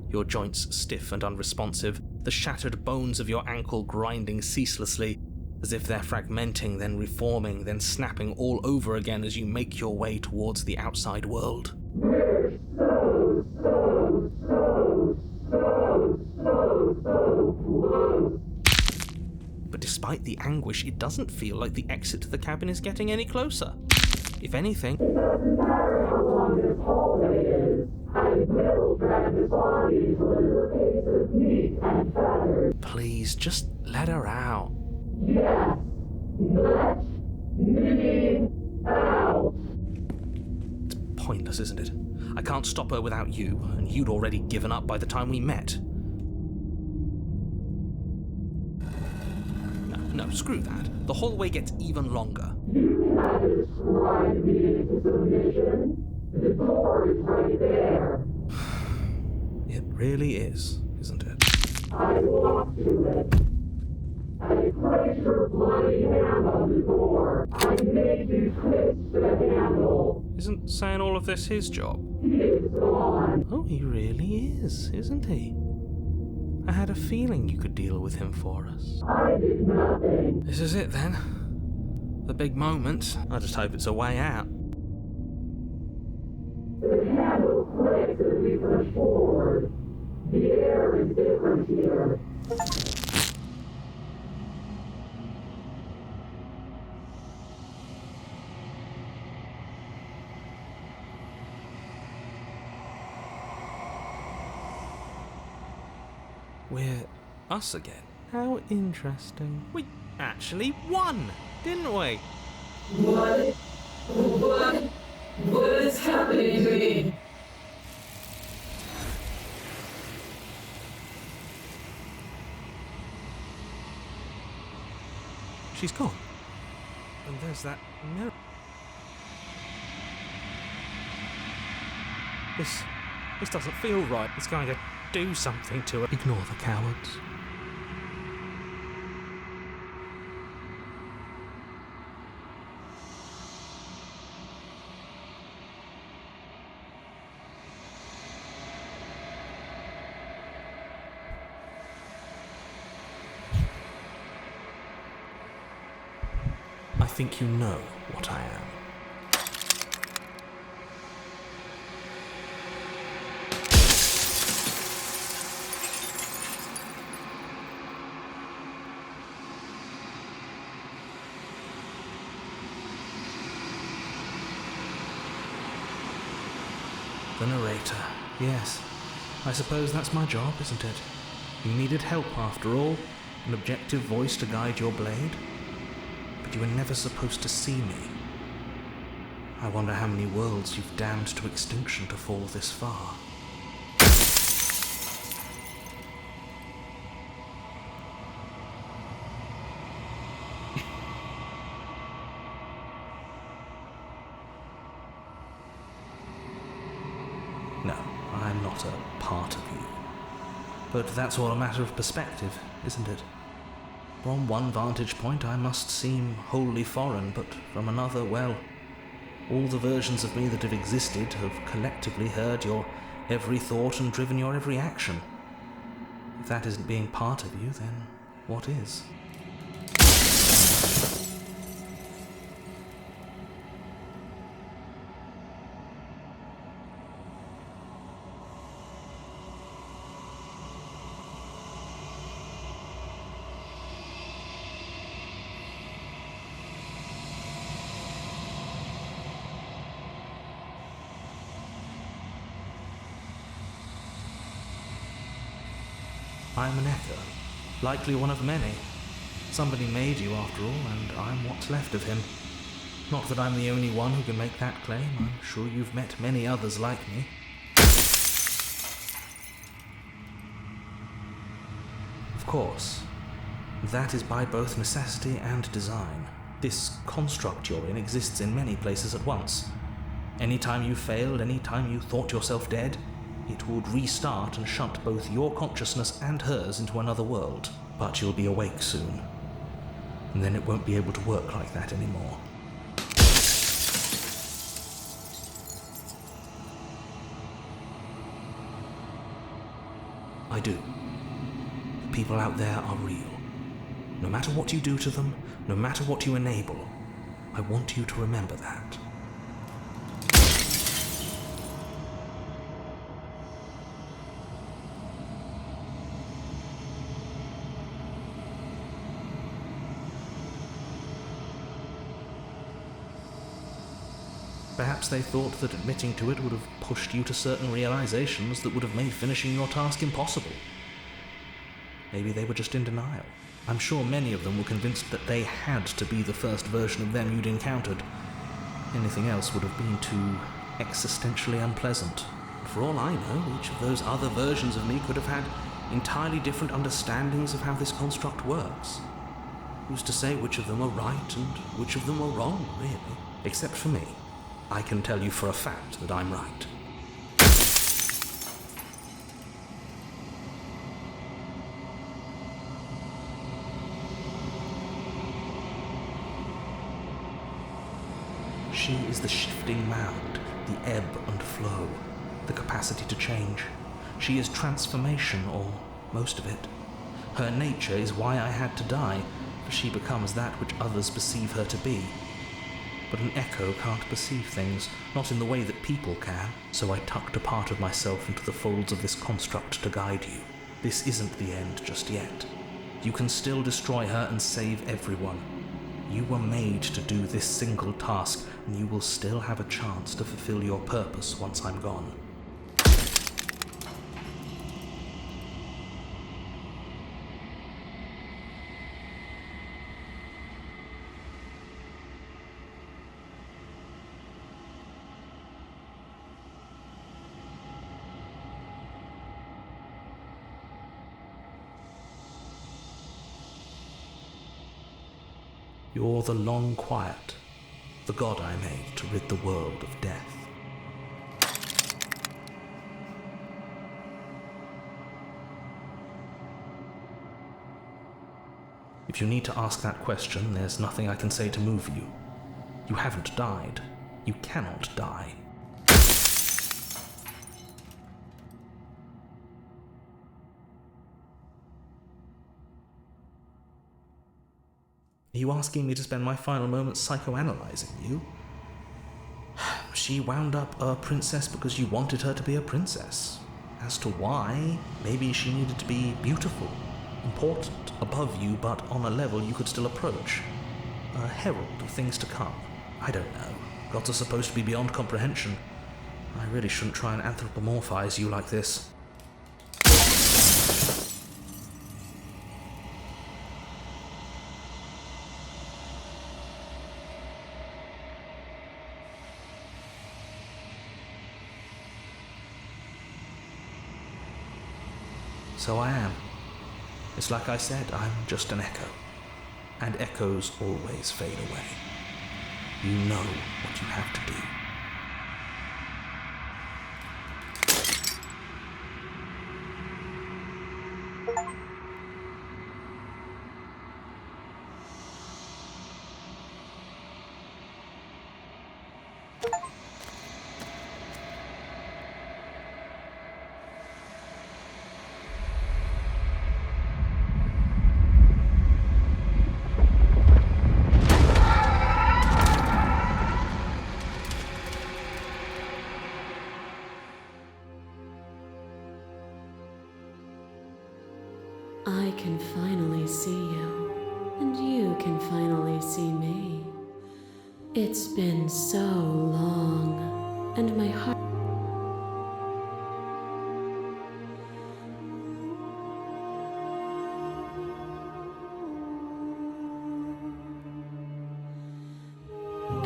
Your joints stiff and unresponsive, the shattered bones of your ankle grinding ceaselessly, as if they're fragmenting, then reforming, then snapping all over again as you make your way towards the outside world. We're so close. But despite the anguish, it doesn't feel like the exit to the cabin is getting any closer. If anything, It doesn't matter how long this hallway is. I will drag this body till it is a piece of meat and feathers. please, just let her out. Yes, let me out. It's pointless, isn't it? I can't stop her without you, and you'd already given up by the time we met. No, screw that. The hallway gets even longer. You can describe me into submission. The door is right there. It really is, isn't it? I walked to it. I placed your bloody hand on the door. I made you twist the handle. Isn't saying all of this his job? He's gone. Oh, he really is, isn't he? I had a feeling you could deal with him for us. I did nothing. This is it then. The big moment. I just hope it's a way out. The handle clicks as we push forward. The air is different here. We're us again. How interesting. We actually won, didn't we? What is happening to me? She's gone. And there's that mirror. This doesn't feel right. It's going to do something to her. Ignore the cowards. I think you know what I am. The narrator. Yes. I suppose that's my job, isn't it? You needed help after all, an objective voice to guide your blade. But you were never supposed to see me. I wonder how many worlds you've damned to extinction to fall this far. No, I'm not a part of you. But that's all a matter of perspective, isn't it? From one vantage point I must seem wholly foreign, but from another, well, All the versions of me that have existed have collectively heard your every thought and driven your every action. If that isn't being part of you, then what is? I'm an echo, likely one of many. Somebody made you after all, and I'm what's left of him. Not that I'm the only one who can make that claim. I'm sure you've met many others like me. Of course, that is by both necessity and design. This construct you're in exists in many places at once. Anytime you failed, anytime you thought yourself dead, it would restart and shunt both your consciousness and hers into another world. But you'll be awake soon, and then it won't be able to work like that anymore. I do. The people out there are real. No matter what you do to them, no matter what you enable, I want you to remember that. Perhaps they thought that admitting to it would have pushed you to certain realizations that would have made finishing your task impossible. Maybe they were just in denial. I'm sure many of them were convinced that they had to be the first version of them you'd encountered. Anything else would have been too existentially unpleasant. For all I know, each of those other versions of me could have had entirely different understandings of how this construct works. Who's to say which of them were right and which of them were wrong, really? Except for me. I can tell you for a fact that I'm right. She is the shifting mound, the ebb and flow, the capacity to change. She is transformation, or most of it. Her nature is why I had to die, for she becomes that which others perceive her to be. But an echo can't perceive things, not in the way that people can, so I tucked a part of myself into the folds of this construct to guide you. This isn't the end just yet. You can still destroy her and save everyone. You were made to do this single task, and you will still have a chance to fulfill your purpose once I'm gone. You're the long quiet, the god I made to rid the world of death. If you need to ask that question, there's nothing I can say to move you. You haven't died. You cannot die. Are you asking me to spend my final moments psychoanalyzing you? She wound up a princess because you wanted her to be a princess. As to why, maybe she needed to be beautiful, important, above you, but on a level you could still approach. A herald of things to come. I don't know. Gods are supposed to be beyond comprehension. I really shouldn't try and anthropomorphize you like this. So I am. It's like I said, I'm just an echo. And echoes always fade away. You know what you have to do. can finally see you, and you can finally see me. It's been so long, and my heart.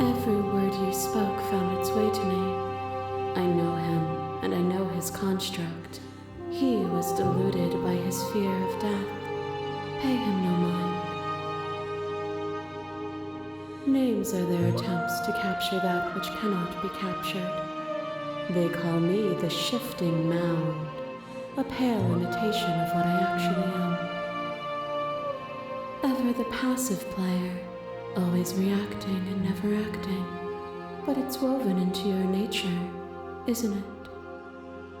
Every word you spoke found its way to me. I know him, and I know his construct. He was deluded by his fear of death. Pay him no mind. Names are their attempts to capture that which cannot be captured. They call me the shifting mound, a pale imitation of what I actually am. Ever the passive player, always reacting and never acting. But it's woven into your nature, isn't it?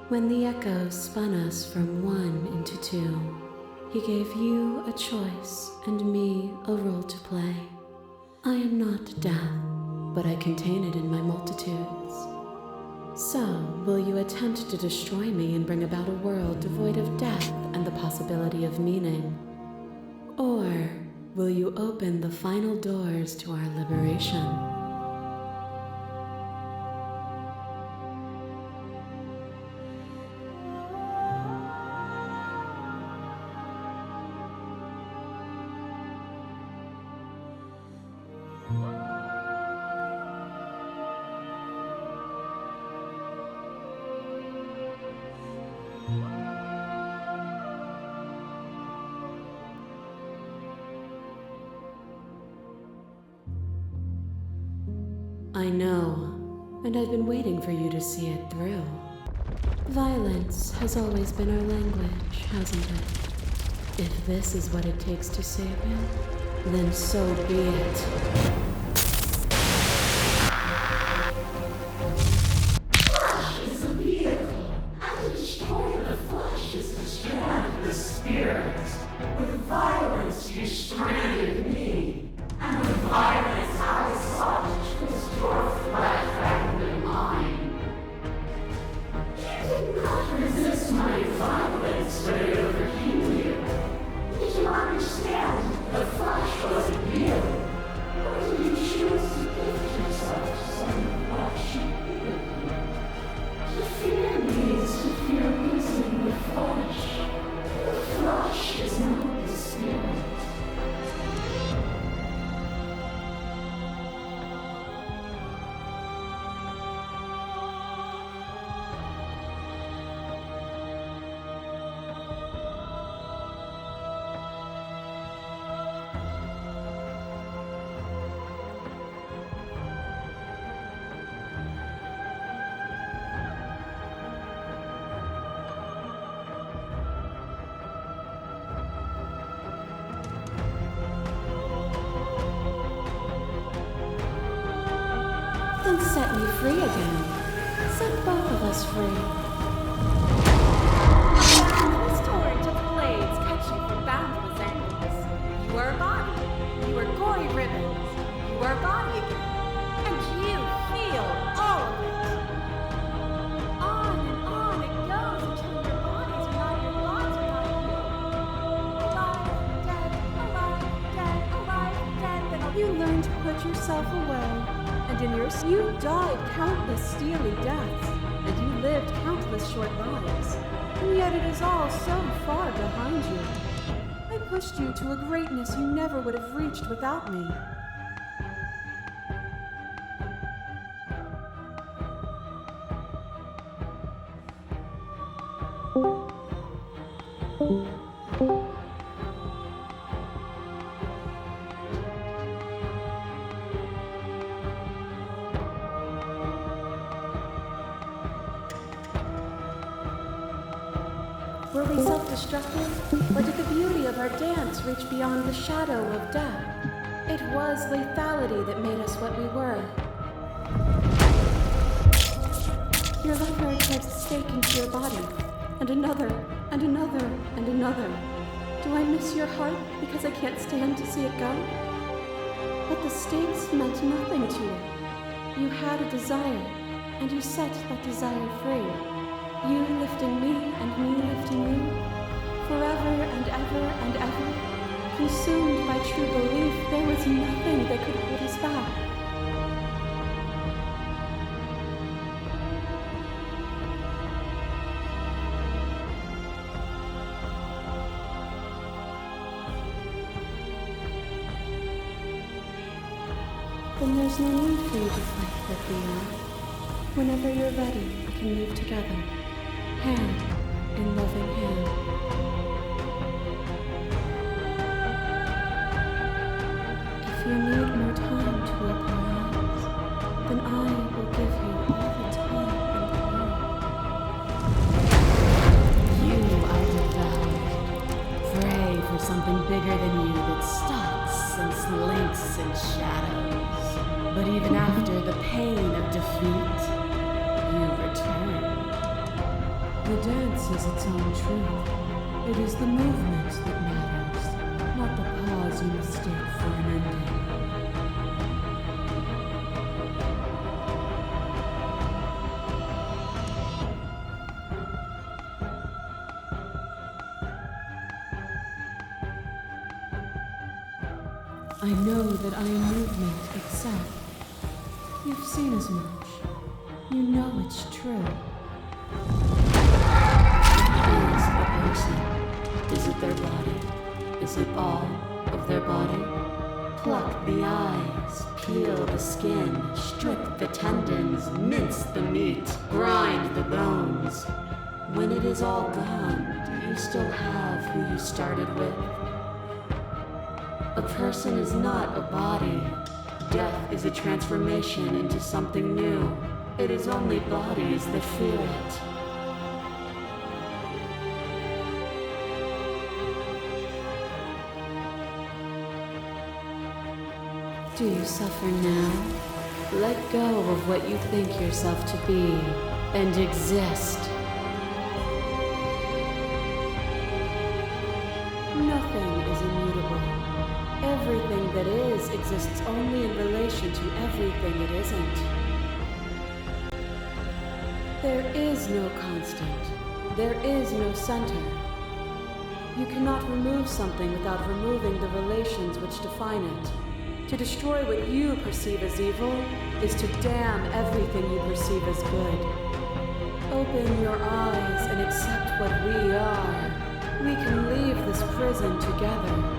When the echoes spun us from one into two, he gave you a choice and me a role to play. I am not death, but I contain it in my multitudes. So, will you attempt to destroy me and bring about a world devoid of death and the possibility of meaning? Or will you open the final doors to our liberation? I know, and I've been waiting for you to see it through. Violence has always been our language, hasn't it? If this is what it takes to save you, then so be it. Flesh is a vehicle, and to destroy the flesh is to strand the spirit. With violence you stranded me, and with violence I sought to twist your flesh and mine. You did not resist my violence, but it overcame you. Did you understand? The flesh wasn't you. Or did you choose to gift yourself to some flesh? To fear me is to fear losing the flesh. The flesh is not the spirit. Then set me free again. Set both of us free. This torrent of blades cuts you from boundless angles. You are a body. You are gory ribbons. You are a body again. And you feel all of it. On and on it goes until your bodies are not your thoughts are not you. Alive, dead, alive, dead, alive, dead. Then you learn to put yourself away. And in your you died countless steely deaths, and you lived countless short lives, and yet it is all so far behind you. I pushed you to a greatness you never would have reached without me. Were we self-destructive, or did the beauty of our dance reach beyond the shadow of death? It was lethality that made us what we were. Your left arm drives a stake into your body, and another, and another, and another. Do I miss your heart because I can't stand to see it go? But the stakes meant nothing to you. You had a desire, and you set that desire free. You lifting me and me lifting you. Forever and ever and ever, consumed by true belief, there was nothing that could hold us back. Then there's no need for you to fight with Leon. Whenever you're ready, we can move together, hand in loving hand. If you need more time to open your eyes, then I will give you all the time in the world. You are devoured. Pray for something bigger than you that stalks and slinks in shadows. But even after the pain of defeat, you return. The dance is its own truth. It is the movement that matters, not the pause you mistake for an ending. I know that I am movement itself. You've seen as much. You know it's true. What is a person? Is it their body? Is it all of their body? Pluck the eyes, peel the skin, strip the tendons, mince the meat, grind the bones. When it is all gone, do you still have who you started with? A person is not a body. Death is a transformation into something new. It is only bodies that feel it. Do you suffer now? Let go of what you think yourself to be and exist. Nothing is immutable. Everything that is exists only in relation to everything it isn't. There is no constant. There is no center. You cannot remove something without removing the relations which define it. To destroy what you perceive as evil is to damn everything you perceive as good. Open your eyes and accept what we are. We can leave this prison together.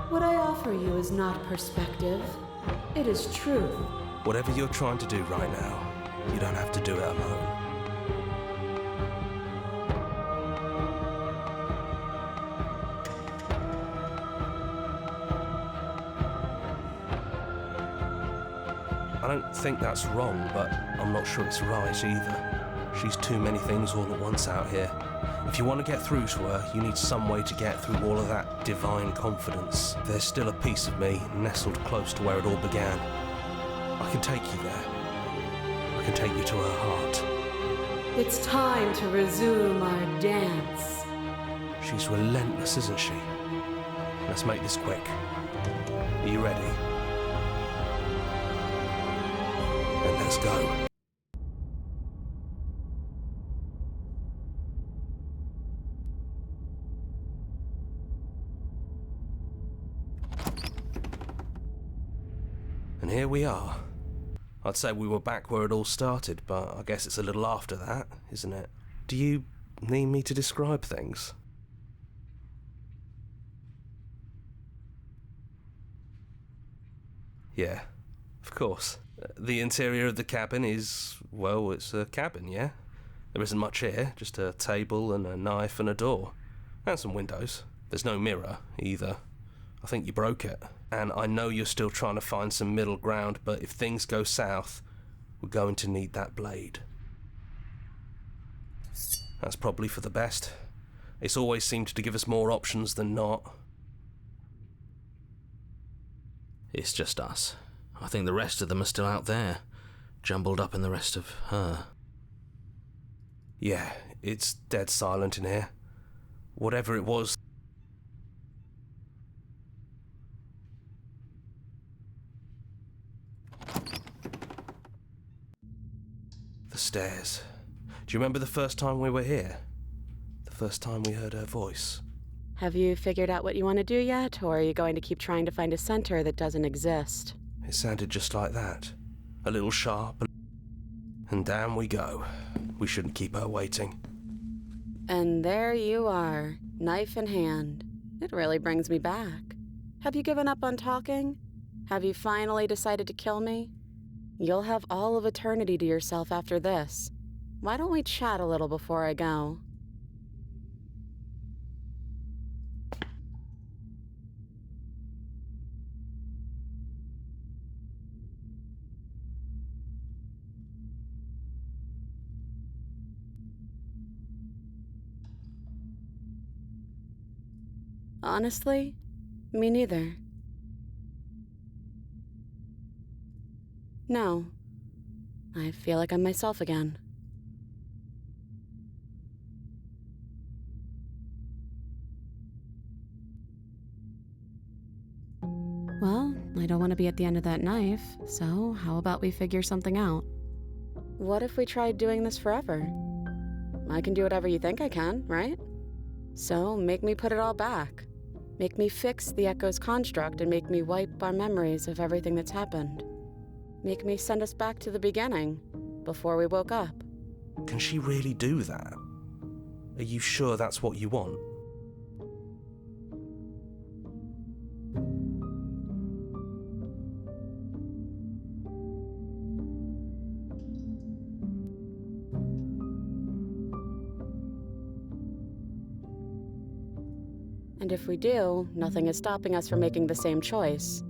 What I offer you is not perspective. It is truth. Whatever you're trying to do right now, you don't have to do it alone. I don't think that's wrong, but I'm not sure it's right either. She's too many things all at once out here. If you want to get through to her, you need some way to get through all of that divine confidence. There's still a piece of me nestled close to where it all began. I can take you there. I can take you to her heart. It's time to resume our dance. She's relentless, isn't she? Let's make this quick. Are you ready? Then let's go. And here we are. I'd say we were back where it all started, but I guess it's a little after that, isn't it? Do you need me to describe things? Yeah, of course. The interior of the cabin is, well, it's a cabin, yeah? There isn't much here, just a table and a knife and a door. And some windows. There's no mirror, either. I think you broke it. And I know you're still trying to find some middle ground, but if things go south, we're going to need that blade. That's probably for the best. It's always seemed to give us more options than not. It's just us. I think the rest of them are still out there, jumbled up in the rest of her. Yeah, it's dead silent in here. Whatever it was... The stairs. Do you remember the first time we were here? The first time we heard her voice? Have you figured out what you want to do yet, or are you going to keep trying to find a center that doesn't exist? It sounded just like that. A little sharp, and down we go. We shouldn't keep her waiting. And there you are, knife in hand. It really brings me back. Have you given up on talking? Have you finally decided to kill me? You'll have all of eternity to yourself after this. Why don't we chat a little before I go? Honestly, me neither. No. I feel like I'm myself again. Well, I don't want to be at the end of that knife, so how about we figure something out? What if we tried doing this forever? I can do whatever you think I can, right? So make me put it all back. Make me fix the Echo's construct and make me wipe our memories of everything that's happened. Make me send us back to the beginning, before we woke up. Can she really do that? Are you sure that's what you want? And if we do, nothing is stopping us from making the same choice.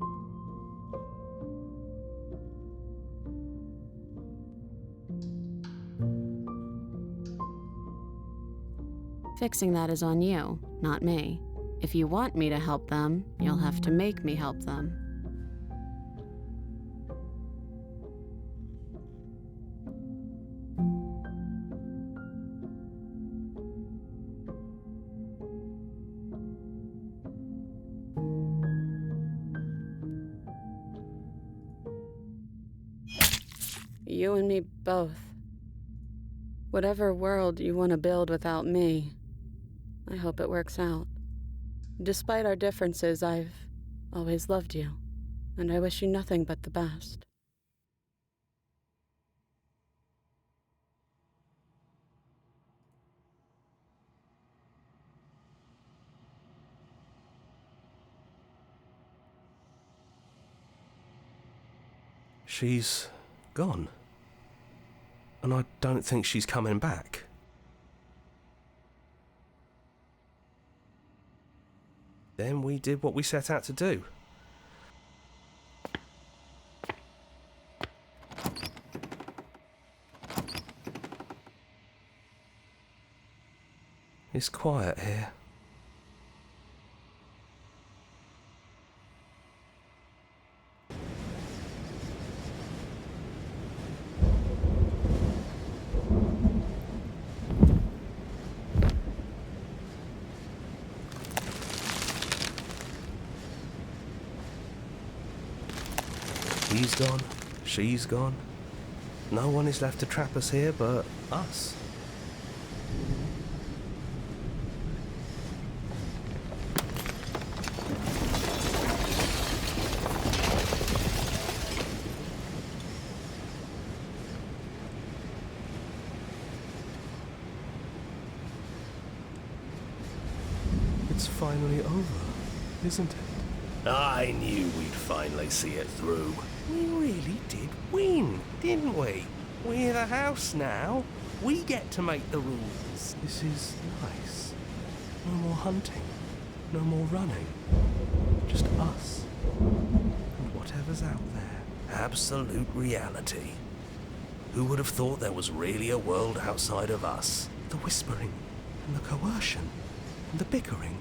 Fixing that is on you, not me. If you want me to help them, you'll have to make me help them. You and me both. Whatever world you want to build without me, I hope it works out. Despite our differences, I've always loved you, and I wish you nothing but the best. She's gone. And I don't think she's coming back. Then we did what we set out to do. It's quiet here. He's gone, she's gone. No one is left to trap us here but us. It's finally over, isn't it? I knew we'd finally see it through. We really did win, didn't we? We're the house now. We get to make the rules. This is nice. No more hunting. No more running. Just us. And whatever's out there. Absolute reality. Who would have thought there was really a world outside of us? The whispering, and the coercion, and the bickering.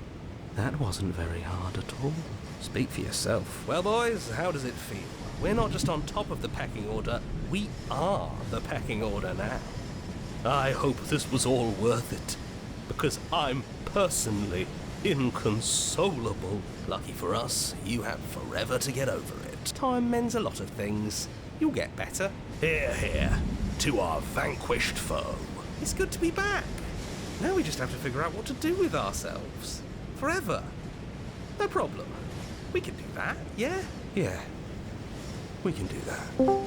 That wasn't very hard at all. Speak for yourself. Well, boys, how does it feel? We're not just on top of the pecking order, we are the pecking order now. I hope this was all worth it, because I'm personally inconsolable. Lucky for us, you have forever to get over it. Time mends a lot of things. You'll get better. Hear, hear, to our vanquished foe. It's good to be back. Now we just have to figure out what to do with ourselves. Forever. No problem. We can do that, yeah? Yeah, we can do that.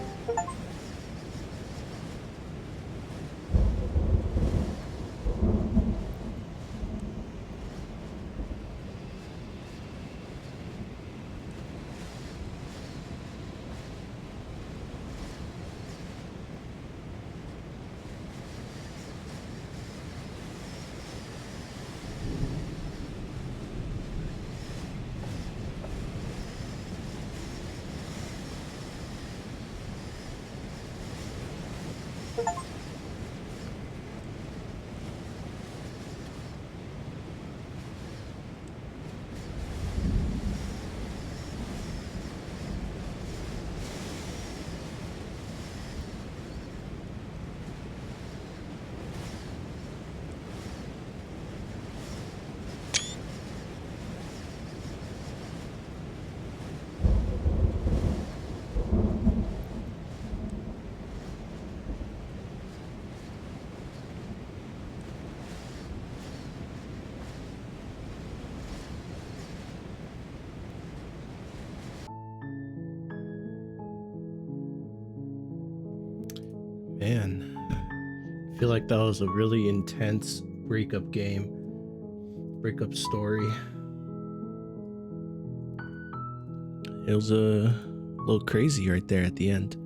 Man, I feel like that was a really intense breakup game, breakup story. It was a little crazy right there at the end.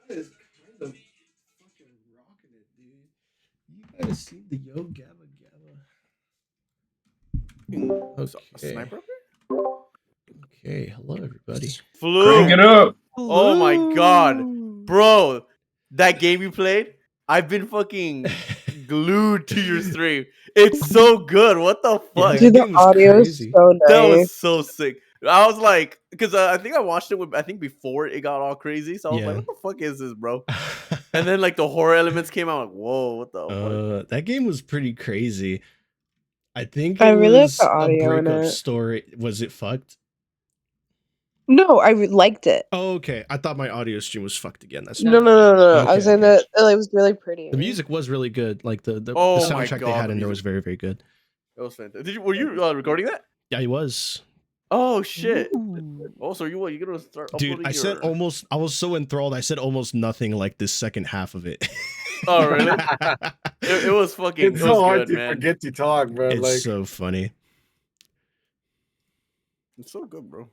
guys kind of fucking rocking it, dude. You guys see the Yo Gabba Gabba? Okay. Sniper? Okay, hello everybody. Flu. Crank it up. Oh my god. Bro, that game you played, I've been fucking glued to your stream. It's so good. What the fuck? Dude, the audio is so nice. That was so sick. I was like, because I think I watched it with, I think before it got all crazy. So I was like, what the fuck is this, bro? And then like the horror elements came out. Like, whoa, what the fuck? That game was pretty crazy. I think I it really like was the a audio in breakup it. story. Was it fucked? No, I liked it. Oh, okay. I thought my audio stream was fucked again. That's No. I was saying that it was really pretty. The music was really good. Like the Oh my soundtrack they God, had the in there music- was very, very good. It was fantastic. Were you recording that? Yeah, he was. Oh shit. Oh, so you gonna start Dude, uploading I said your- almost. I was so enthralled. I said almost nothing like this second half of it. Oh really? it was fucking. It's it was so hard good, to man. forget to talk, bro. It's Like, so funny. It's so good, bro.